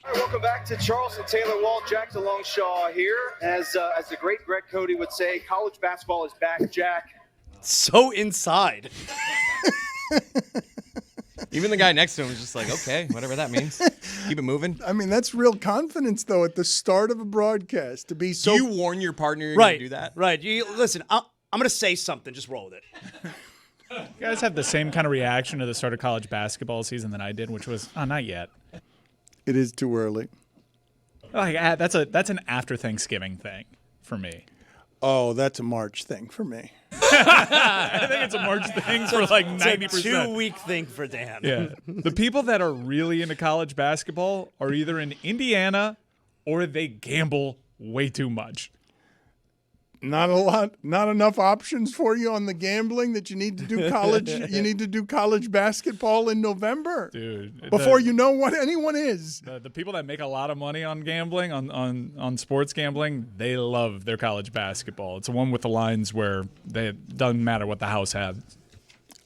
All right, welcome back to Charleston. Taylor Wall, Jack DeLongchamp here. As the great Greg Cody would say, college basketball is back, Jack. So inside. even the guy next to him was just like, okay, whatever that means. Keep it moving. I mean, that's real confidence, though, at the start of a broadcast to be so. Do you warn your partner you're Right. going to do that? Right. Listen, I'm going to say something. Just roll with it. You guys have the same kind of reaction to the start of college basketball season that I did, which was, not yet. It is too early. Like that's an after Thanksgiving thing for me. Oh, that's a March thing for me. I think it's a March thing for like 90%. It's a 2-week thing for Dan. Yeah. The people that are really into college basketball are either in Indiana or they gamble way too much. Not enough options for you on the gambling that you need to do college. You need to do college basketball in November, dude. Before you know what anyone is. The people that make a lot of money on gambling, on sports gambling, they love their college basketball. It's the one with the lines where it doesn't matter what the house has.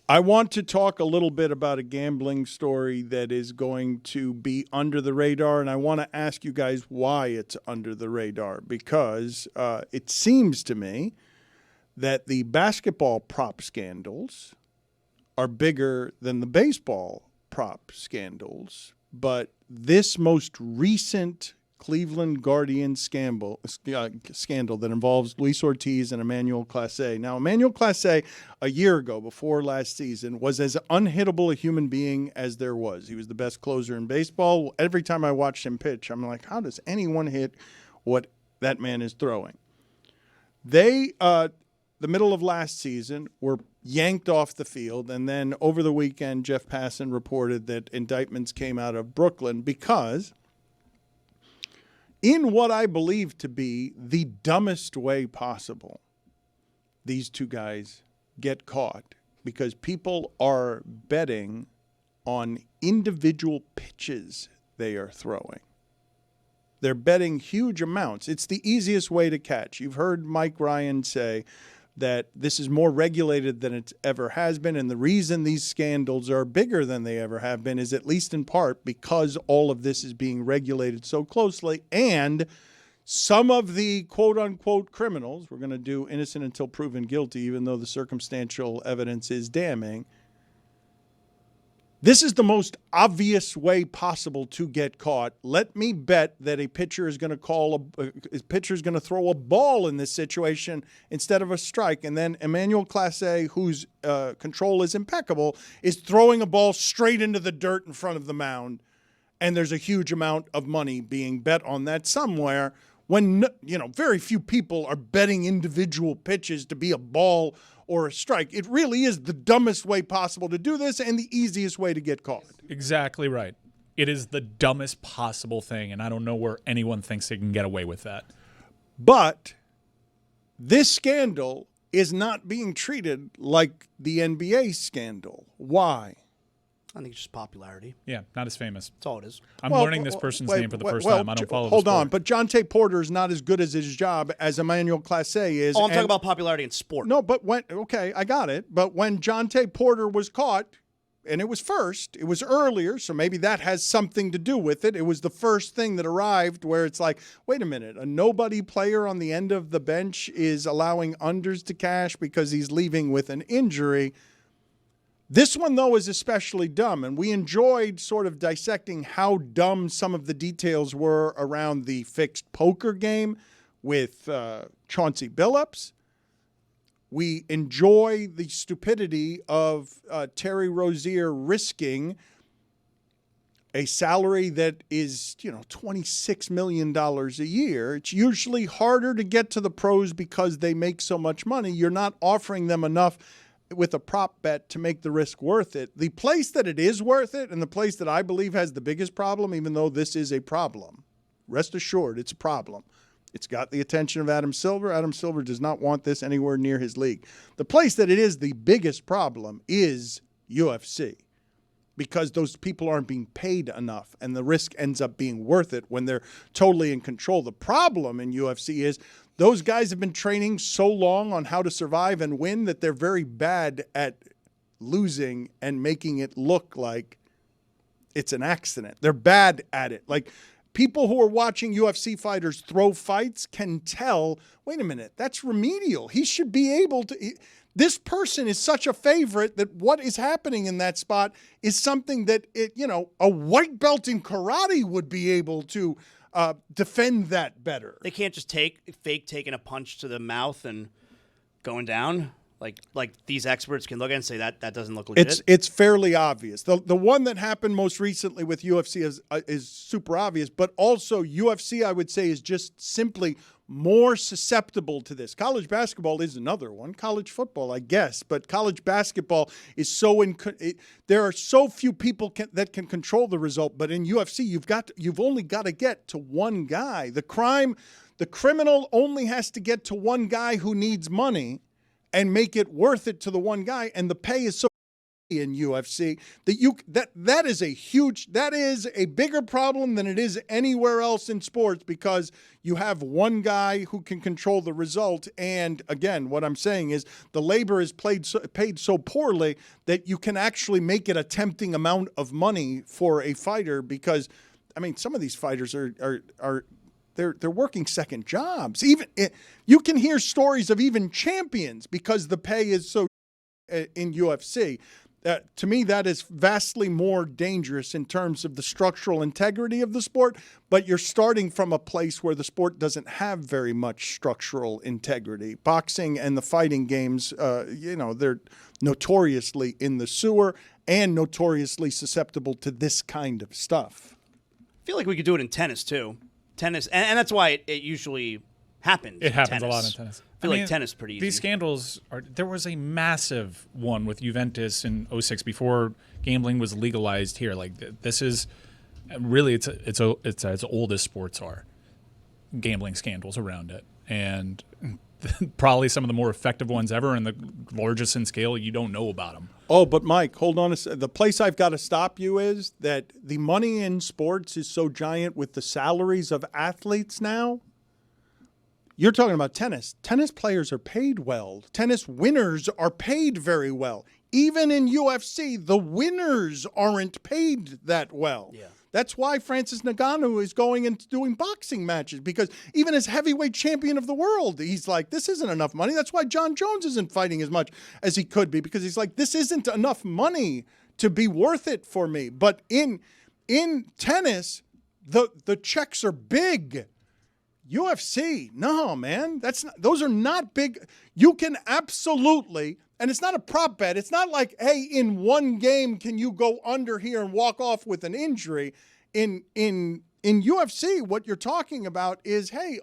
I want to talk a little bit about a gambling story that is going to be under the radar, and I want to ask you guys why it's under the radar, because it seems to me that the basketball prop scandals are bigger than the baseball prop scandals, but this most recent Cleveland Guardians scandal that involves Luis Ortiz and Emmanuel Clase. Now, Emmanuel Clase, a year ago, before last season, was as unhittable a human being as there was. He was the best closer in baseball. Every time I watched him pitch, I'm like, how does anyone hit what that man is throwing? They, the middle of last season, were yanked off the field, and then over the weekend, Jeff Passan reported that indictments came out of Brooklyn because in what I believe to be the dumbest way possible, these two guys get caught because people are betting on individual pitches they are throwing. They're betting huge amounts. It's the easiest way to catch. You've heard Mike Ryan say that this is more regulated than it ever has been, and the reason these scandals are bigger than they ever have been is at least in part because all of this is being regulated so closely, and some of the quote-unquote criminals, we're going to do innocent until proven guilty, even though the circumstantial evidence is damning. This is the most obvious way possible to get caught. Let me bet that a pitcher is going to throw a ball in this situation instead of a strike, and then Emmanuel Clase, whose control is impeccable, is throwing a ball straight into the dirt in front of the mound, and there's a huge amount of money being bet on that somewhere. When very few people are betting individual pitches to be a ball or a strike. It really is the dumbest way possible to do this and the easiest way to get caught. Exactly right. It is the dumbest possible thing, and I don't know where anyone thinks they can get away with that. But this scandal is not being treated like the NBA scandal. Why? I think it's just popularity. Yeah, not as famous. That's all it is. I'm learning this person's name for the first time. I don't follow Hold the sport. on, but Jonte Porter is not as good as his job as Emmanuel Clase is. Oh, I'm talking about popularity in sport. No, but I got it. But when Jonte Porter was caught, and it was earlier, so maybe that has something to do with it. It was the first thing that arrived where it's like, wait a minute, a nobody player on the end of the bench is allowing unders to cash because he's leaving with an injury. This one, though, is especially dumb, and we enjoyed sort of dissecting how dumb some of the details were around the fixed poker game with Chauncey Billups. We enjoy the stupidity of Terry Rozier risking a salary that is, $26 million a year. It's usually harder to get to the pros because they make so much money. You're not offering them enough with a prop bet to make the risk worth it. The place that it is worth it, and the place that I believe has the biggest problem, even though this is a problem, rest assured it's a problem. It's got the attention of Adam Silver. Adam Silver does not want this anywhere near his league. The place that it is the biggest problem is UFC, because those people aren't being paid enough, and the risk ends up being worth it when they're totally in control. The problem in UFC is those guys have been training so long on how to survive and win that they're very bad at losing and making it look like it's an accident. They're bad at it. Like, people who are watching UFC fighters throw fights can tell, wait a minute, that's remedial. He should be able to. This person is such a favorite that what is happening in that spot is something that, a white belt in karate would be able to defend that better. They can't just fake taking a punch to the mouth and going down. Like these experts can look at it and say that doesn't look legit. It's fairly obvious. The one that happened most recently with UFC is super obvious, but also UFC, I would say, is just simply more susceptible to this. College basketball is another one. College football, I guess, but college basketball is there are so few people that can control the result. But in UFC, you've only got to get to one guy. The criminal only has to get to one guy who needs money and make it worth it to the one guy, and the pay is so in UFC that is a bigger problem than it is anywhere else in sports, because you have one guy who can control the result. And again, what I'm saying is the labor is paid so poorly that you can actually make it a tempting amount of money for a fighter, because some of these fighters are they're working second jobs. Even you can hear stories of even champions because the pay is so in UFC. To me, that is vastly more dangerous in terms of the structural integrity of the sport, but you're starting from a place where the sport doesn't have very much structural integrity. Boxing and the fighting games, they're notoriously in the sewer and notoriously susceptible to this kind of stuff. I feel like we could do it in tennis, too. Tennis, and that's why it usually happens. It happens a lot in tennis. I feel like tennis is pretty easy. These scandals there was a massive one with Juventus in 2006 before gambling was legalized here. Like, this is really it's as old as sports are. gambling scandals around it, and probably some of the more effective ones ever, and the largest in scale. You don't know about them. Oh, but Mike, hold on a second. The place I've got to stop you is that the money in sports is so giant with the salaries of athletes now. You're talking about tennis. Tennis players are paid well. Tennis winners are paid very well. Even in UFC, the winners aren't paid that well. Yeah. That's why Francis Ngannou is going and doing boxing matches, because even as heavyweight champion of the world, he's like, this isn't enough money. That's why John Jones isn't fighting as much as he could be, because he's like, this isn't enough money to be worth it for me. But in tennis, the checks are big. UFC, no, man. Those are not big. You can absolutely, and it's not a prop bet. It's not like, hey, in one game can you go under here and walk off with an injury. In UFC, what you're talking about is, hey,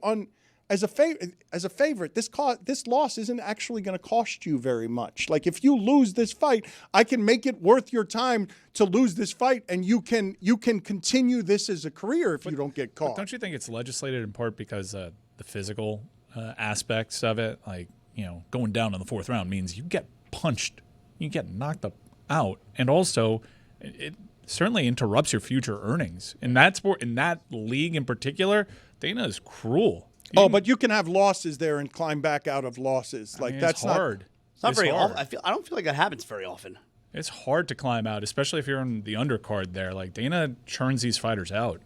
as a favorite, this loss isn't actually going to cost you very much. Like, if you lose this fight, I can make it worth your time to lose this fight, and you can continue this as a career if you don't get caught. But don't you think it's legislated in part because the physical aspects of it, like, going down in the fourth round means you get punched, you get knocked out, and also it certainly interrupts your future earnings. In that sport, in that league in particular, Dana is cruel. But you can have losses there and climb back out of losses. That's hard. It's not very often. I don't feel like that happens very often. It's hard to climb out, especially if you're on the undercard there. Like, Dana churns these fighters out.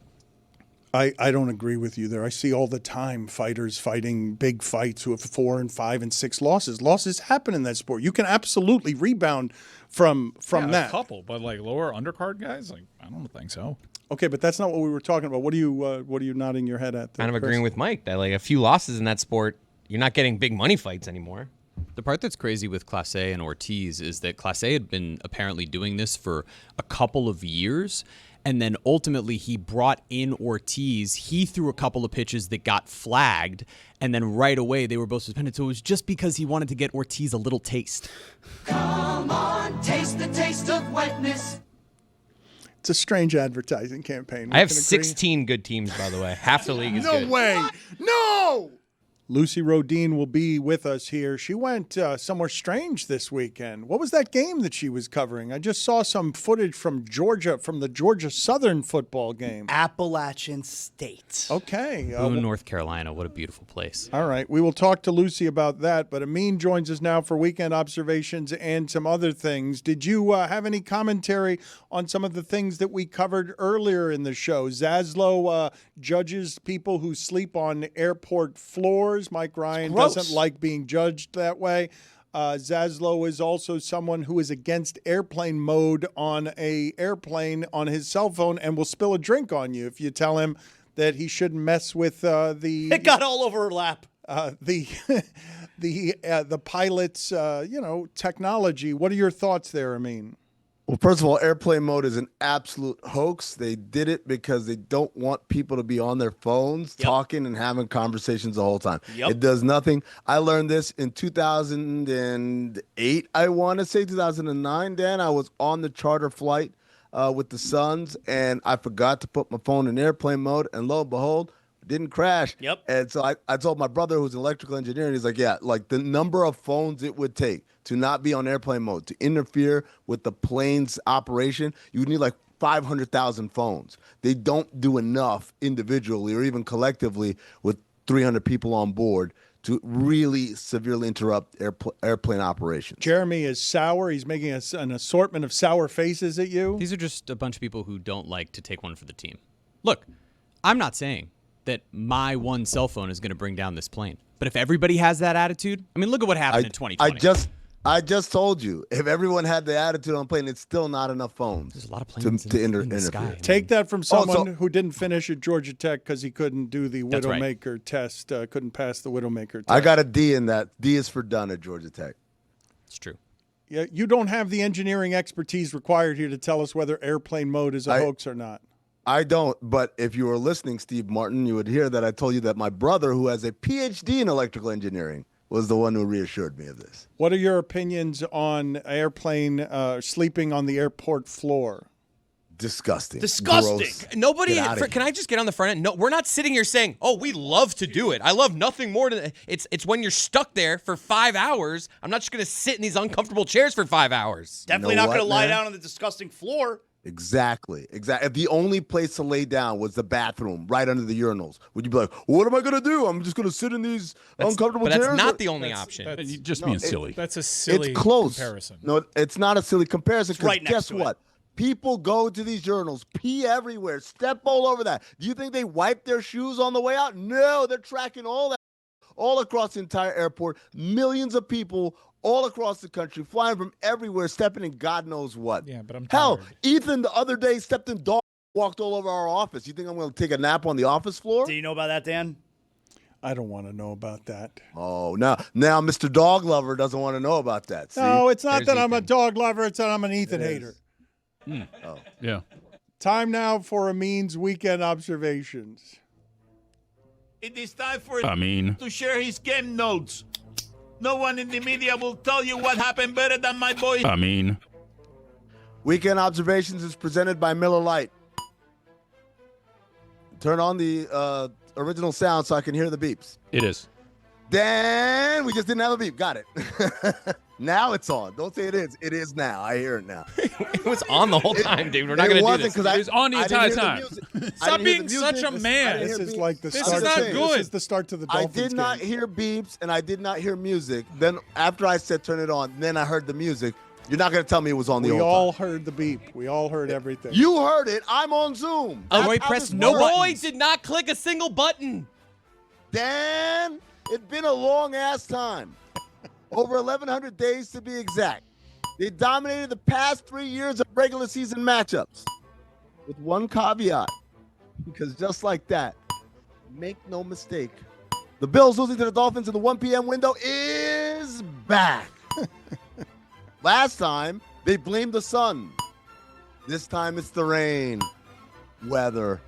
I don't agree with you there. I see all the time fighters fighting big fights who have 4 and 5 and 6 losses. Losses happen in that sport. You can absolutely rebound from that. A couple, but like lower undercard guys, like, I don't think so. Okay, but that's not what we were talking about. What are you nodding your head at there, Kind of Chris? agreeing with Mike that like a few losses in that sport, you're not getting big money fights anymore. The part that's crazy with Clase and Ortiz is that Clase had been apparently doing this for a couple of years, and then ultimately he brought in Ortiz. He threw a couple of pitches that got flagged, and then right away they were both suspended. So it was just because he wanted to get Ortiz a little taste. Come on, taste the taste of wetness. It's a strange advertising campaign. I have 16 good teams, by the way. Half the league is good. No way. No! Lucy Rodin will be with us here. She went somewhere strange this weekend. What was that game that she was covering? I just saw some footage from Georgia, from the Georgia Southern football game. Appalachian State. Okay. Boone, North Carolina. What a beautiful place. All right. We will talk to Lucy about that. But Amin joins us now for weekend observations and some other things. Did you have any commentary on some of the things that we covered earlier in the show? Zaslow judges people who sleep on airport floors. Mike Ryan doesn't like being judged that way. Zaslow is also someone who is against airplane mode on a airplane on his cell phone and will spill a drink on you if you tell him that he shouldn't mess with the. It got all over her lap. The pilot's technology. What are your thoughts there, Amin? Well, first of all, airplane mode is an absolute hoax. They did it because they don't want people to be on their phones talking and having conversations the whole time. It does nothing. I learned this in 2008, I want to say 2009, Dan. I was on the charter flight with the Suns, and I forgot to put my phone in airplane mode, and lo and behold, it didn't crash. And so I told my brother, who's an electrical engineer, and he's like, yeah, like the number of phones it would take to not be on airplane mode, to interfere with the plane's operation, you would need like 500,000 phones. They don't do enough individually or even collectively with 300 people on board to really severely interrupt airplane operations. Jeremy is sour. He's making an assortment of sour faces at you. These are just a bunch of people who don't like to take one for the team. Look, I'm not saying that my one cell phone is going to bring down this plane. But if everybody has that attitude, I mean, look at what happened in 2020. I just told you, if everyone had the attitude on plane, it's still not enough phones. There's a lot of planes in the sky. Take that from someone who didn't finish at Georgia Tech because he couldn't do the Widowmaker test, couldn't pass the Widowmaker test. I got a D in that. D is for done at Georgia Tech. It's true. Yeah, you don't have the engineering expertise required here to tell us whether airplane mode is a hoax or not. I don't, but if you were listening, Steve Martin, you would hear that I told you that my brother, who has a PhD in electrical engineering, was the one who reassured me of this. What are your opinions on airplane sleeping on the airport floor? Disgusting. Disgusting. Gross. Nobody. Get outta Can I just get on the front end? No, we're not sitting here saying, "Oh, we love to do it." I love nothing more than it's when you're stuck there for 5 hours. I'm not just gonna sit in these uncomfortable chairs for 5 hours. Definitely not going to lie down on the disgusting floor. Exactly. If the only place to lay down was the bathroom right under the urinals, would you be like, what am I going to do? I'm just going to sit in these uncomfortable chairs? But that's not the only option. You're just being silly. That's a silly It's close. comparison. No, it's not a silly comparison. 'Cause right next guess to what? People go to these urinals, pee everywhere, step all over that. Do you think they wipe their shoes on the way out? No, they're tracking all that all across the entire airport. Millions of people all across the country, flying from everywhere, stepping in God knows what. Yeah, but I'm Hell, tired. Ethan the other day stepped in dog, walked all over our office. You think I'm going to take a nap on the office floor? Do you know about that, Dan? I don't want to know about that. Oh, now Mr. Dog Lover doesn't want to know about that. See? No, it's not There's that I'm a Ethan. dog lover. It's that I'm an Ethan It is. hater. Oh. Yeah. Time now for Amin's weekend observations. It is time for to share his game notes. No one in the media will tell you what happened better than my boy. Weekend Observations is presented by Miller Lite. Turn on the original sound so I can hear the beeps. It is. Dan, we just didn't have a beep. Got it. Now it's on. Don't say it is. It is now. I hear it now. It was on the whole time, dude. We're not It going to do wasn't this. 'cause It was on the entire time. Stop being such a man. This is like the This start. is not This good. is the start to the I Dolphins did not game. hear beeps and I did not hear music. Then after I said turn it on, then I heard the music. You're not going to tell me it was on the We old all time. heard the beep. We all heard everything. You heard it. I'm on Zoom. That's Roy how pressed this no works. Roy did not click a single button. Dan, it's been a long ass time. Over 1,100 days to be exact. They dominated the past 3 years of regular season matchups. With one caveat. Because just like that, make no mistake, the Bills losing to the Dolphins in the 1 p.m. window is back. Last time, they blamed the sun. This time, it's the rain. Weather.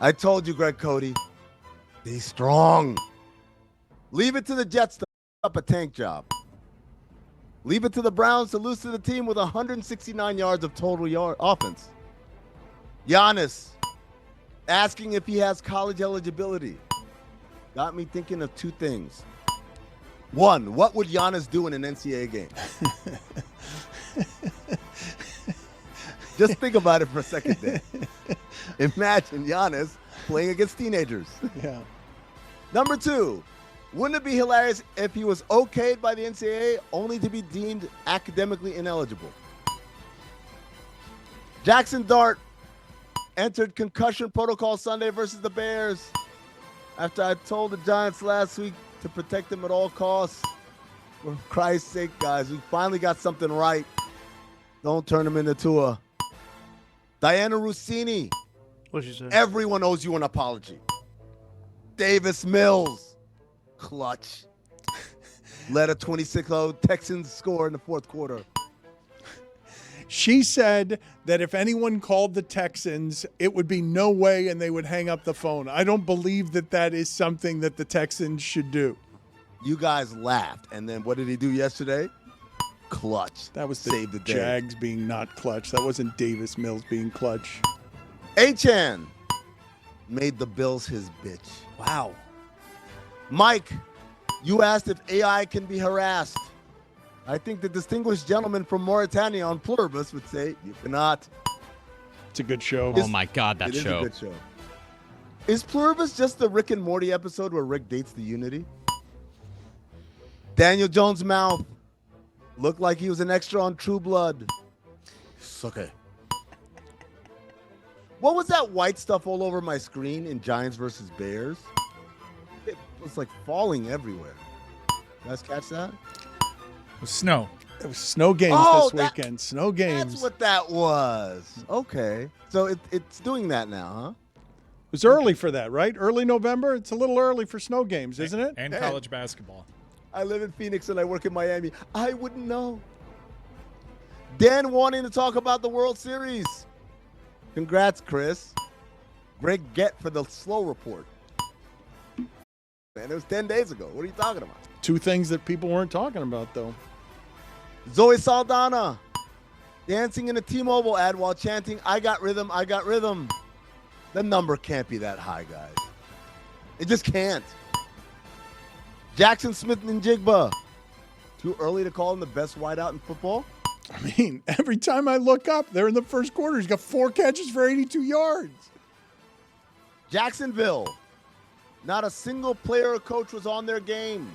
I told you, Greg Cody. Be strong. Leave it to the Jets to up a tank job. Leave it to the Browns to lose to the team with 169 yards of total offense. Giannis asking if he has college eligibility. Got me thinking of two things. One, what would Giannis do in an NCAA game? Just think about it for a second there. Imagine Giannis playing against teenagers. Yeah. Number two, wouldn't it be hilarious if he was okayed by the NCAA only to be deemed academically ineligible? Jackson Dart entered concussion protocol Sunday versus the Bears after I told the Giants last week to protect him at all costs. For Christ's sake, guys, we finally got something right. Don't turn him into Tua. Diana Rossini. What'd she say? Everyone owes you an apology. Davis Mills. Clutch. Led a 26-0 Texans score in the fourth quarter. She said that if anyone called the Texans, it would be no way and they would hang up the phone. I don't believe that that is something that the Texans should do. You guys laughed. And then what did he do yesterday? Clutch. That was Save the day. Jags being not clutch. That wasn't Davis Mills being clutch. Achan made the Bills his bitch. Wow. Mike, you asked if AI can be harassed. I think the distinguished gentleman from Mauritania on Pluribus would say you cannot. It's a good show. Oh my God, that It is show. a good show. Is Pluribus just the Rick and Morty episode where Rick dates the Unity? Daniel Jones' mouth looked like he was an extra on True Blood. Okay. What was that white stuff all over my screen in Giants versus Bears? It was like falling everywhere. You guys catch that? It was snow. It was snow games Oh, this weekend. Snow games. That's what that was. Okay. So it's doing that now, huh? It was early for that, right? Early November? It's a little early for snow games, isn't it? And Hey. college basketball. I live in Phoenix and I work in Miami. I wouldn't know. Dan wanting to talk about the World Series. Congrats, Chris. Great get for the slow report. Man, it was 10 days ago. What are you talking about? Two things that people weren't talking about, though. Zoe Saldana dancing in a T-Mobile ad while chanting, "I got rhythm, I got rhythm." The number can't be that high, guys. It just can't. Jackson Smith and Jigba. Too early to call him the best wideout in football? I mean, every time I look up, they're in the first quarter. He's got 4 catches for 82 yards. Jacksonville. Not a single player or coach was on their game.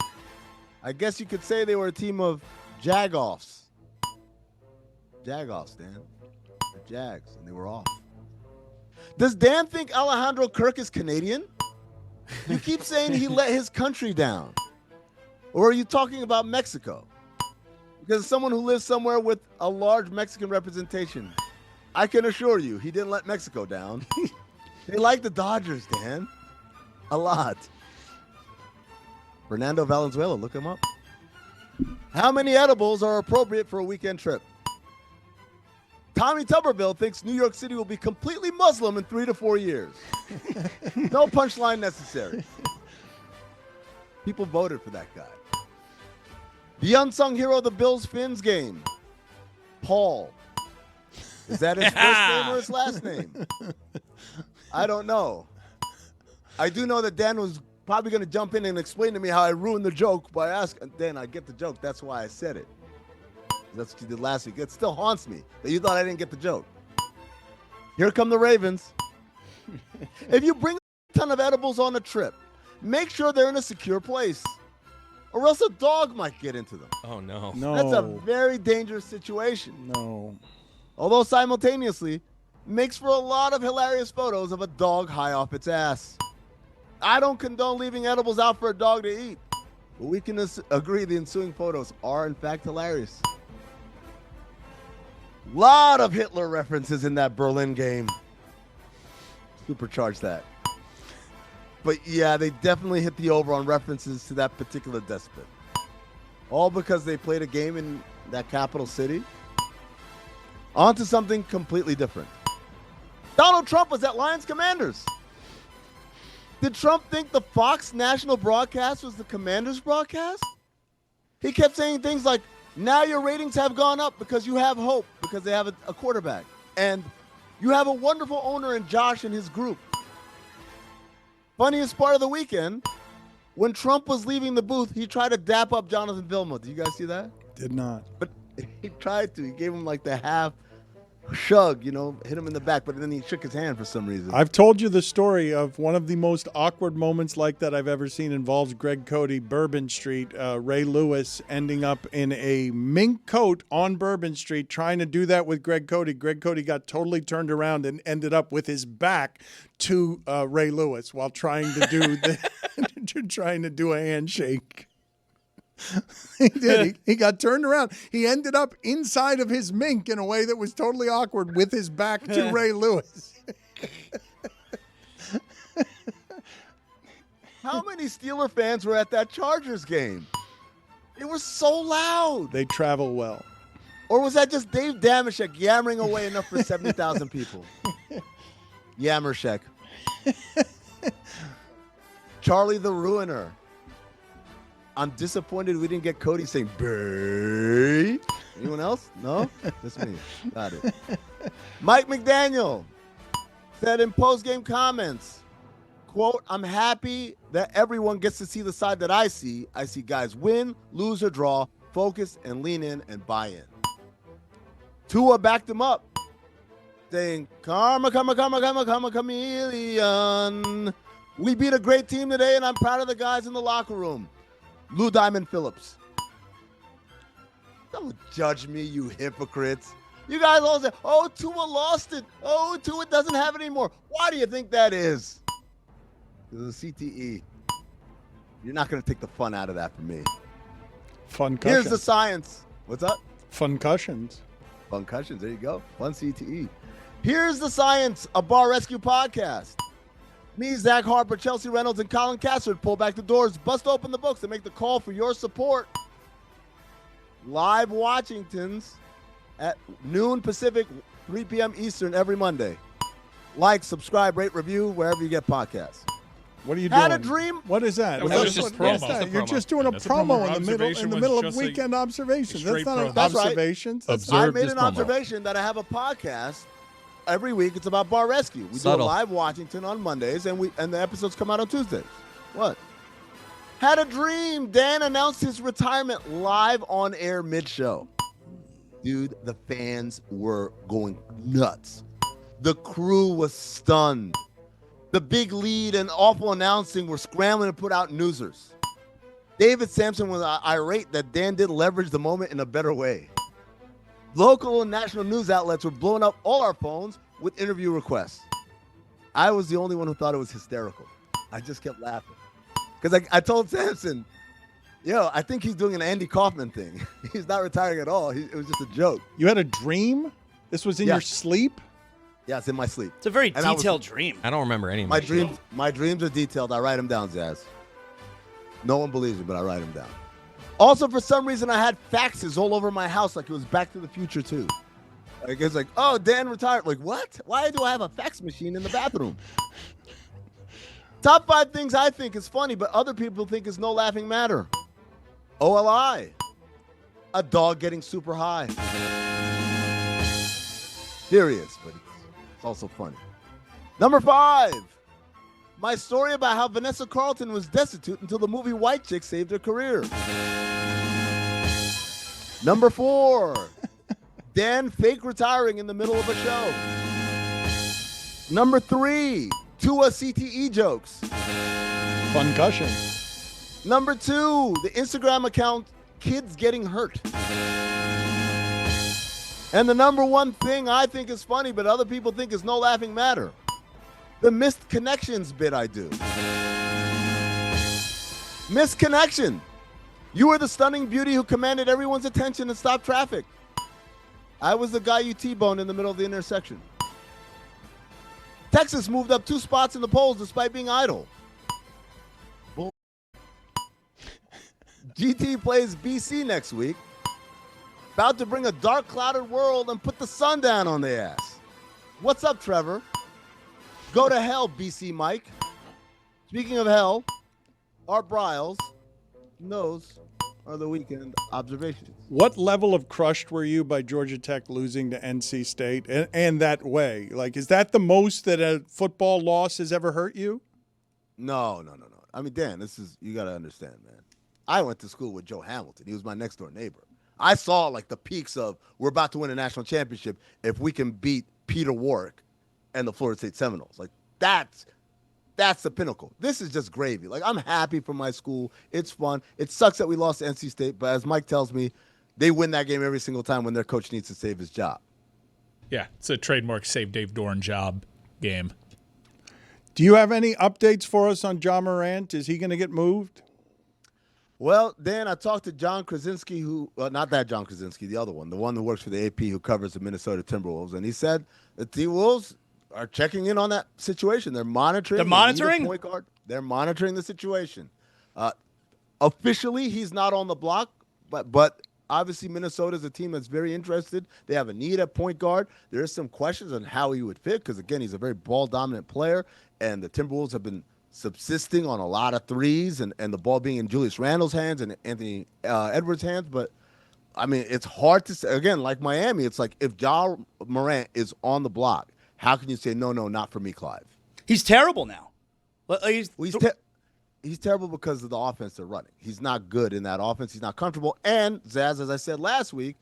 I guess you could say they were a team of Jagoffs. Jagoffs, Dan. They're Jags, and they were off. Does Dan think Alejandro Kirk is Canadian? You keep saying he let his country down. Or are you talking about Mexico? Because as someone who lives somewhere with a large Mexican representation, I can assure you he didn't let Mexico down. They like the Dodgers, Dan. A lot. Fernando Valenzuela, look him up. How many edibles are appropriate for a weekend trip? Tommy Tuberville thinks New York City will be completely Muslim in 3 to 4 years. No punchline necessary. People voted for that guy. The unsung hero of the Bills-Fins game, Paul. Is that his first name or his last name? I don't know. I do know that Dan was probably going to jump in and explain to me how I ruined the joke by asking. Dan, I get the joke. That's why I said it. That's what you did last week. It still haunts me that you thought I didn't get the joke. Here come the Ravens. If you bring a ton of edibles on a trip, make sure they're in a secure place, or else a dog might get into them. Oh, no. No. That's a very dangerous situation. No. Although simultaneously makes for a lot of hilarious photos of a dog high off its ass. I don't condone leaving edibles out for a dog to eat, but we can agree the ensuing photos are in fact hilarious. Lot of Hitler references in that Berlin game. Supercharge that. But yeah, they definitely hit the over on references to that particular despot. All because they played a game in that capital city. On to something completely different. Donald Trump was at Lions Commanders. Did Trump think the Fox national broadcast was the Commanders broadcast? He kept saying things like, now your ratings have gone up because you have hope, because they have a quarterback. And you have a wonderful owner in Josh and his group. Funniest part of the weekend, when Trump was leaving the booth, he tried to dap up Jonathan Vilma. Did you guys see that? Did not. But he tried to. He gave him like the half shrug, hit him in the back, but then he shook his hand for some reason. I've told you the story of one of the most awkward moments like that I've ever seen. Involves Greg Cody, Bourbon Street, Ray Lewis ending up in a mink coat on Bourbon Street trying to do that with Greg Cody. Greg Cody got totally turned around and ended up with his back to Ray Lewis while trying to do trying to do a handshake. He did. He got turned around. He ended up inside of his mink in a way that was totally awkward with his back to Ray Lewis. How many Steeler fans were at that Chargers game? It was so loud. They travel well. Or was that just Dave Damashek yammering away enough for 70,000 people? Yammershek. Charlie the Ruiner. I'm disappointed we didn't get Cody saying "Bay." Anyone else? No? Just me. Got it. Mike McDaniel said in post-game comments, quote, I'm happy that everyone gets to see the side that I see. I see guys win, lose, or draw, focus, and lean in and buy in. Tua backed him up, saying, karma, karma, karma, karma, karma, chameleon. We beat a great team today, and I'm proud of the guys in the locker room. Lou Diamond Phillips. Don't judge me, you hypocrites. You guys all say, oh, Tua lost it. Oh, Tua doesn't have it anymore. Why do you think that is? Because of the CTE. You're not going to take the fun out of that for me. Fun cushions. Here's the science. What's up? Fun cushions. Fun cushions. There you go. Fun CTE. Here's the science, a Bar Rescue podcast. Me, Zach Harper, Chelsea Reynolds, and Colin Castard pull back the doors, bust open the books, and make the call for your support. Live Washingtons at noon Pacific, 3 p.m. Eastern every Monday. Like, subscribe, rate, review, wherever you get podcasts. What are you Had doing? a dream. What is that? That was What just is a that? promo. What's that? That's a You're promo. just doing a That's a promo promo. in the Observation middle was of just a weekend observations. That's straight not promo. That's right. observations. That's I Observe made this an promo. observation that I have a podcast every week. It's about Bar Rescue. We Subtle. do a live Washington on Mondays, and the episodes come out on Tuesdays. What? Had a dream. Dan announced his retirement live on air mid-show. Dude, the fans were going nuts. The crew was stunned. The big lead and awful announcing were scrambling to put out newsers. David Sampson was irate that Dan didn't leverage the moment in a better way. Local and national news outlets were blowing up all our phones with interview requests. I was the only one who thought it was hysterical. I just kept laughing. Because I told Sampson, I think he's doing an Andy Kaufman thing. He's not retiring at all. It was just a joke. You had a dream? This was in your sleep? Yeah, it's in my sleep. It's a very detailed dream. I don't remember any of My dreams are detailed. I write them down, Zaz. No one believes me, but I write them down. Also, for some reason, I had faxes all over my house like it was Back to the Future 2. Like, it's like, oh, Dan retired. Like, what? Why do I have a fax machine in the bathroom? Top 5 things I think is funny, but other people think is no laughing matter. OLI. A dog getting super high. Serious, but it's also funny. Number 5. My story about how Vanessa Carlton was destitute until the movie White Chick saved her career. Number 4. Dan fake retiring in the middle of a show. Number 3. Tua CTE jokes. Concussion. Number 2. The Instagram account Kids Getting Hurt. And the number 1 thing I think is funny, but other people think is no laughing matter. The missed connections bit I do. Missed connection. You were the stunning beauty who commanded everyone's attention and stopped traffic. I was the guy you T-boned in the middle of the intersection. Texas moved up 2 spots in the polls despite being idle. GT plays BC next week. About to bring a dark, clouded world and put the sun down on their ass. What's up, Trevor? Go to hell, BC Mike. Speaking of hell, Art Briles knows are the weekend observations. What level of crushed were you by Georgia Tech losing to NC State and that way? Like, is that the most that a football loss has ever hurt you? No. I mean, Dan, you got to understand, man. I went to school with Joe Hamilton. He was my next door neighbor. I saw like the peaks of we're about to win a national championship if we can beat Peter Warwick and the Florida State Seminoles. Like that's the pinnacle. This is just gravy. Like I'm happy for my school. It's fun. It sucks that we lost to NC State, but as Mike tells me, they win that game every single time when their coach needs to save his job. Yeah, it's a trademark save Dave Doran job game. Do you have any updates for us on John Morant? Is he going to get moved? Well, Dan, I talked to John Krasinski, not that John Krasinski, the other one, the one who works for the AP who covers the Minnesota Timberwolves, and he said the T-Wolves are checking in on that situation. They're monitoring. They're monitoring? Point guard. They're monitoring the situation. Officially, he's not on the block, but obviously Minnesota is a team that's very interested. They have a need at point guard. There is some questions on how he would fit because, again, he's a very ball-dominant player, and the Timberwolves have been subsisting on a lot of threes and the ball being in Julius Randle's hands and Anthony Edwards' hands. But, I mean, it's hard to say. Again, like Miami, it's like if John Morant is on the block, how can you say, no, not for me, Clive? He's terrible now. He's terrible because of the offense they're running. He's not good in that offense. He's not comfortable. And, Zaz, as I said last week,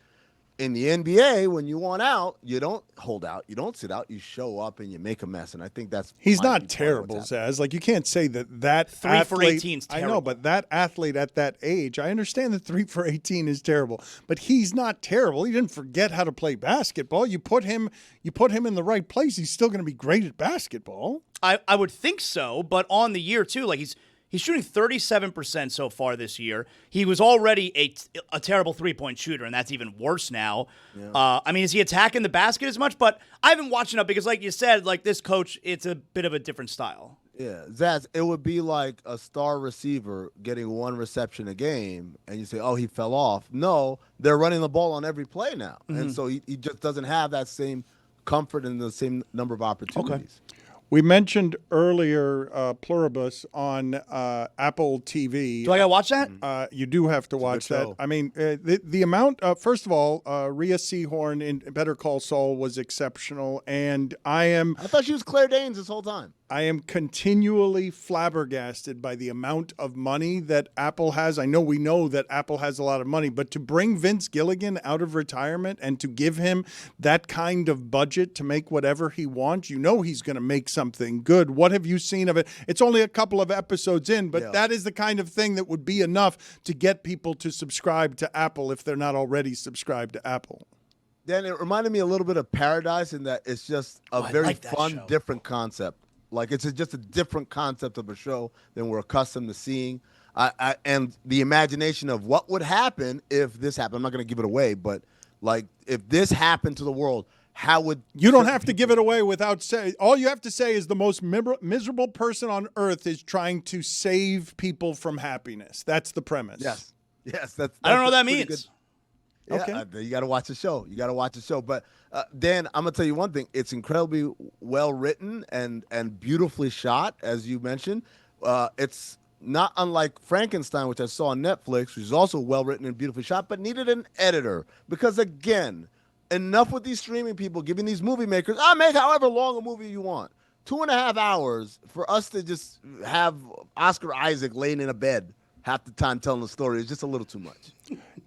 in the NBA, when you want out, you don't hold out. You don't sit out. You show up and you make a mess. And I think that's he's not terrible, Zaz. Like you can't say that 3 athlete, for 18 is terrible. I know, but that athlete at that age, I understand that 3 for 18 is terrible, but he's not terrible. He didn't forget how to play basketball. You put him in the right place. He's still going to be great at basketball. I would think so, but on the year too, like he's shooting 37% so far this year. He was already a terrible three-point shooter, and that's even worse now. Yeah. I mean, is he attacking the basket as much? But I haven't watched enough because, like you said, like this coach, it's a bit of a different style. Yeah, Zaz, it would be like a star receiver getting 1 reception a game, and you say, oh, he fell off. No, they're running the ball on every play now. Mm-hmm. And so he just doesn't have that same comfort and the same number of opportunities. Okay. We mentioned earlier Pluribus on Apple TV. Do I gotta watch that? You do have to watch that. show. I mean, the amount. First of all, Rhea Seehorn in Better Call Saul was exceptional, and I thought she was Claire Danes this whole time. I am continually flabbergasted by the amount of money that Apple has. I know we know that Apple has a lot of money, but to bring Vince Gilligan out of retirement and to give him that kind of budget to make whatever he wants, you know he's going to make something good. What have you seen of it? It's only a couple of episodes in, but that is the kind of thing that would be enough to get people to subscribe to Apple if they're not already subscribed to Apple. Dan, it reminded me a little bit of Paradise in that it's just a very fun, different concept. Like it's just a different concept of a show than we're accustomed to seeing. And the imagination of what would happen if this happened. I'm not going to give it away, but like if this happened to the world, how would you don't have to give it away without saying. All you have to say is the most miserable person on earth is trying to save people from happiness. That's the premise. Yes. That's I don't know what that pretty means. Good. Yeah, you got to watch the show. You got to watch the show. But Dan, I'm gonna tell you one thing. It's incredibly well written and beautifully shot, as you mentioned. It's not unlike Frankenstein, which I saw on Netflix, which is also well written and beautifully shot, but needed an editor because again, enough with these streaming people giving these movie makers, make however long a movie you want. 2.5 hours for us to just have Oscar Isaac laying in a bed half the time telling the story is just a little too much.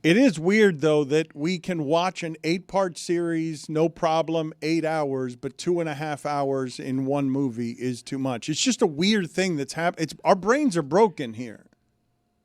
It is weird, though, that we can watch an 8-part series, no problem, 8 hours, but 2.5 hours in one movie is too much. It's just a weird thing that's happening. Our brains are broken here.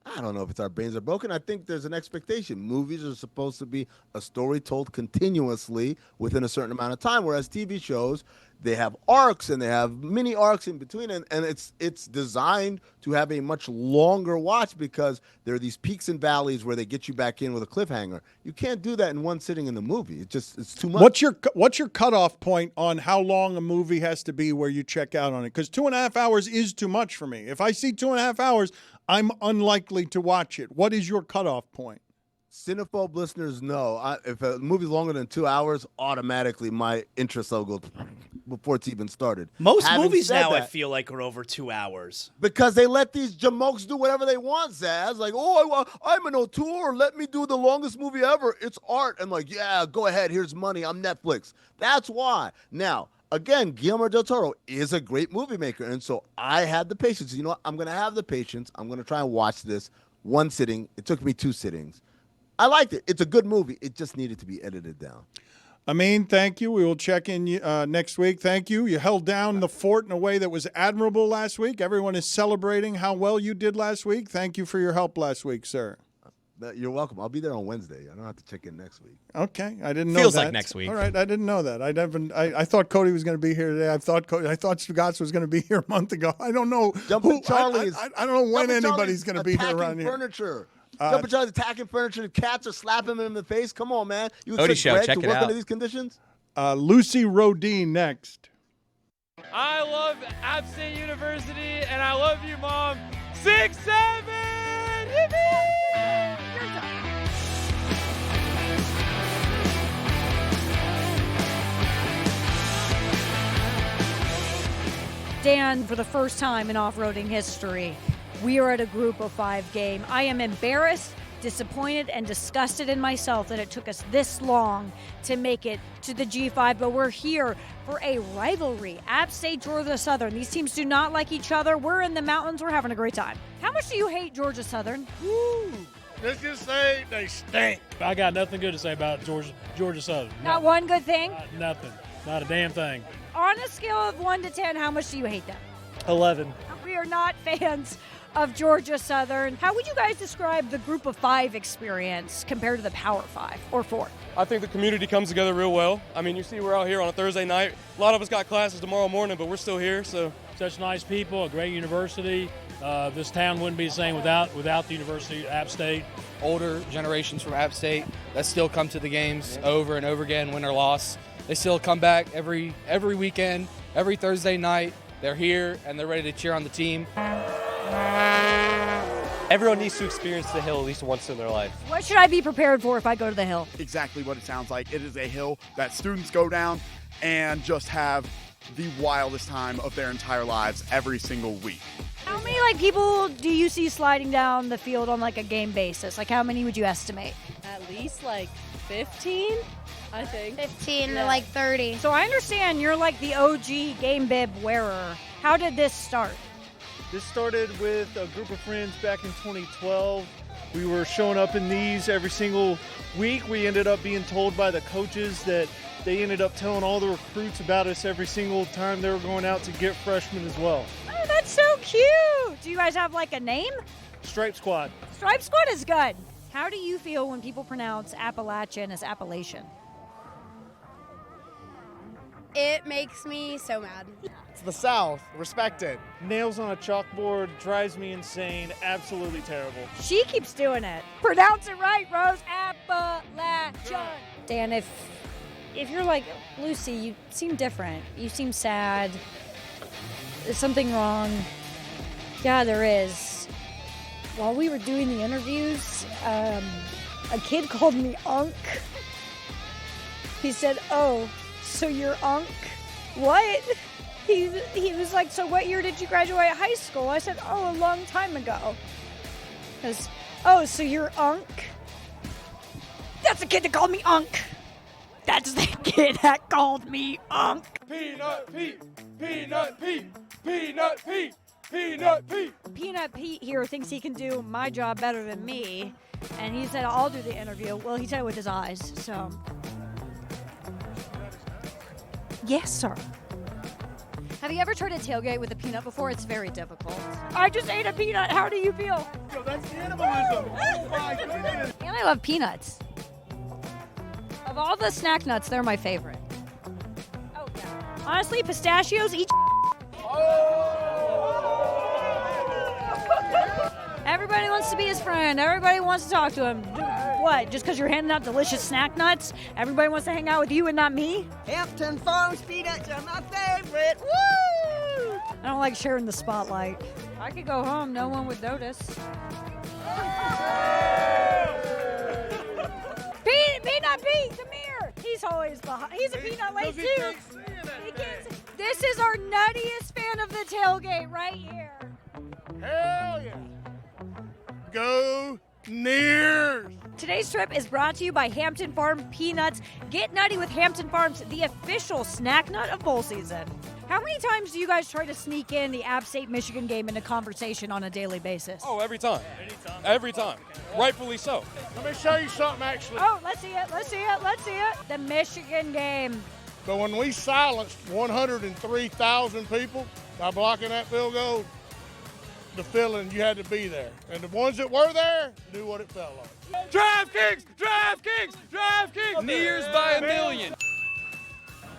I don't know if it's our brains are broken. I think there's an expectation. Movies are supposed to be a story told continuously within a certain amount of time, whereas TV shows, they have arcs and they have mini arcs in between, and it's designed to have a much longer watch because there are these peaks and valleys where they get you back in with a cliffhanger. You can't do that in one sitting in the movie. It's too much. What's your cutoff point on how long a movie has to be where you check out on it? Because 2.5 hours is too much for me. If I see 2.5 hours, I'm unlikely to watch it. What is your cutoff point? Cinephobe listeners know if a movie's longer than 2 hours, automatically my interest level goes before it's even started. Most movies now, I feel like, are over 2 hours. Because they let these jamokes do whatever they want, Zaz. Like, I'm an auteur. Let me do the longest movie ever. It's art. And like, yeah, go ahead. Here's money. I'm Netflix. That's why. Now, again, Guillermo del Toro is a great movie maker. And so I had the patience. You know what? I'm going to have the patience. I'm going to try and watch this one sitting. It took me 2 sittings. I liked it. It's a good movie. It just needed to be edited down. Amin, thank you. We will check in next week. Thank you. You held down the fort in a way that was admirable last week. Everyone is celebrating how well you did last week. Thank you for your help last week, sir. You're welcome. I'll be there on Wednesday. I don't have to check in next week. Okay, I didn't know Feels that. like next week. All right, I didn't know that. I thought Cody was going to be here today. I thought Stugotz was going to be here a month ago. I don't know. Jumping Charlie I don't know when anybody's going to be here around here. Furniture. Jumping Charlie's attacking furniture. Cats are slapping him in the face. Come on, man. You Cody expect Show, Greg check to it work out. under these conditions? Lucy Rodine next. I love App State University, and I love you, Mom. 6-7! Yippee! Dan, for the first time in off-roading history, we are at a group of 5 game. I am embarrassed, disappointed, and disgusted in myself that it took us this long to make it to the G5, but we're here for a rivalry. App State, Georgia Southern. These teams do not like each other. We're in the mountains. We're having a great time. How much do you hate Georgia Southern? Woo! Let's just say they stink. I got nothing good to say about Georgia Southern. Not one good thing? Nothing. Not a damn thing. On a scale of 1 to 10, how much do you hate them? 11. We are not fans of Georgia Southern. How would you guys describe the group of 5 experience compared to the Power 5 or 4? I think the community comes together real well. I mean, you see we're out here on a Thursday night. A lot of us got classes tomorrow morning, but we're still here. So Such nice people, a great university. This town wouldn't be the same without the University, App State. Older generations from App State that still come to the games over and over again, win or loss. They still come back every weekend, every Thursday night. They're here and they're ready to cheer on the team. Everyone needs to experience the hill at least once in their life. What should I be prepared for if I go to the hill? Exactly what it sounds like. It is a hill that students go down and just have the wildest time of their entire lives every single week. How many people do you see sliding down the field on a game basis? How many would you estimate? At least 15, I think. 15 to 30. So I understand you're the OG game bib wearer. How did this start? This started with a group of friends back in 2012. We were showing up in these every single week. We ended up being told by the coaches that they ended up telling all the recruits about us every single time they were going out to get freshmen as well. Oh, that's so cute. Do you guys have a name? Stripe Squad. Stripe Squad is good. How do you feel when people pronounce Appalachian as Appalachian? It makes me so mad. It's the South. Respect it. Nails on a chalkboard drives me insane. Absolutely terrible. She keeps doing it. Pronounce it right, Rose. Appalachian. Dan, if you're like Lucy, you seem different. You seem sad. Is something wrong? Yeah, there is. While we were doing the interviews, a kid called me Unc. He said, "Oh, so you're Unc?" What? He was like, "So what year did you graduate high school?" I said, "Oh, a long time ago." Because, "Oh, so you're Unc?" That's the kid that called me Unc. That's the kid that called me Unc. Peanut Pete, Peanut Pete, Peanut Pete, Peanut Pete. Peanut Pete here thinks he can do my job better than me, and he said I'll do the interview. Well, he said it with his eyes, so. Yes, sir. Have you ever tried a tailgate with a peanut before? It's very difficult. I just ate a peanut. How do you feel? Yo, that's cannibalism. Oh my goodness. And I love peanuts. Of all the snack nuts, they're my favorite. Oh, yeah. Honestly, pistachios, each. Everybody wants to be his friend. Everybody wants to talk to him. What? Just because you're handing out delicious snack nuts, everybody wants to hang out with you and not me? Hampton Farms peanuts are my favorite. Woo! I don't like sharing the spotlight. I could go home. No one would notice. Peanut Pete, come here. He's always behind. He's a peanut late too. He can't see. This is our nuttiest fan of the tailgate right here. Hell yeah. Go Nears. Today's trip is brought to you by Hampton Farm Peanuts. Get nutty with Hampton Farms, the official snack nut of bowl season. How many times do you guys try to sneak in the App State Michigan game into conversation on a daily basis? Oh, every time. Every time. Rightfully so. Let me show you something, actually. Oh, let's see it. Let's see it. Let's see it. The Michigan game. So when we silenced 103,000 people by blocking that field goal, the feeling you had to be there. And the ones that were there knew what it felt like. DraftKings! DraftKings! DraftKings! Nears by a million.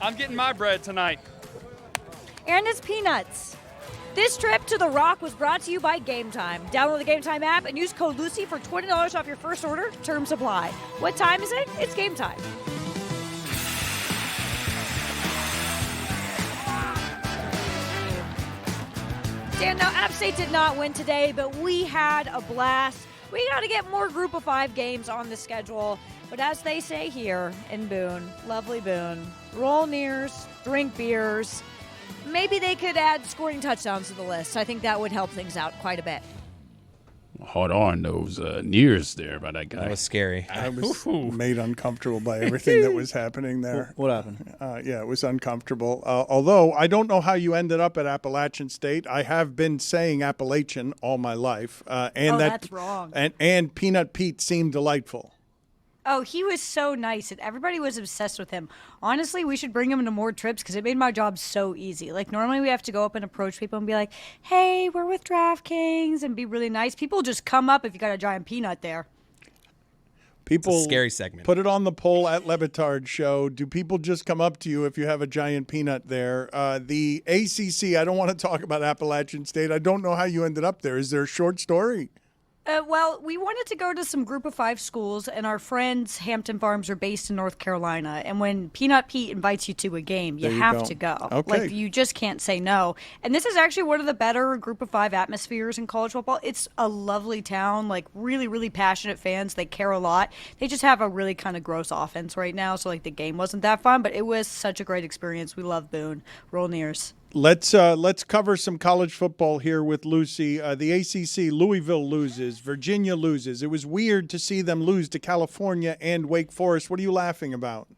I'm getting my bread tonight. And it's peanuts. This trip to The Rock was brought to you by Game Time. Download the Game Time app and use code Lucy for $20 off your first order. Terms apply. What time is it? It's game time. Dan, now App State did not win today, but we had a blast. We got to get more Group of 5 games on the schedule. But as they say here in Boone, lovely Boone, roll nears, drink beers. Maybe they could add scoring touchdowns to the list. I think that would help things out quite a bit. Hard on those nears there by that guy. That was scary. I was made uncomfortable by everything that was happening there. What happened? Yeah, it was uncomfortable. Although I don't know how you ended up at Appalachian State. I have been saying Appalachian all my life. That's wrong. And Peanut Pete seemed delightful. Oh, he was so nice, and everybody was obsessed with him. Honestly, we should bring him into more trips because it made my job so easy. Like, normally we have to go up and approach people and be like, hey, we're with DraftKings, and be really nice. People just come up if you got a giant peanut there. People, it's a scary segment. Put it on the poll at LeBatardShow. Do people just come up to you if you have a giant peanut there? The ACC, I don't want to talk about Appalachian State. I don't know how you ended up there. Is there a short story? Well, we wanted to go to some group of 5 schools, and our friends, Hampton Farms, are based in North Carolina. And when Peanut Pete invites you to a game, you have to go. Okay. Like, you just can't say no. And this is actually one of the better group of 5 atmospheres in college football. It's a lovely town, like really, really passionate fans. They care a lot. They just have a really kind of gross offense right now, so like the game wasn't that fun, but it was such a great experience. We love Boone. Roll Nears. Let's cover some college football here with Lucy. The ACC, Louisville loses, Virginia loses. It was weird to see them lose to California and Wake Forest. What are you laughing about?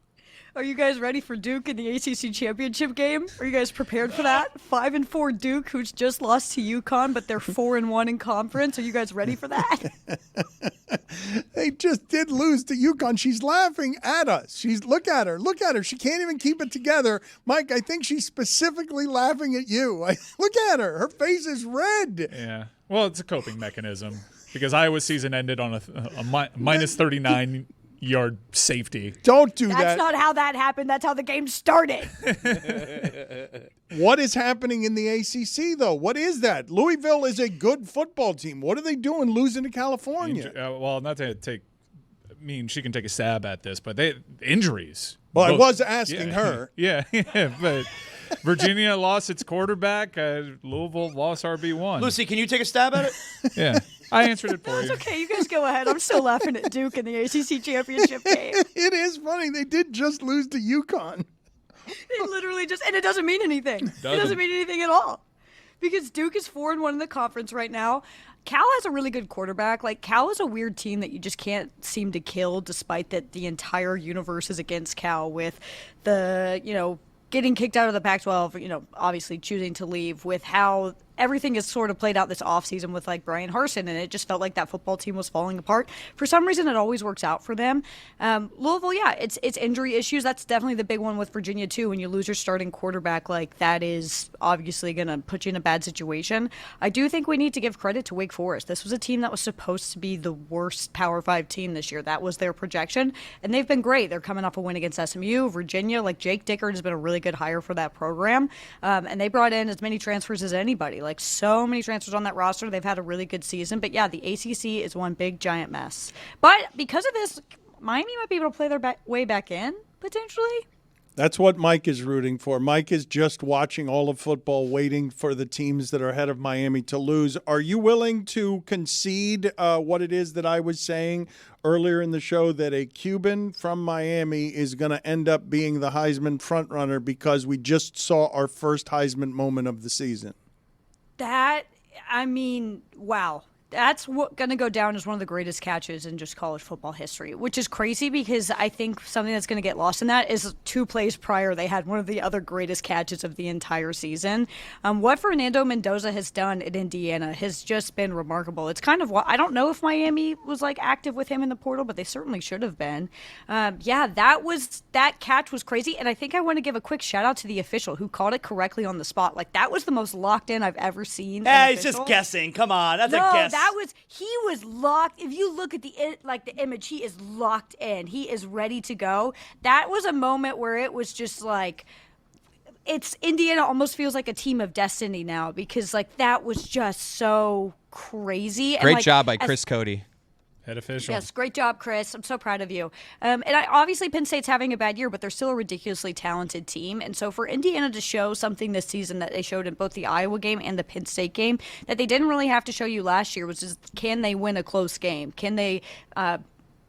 Are you guys ready for Duke in the ACC championship game? Are you guys prepared for that? 5-4 Duke, who's just lost to UConn, but they're 4-1 in conference. Are you guys ready for that? They just did lose to UConn. She's laughing at us. Look at her. She can't even keep it together. Mike, I think she's specifically laughing at you. Look at her. Her face is red. Yeah. Well, it's a coping mechanism because Iowa's season ended on a minus 39-yard safety. Don't do That's that. not how that happened. That's how the game started. What is happening in the ACC, though? What is that? Louisville is a good football team. What are they doing losing to California? Well, not to take – I mean, she can take a stab at this, but injuries. Well, I was asking her. Yeah, but Virginia lost its quarterback. Louisville lost RB1. Lucy, can you take a stab at it? Yeah. I answered it for It's you. okay. You guys go ahead. I'm still laughing at Duke in the ACC championship game. It is funny. They did just lose to UConn. They literally just – and it doesn't mean anything. It doesn't mean anything at all because Duke is 4-1 in the conference right now. Cal has a really good quarterback. Like, Cal is a weird team that you just can't seem to kill despite that the entire universe is against Cal with the, getting kicked out of the Pac-12, obviously choosing to leave, with how everything is sort of played out this offseason with, like, Brian Harsin, and it just felt like that football team was falling apart. For some reason, it always works out for them. Louisville, yeah, it's injury issues. That's definitely the big one with Virginia, too. When you lose your starting quarterback, like, that is obviously going to put you in a bad situation. I do think we need to give credit to Wake Forest. This was a team that was supposed to be the worst Power 5 team this year. That was their projection, and they've been great. They're coming off a win against SMU. Virginia, like, Jake Dickert has been a really good hire for that program, and they brought in as many transfers as anybody. Like, so many transfers on that roster. They've had a really good season. But, yeah, the ACC is one big, giant mess. But because of this, Miami might be able to play their way back in, potentially. That's what Mike is rooting for. Mike is just watching all of football, waiting for the teams that are ahead of Miami to lose. Are you willing to concede what it is that I was saying earlier in the show, that a Cuban from Miami is going to end up being the Heisman frontrunner because we just saw our first Heisman moment of the season? Wow. That's going to go down as one of the greatest catches in just college football history, which is crazy because I think something that's going to get lost in that is 2 plays prior, they had one of the other greatest catches of the entire season. What Fernando Mendoza has done in Indiana has just been remarkable. It's kind of, I don't know if Miami was like active with him in the portal, but they certainly should have been. That catch was crazy. And I think I want to give a quick shout out to the official who called it correctly on the spot. Like, that was the most locked in I've ever seen. He's just guessing. Come on. That's a guess. He was locked. If you look at the image, he is locked in. He is ready to go. That was a moment where it was just like, it's Indiana almost feels like a team of destiny now because like that was just so crazy. Great job by Chris Cody. Head official. Yes, great job, Chris. I'm so proud of you. Obviously, Penn State's having a bad year, but they're still a ridiculously talented team. And so for Indiana to show something this season that they showed in both the Iowa game and the Penn State game that they didn't really have to show you last year was just, can they win a close game? Can they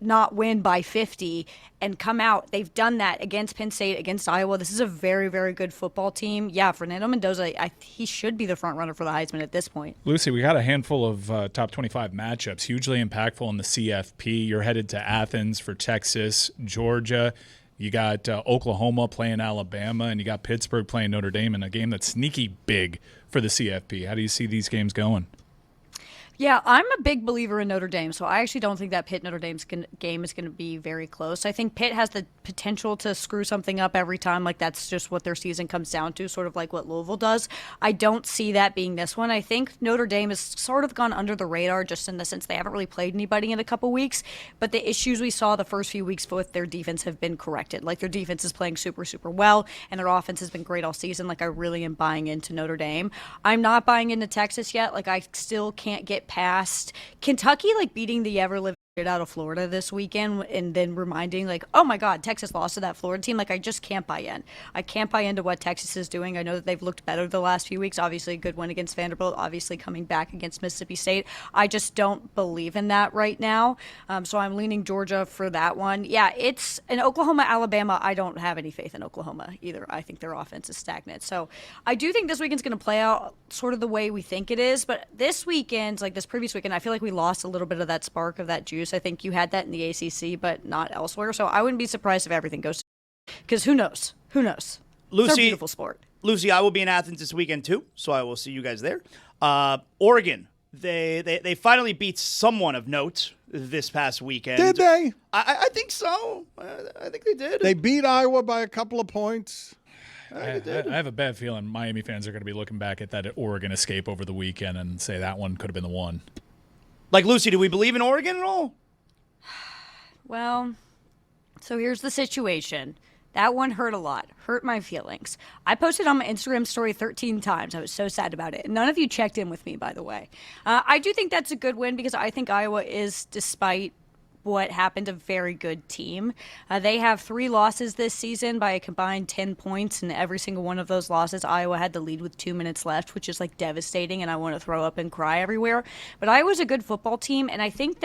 not win by 50 and come out? They've done that against Penn State, against Iowa. This is a very, very good football team. Yeah, Fernando Mendoza, he should be the front runner for the Heisman at this point. Lucy, we got a handful of top 25 matchups, hugely impactful in the CFP. You're headed to Athens for Texas, Georgia. You got Oklahoma playing Alabama, and you got Pittsburgh playing Notre Dame in a game that's sneaky big for the CFP. How do you see these games going? Yeah, I'm a big believer in Notre Dame, so I actually don't think that Pitt-Notre Dame's game is going to be very close. I think Pitt has the potential to screw something up every time. Like, that's just what their season comes down to, sort of like what Louisville does. I don't see that being this one. I think Notre Dame has sort of gone under the radar just in the sense they haven't really played anybody in a couple weeks, but the issues we saw the first few weeks with their defense have been corrected. Like, their defense is playing super, super well, and their offense has been great all season. Like, I really am buying into Notre Dame. I'm not buying into Texas yet. Like, I still can't get past. Kentucky, like, beating the ever-living shit out of Florida this weekend and then reminding, like, oh my God, Texas lost to that Florida team. Like, I just can't buy in. I can't buy into what Texas is doing. I know that they've looked better the last few weeks. Obviously, a good win against Vanderbilt. Obviously, coming back against Mississippi State. I just don't believe in that right now. So I'm leaning Georgia for that one. Yeah, it's in Oklahoma, Alabama. I don't have any faith in Oklahoma either. I think their offense is stagnant. So I do think this weekend's going to play out sort of the way we think it is. But this weekend, like this previous weekend, I feel like we lost a little bit of that spark of that juice. I think you had that in the ACC, but not elsewhere. So I wouldn't be surprised if everything goes, because who knows? Who knows? Lucy, it's a beautiful sport. Lucy, I will be in Athens this weekend too, so I will see you guys there. Oregon, they finally beat someone of note this past weekend. Did they? I think so. I think they did. They beat Iowa by a couple of points. I have a bad feeling Miami fans are going to be looking back at that Oregon escape over the weekend and say that one could have been the one. Like, Lucy, do we believe in Oregon at all? Well, so here's the situation. That one hurt a lot. Hurt my feelings. I posted on my Instagram story 13 times. I was so sad about it. None of you checked in with me, by the way. I do think that's a good win because I think Iowa is, despite what happened, a very good team. They have 3 losses this season by a combined 10 points, and every single one of those losses, Iowa had the lead with 2 minutes left, which is like devastating, and I want to throw up and cry everywhere. But Iowa's a good football team, and I think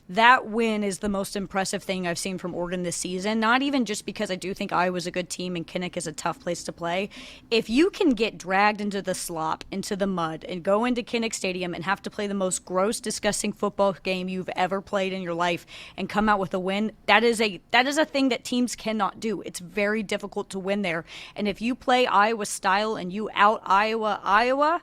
that win is the most impressive thing I've seen from Oregon this season, not even just because I do think Iowa's a good team and Kinnick is a tough place to play. If you can get dragged into the slop, into the mud, and go into Kinnick Stadium and have to play the most gross, disgusting football game you've ever played in your life and come out with a win, that is a thing that teams cannot do. It's very difficult to win there. And if you play Iowa style and you out Iowa,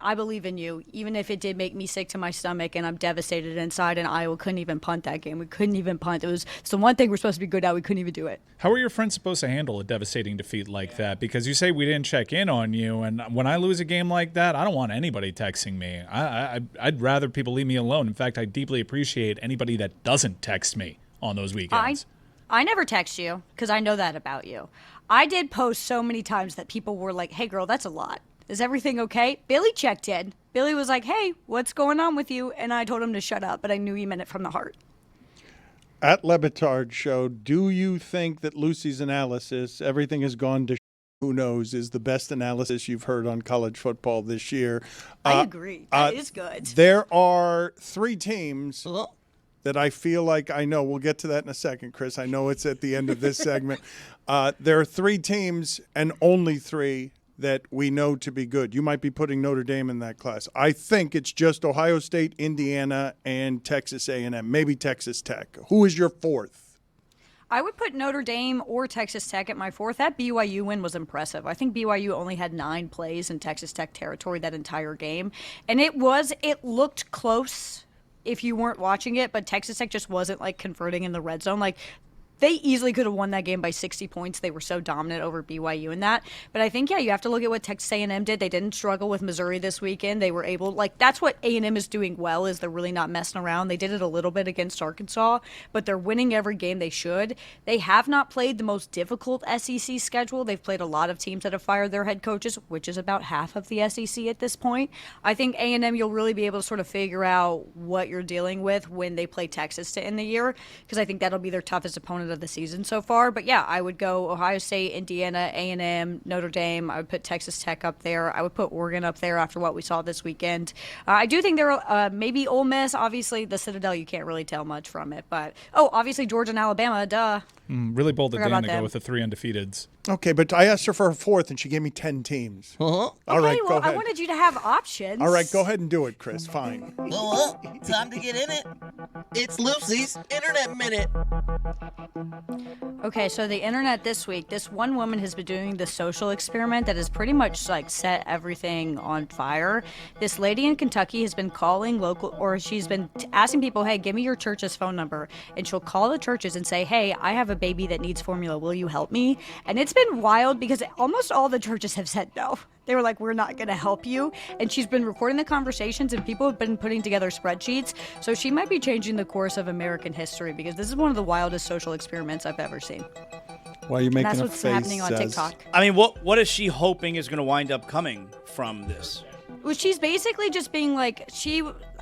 I believe in you, even if it did make me sick to my stomach and I'm devastated inside, and Iowa couldn't even punt that game. We couldn't even punt. It's the one thing we're supposed to be good at. We couldn't even do it. How are your friends supposed to handle a devastating defeat like that? Because you say we didn't check in on you, and when I lose a game like that, I don't want anybody texting me. I'd rather people leave me alone. In fact, I deeply appreciate anybody that doesn't text me on those weekends. I never text you because I know that about you. I did post so many times that people were like, hey, girl, that's a lot. Is everything okay? Billy checked in. Billy was like, hey, what's going on with you? And I told him to shut up, but I knew he meant it from the heart. At Le Batard Show, do you think that Lucy's analysis, everything has gone to who knows, is the best analysis you've heard on college football this year? I agree. That is good. There are 3 teams that I feel like I know. We'll get to that in a second, Chris. I know it's at the end of this segment. There are 3 teams and only 3 that we know to be good. You might be putting Notre Dame in that class. I think it's just Ohio State, Indiana, and Texas A&M, maybe Texas Tech. Who is your 4th? I would put Notre Dame or Texas Tech at my 4th. That BYU win was impressive. I think BYU only had 9 plays in Texas Tech territory that entire game. And it looked close if you weren't watching it, but Texas Tech just wasn't like converting in the red zone. Like, they easily could have won that game by 60 points. They were so dominant over BYU in that. But I think, you have to look at what Texas A&M did. They didn't struggle with Missouri this weekend. They were able, that's what A&M is doing well, is they're really not messing around. They did it a little bit against Arkansas, but they're winning every game they should. They have not played the most difficult SEC schedule. They've played a lot of teams that have fired their head coaches, which is about half of the SEC at this point. I think A&M, you'll really be able to sort of figure out what you're dealing with when they play Texas to end the year, because I think that'll be their toughest opponent of the season so far. But yeah, I would go Ohio State, Indiana, A&M, Notre Dame. I would put Texas Tech up there. I would put Oregon up there after what we saw this weekend. I do think there maybe Ole Miss. Obviously, the Citadel, you can't really tell much from it. But, obviously Georgia and Alabama, duh. Really bold of Dan to go with the 3 undefeateds. Okay, but I asked her for a 4th, and she gave me 10 teams. All right, go ahead. I wanted you to have options. All right, go ahead and do it, Chris. Fine. Well, time to get in it. It's Lucy's Internet Minute. Okay, so the internet this week, this one woman has been doing the social experiment that has pretty much set everything on fire. This lady in Kentucky has been calling she's been asking people, hey, give me your church's phone number. And she'll call the churches and say, hey, I have a baby that needs formula. Will you help me? And it's been wild because almost all the churches have said no. They were like, we're not going to help you. And she's been recording the conversations, and people have been putting together spreadsheets. So she might be changing the course of American history, because this is one of the wildest social experiments I've ever seen. Why are you making that's a what's face? happening on TikTok. I mean, what is she hoping is going to wind up coming from this? Well, she's basically just being like,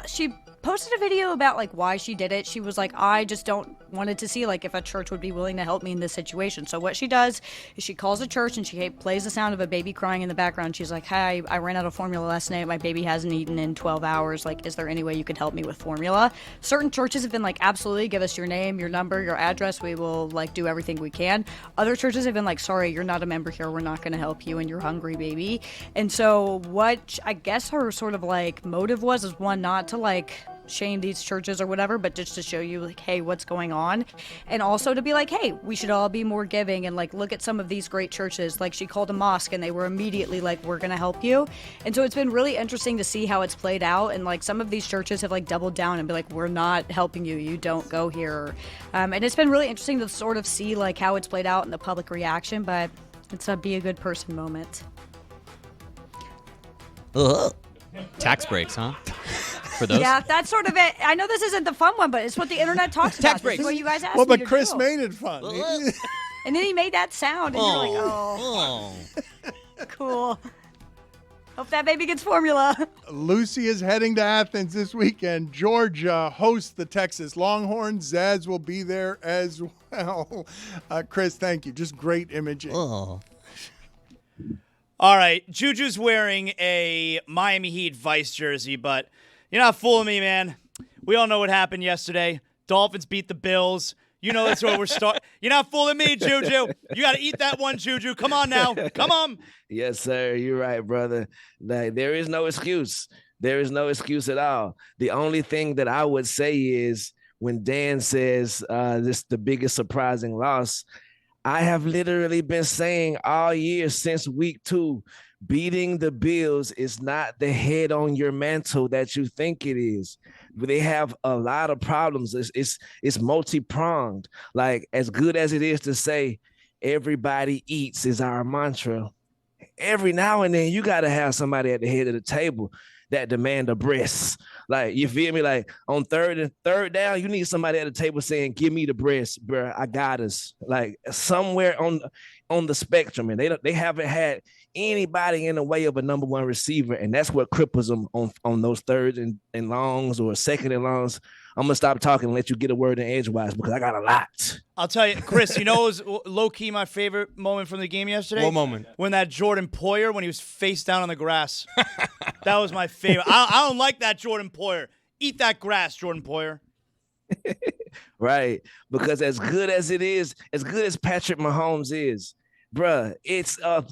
she posted a video about like why she did it. She was like, I just wanted to see like if a church would be willing to help me in this situation. So what she does is she calls a church and she plays the sound of a baby crying in the background. She's like, hey, I ran out of formula last night. My baby hasn't eaten in 12 hours. Like, is there any way you could help me with formula? Certain churches have been like, absolutely, give us your name, your number, your address. We will like do everything we can. Other churches have been like, sorry, you're not a member here. We're not going to help you and you're hungry, baby. And so what I guess her sort of like motive was is one, not to like shame these churches or whatever, but just to show you like, hey, what's going on, and also to be like, hey, we should all be more giving and like look at some of these great churches. Like she called a mosque and they were immediately like, we're gonna help you. And so it's been really interesting to see how it's played out, and like some of these churches have like doubled down and be like, we're not helping you, you don't go here. And it's been really interesting to sort of see like how it's played out in the public reaction, but it's a be a good person moment. Tax breaks, huh? For those? Yeah, that's sort of it. I know this isn't the fun one, but it's what the internet talks about. This is what you guys asked me Well, but to Chris do. made it fun. And then he made that sound, and you're like, oh. Cool. Hope that baby gets formula. Lucy is heading to Athens this weekend. Georgia hosts the Texas Longhorns. Zaz will be there as well. Chris, thank you. Just great imaging. All right, Juju's wearing a Miami Heat Vice jersey, but you're not fooling me, man. We all know what happened yesterday. Dolphins beat the Bills. You know that's where we're starting. You're not fooling me, Juju. You got to eat that one, Juju. Come on now. Come on. Yes, sir. You're right, brother. Like, there is no excuse. There is no excuse at all. The only thing that I would say is when Dan says this is the biggest surprising loss, I have literally been saying all year since week 2, beating the Bills is not the head on your mantle that you think it is. They have a lot of problems. It's multi-pronged. Like, as good as it is to say everybody eats is our mantra, every now and then you got to have somebody at the head of the table that demand a breast. Like, you feel me? Like, on third down, you need somebody at the table saying, give me the breast, bro. I got us. Like, somewhere on the spectrum, and they haven't had anybody in the way of a number one receiver, and that's what cripples them on those third and longs or second and longs. I'm going to stop talking and let you get a word in edgewise because I got a lot. I'll tell you, Chris, you know what was low-key my favorite moment from the game yesterday? What moment? When that Jordan Poyer, when he was face down on the grass. That was my favorite. I don't like that Jordan Poyer. Eat that grass, Jordan Poyer. Right, because as good as it is, as good as Patrick Mahomes is, bruh, it's a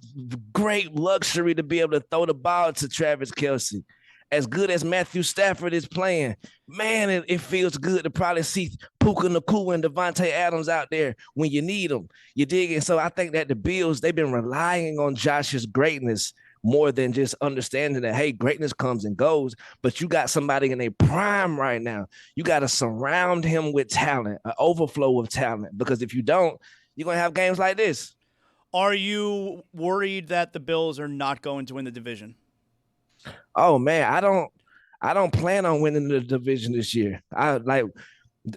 great luxury to be able to throw the ball to Travis Kelce. As good as Matthew Stafford is playing, man, it feels good to probably see Puka Nacua and Devontae Adams out there when you need them. You dig? And so I think that the Bills, they've been relying on Josh's greatness more than just understanding that, hey, greatness comes and goes, but you got somebody in their prime right now. You got to surround him with talent, an overflow of talent, because if you don't, you're going to have games like this. Are you worried that the Bills are not going to win the division? Oh man, I don't plan on winning the division this year.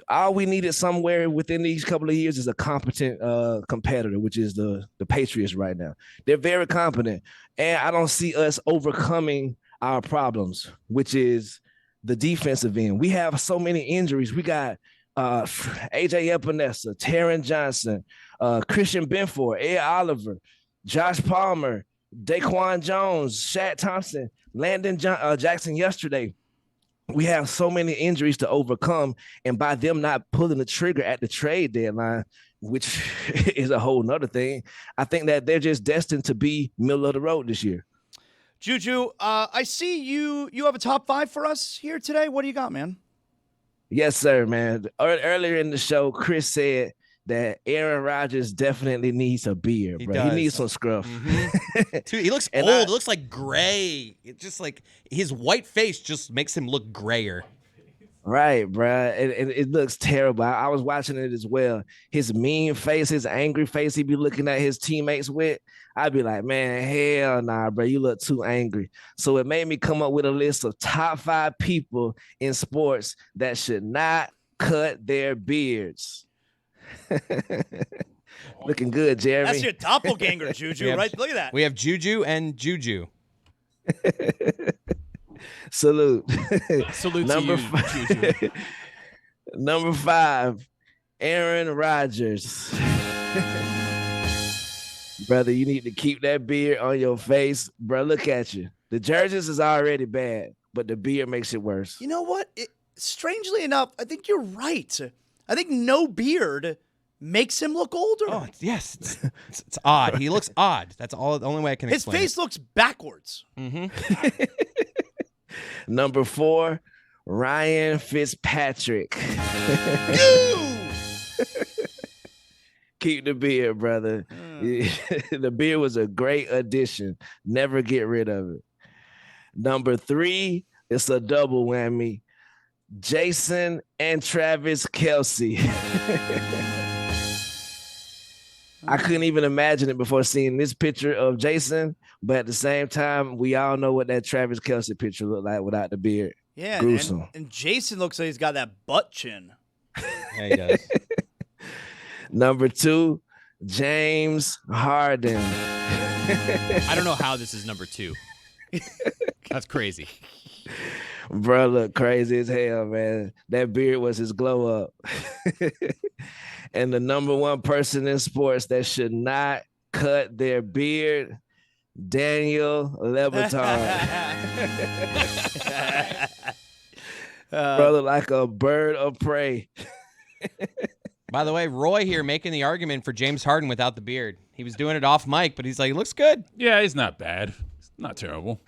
All we needed somewhere within these couple of years is a competent competitor, which is the Patriots right now. They're very competent, and I don't see us overcoming our problems, which is the defensive end. We have so many injuries. We got AJ Epinesa, Taron Johnson, Christian Benford, Ed Oliver, Josh Palmer, Daquan Jones, Shaq Thompson, Landon Jackson yesterday. We have so many injuries to overcome, and by them not pulling the trigger at the trade deadline, which is a whole nother thing, I think that they're just destined to be middle of the road this year. Juju, I see you have a top 5 for us here today. What do you got, man? Yes, sir, man. Earlier in the show, Chris said that Aaron Rodgers definitely needs a beard, bro. He needs some scruff. Mm-hmm. Dude, he looks old. It looks like gray. It's just like his white face just makes him look grayer. Right, bro. It looks terrible. I was watching it as well. His mean face, his angry face he be looking at his teammates with, I'd be like, man, hell nah, bro. You look too angry. So it made me come up with a list of top 5 people in sports that should not cut their beards. Looking good, Jeremy. That's your doppelganger, Juju, right? Look at that. We have Juju and Juju. Salute. Salute number to you, Juju. Number 5, Aaron Rodgers. Brother, you need to keep that beard on your face. Bro, look at you. The jerseys is already bad, but the beard makes it worse. You know what? Strangely enough, I think you're right. I think no beard makes him look older. Oh, yes. It's odd. He looks odd. That's the only way I can explain His face looks backwards. Mm-hmm. Number 4, Ryan Fitzpatrick. Keep the beard, brother. The beard was a great addition. Never get rid of it. Number 3, it's a double whammy. Jason and Travis Kelce. I couldn't even imagine it before seeing this picture of Jason, but at the same time, we all know what that Travis Kelce picture looked like without the beard. Yeah, gruesome. And Jason looks like he's got that butt chin. Yeah, he does. Number 2, James Harden. I don't know how this is number 2. That's crazy. Bro, look crazy as hell, man. That beard was his glow up. And the number 1 person in sports that should not cut their beard, Daniel Le Batard. Brother, like a bird of prey. By the way, Roy here making the argument for James Harden without the beard. He was doing it off mic, but he's like, he looks good. Yeah, he's not bad. It's not terrible.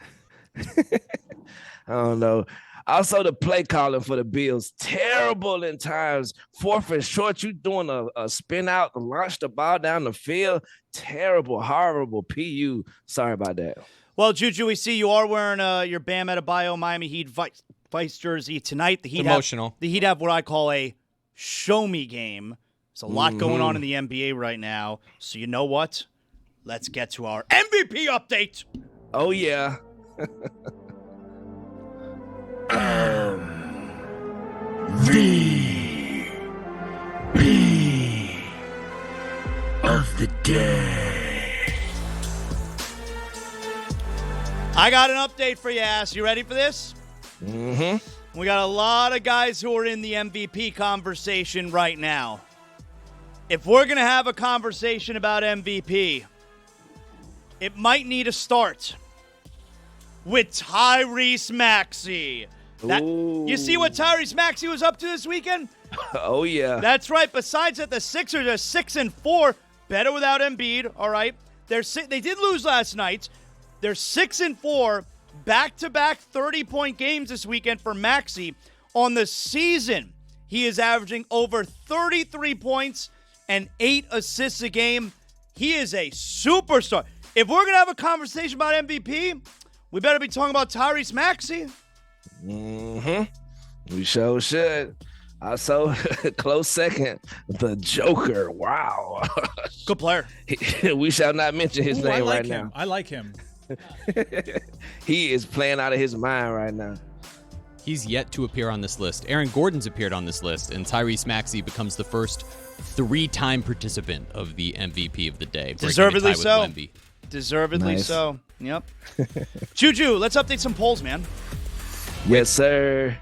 I don't know. Also, the play calling for the Bills, terrible in times. 4th and short, you doing a spin out to launch the ball down the field. Terrible, horrible. PU. Sorry about that. Well, Juju, we see you are wearing your Bam Adebayo Miami Heat Vice jersey tonight. The Heat emotional. The Heat have what I call a show me game. There's a lot going on in the NBA right now. So you know what? Let's get to our MVP update. Oh, yeah. MVP of the day. I got an update for you, Ass. You ready for this? Mm-hmm. We got a lot of guys who are in the MVP conversation right now. If we're going to have a conversation about MVP, it might need to start with Tyrese Maxey. You see what Tyrese Maxey was up to this weekend? Oh, yeah. That's right. Besides that, the Sixers are 6-4. Better without Embiid, all right? They did lose last night. They're 6-4, back-to-back 30-point games this weekend for Maxey. On the season, he is averaging over 33 points and 8 assists a game. He is a superstar. If we're going to have a conversation about MVP, we better be talking about Tyrese Maxey. Mm-hmm. We sure should. Also, close second, the Joker. Wow. Good player. We shall not mention his name right now. I like him. He is playing out of his mind right now. He's yet to appear on this list. Aaron Gordon's appeared on this list, and Tyrese Maxey becomes the first 3-time participant of the MVP of the day. Deservedly so. Wemby. Deservedly so. Yep. Juju, let's update some polls, man. Yes, sir.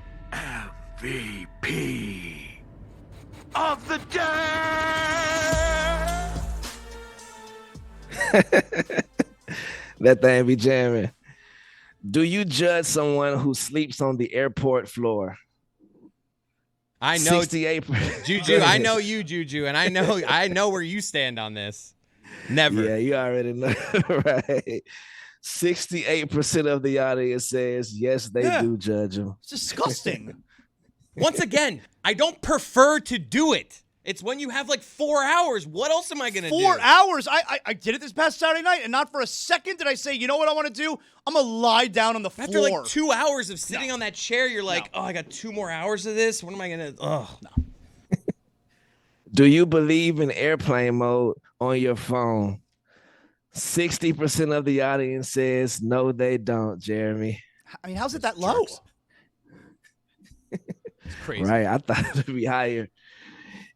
MVP of the day. That thing be jamming. Do you judge someone who sleeps on the airport floor? I know 68%. Juju. I know you, Juju, and I know where you stand on this. Never. Yeah, you already know, right? 68% of the audience says yes, they do judge him. It's disgusting. Once again, I don't prefer to do it. It's when you have like 4 hours. What else am I going to do? 4 hours? I did it this past Saturday night, and not for a second did I say, you know what I want to do? I'm going to lie down on the floor. After like 2 hours of sitting on that chair, you're like, oh, I got 2 more hours of this? What am I going to... Oh, no. Do you believe in airplane mode on your phone? 60% of the audience says no, they don't, Jeremy. I mean, how's it that low? It's crazy. Right, I thought it would be higher.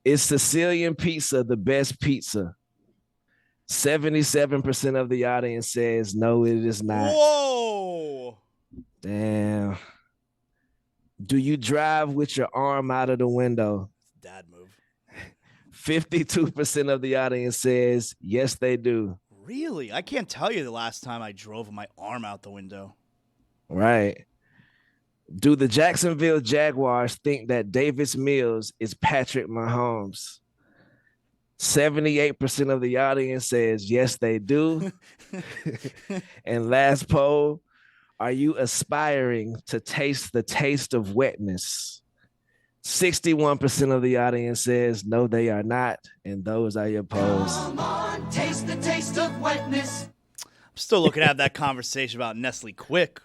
Is Sicilian pizza the best pizza? 77% of the audience says no, it is not. Whoa! Damn. Do you drive with your arm out of the window? Dad move. 52% of the audience says yes, they do. Really? I can't tell you the last time I drove with my arm out the window. Right. Do the Jacksonville Jaguars think that Davis Mills is Patrick Mahomes? 78% of the audience says yes, they do. And last poll, are you aspiring to taste the taste of wetness? 61% of the audience says no, they are not. And those are your polls. Come on, taste the taste of wetness. I'm still looking at that conversation about Nestle Quick.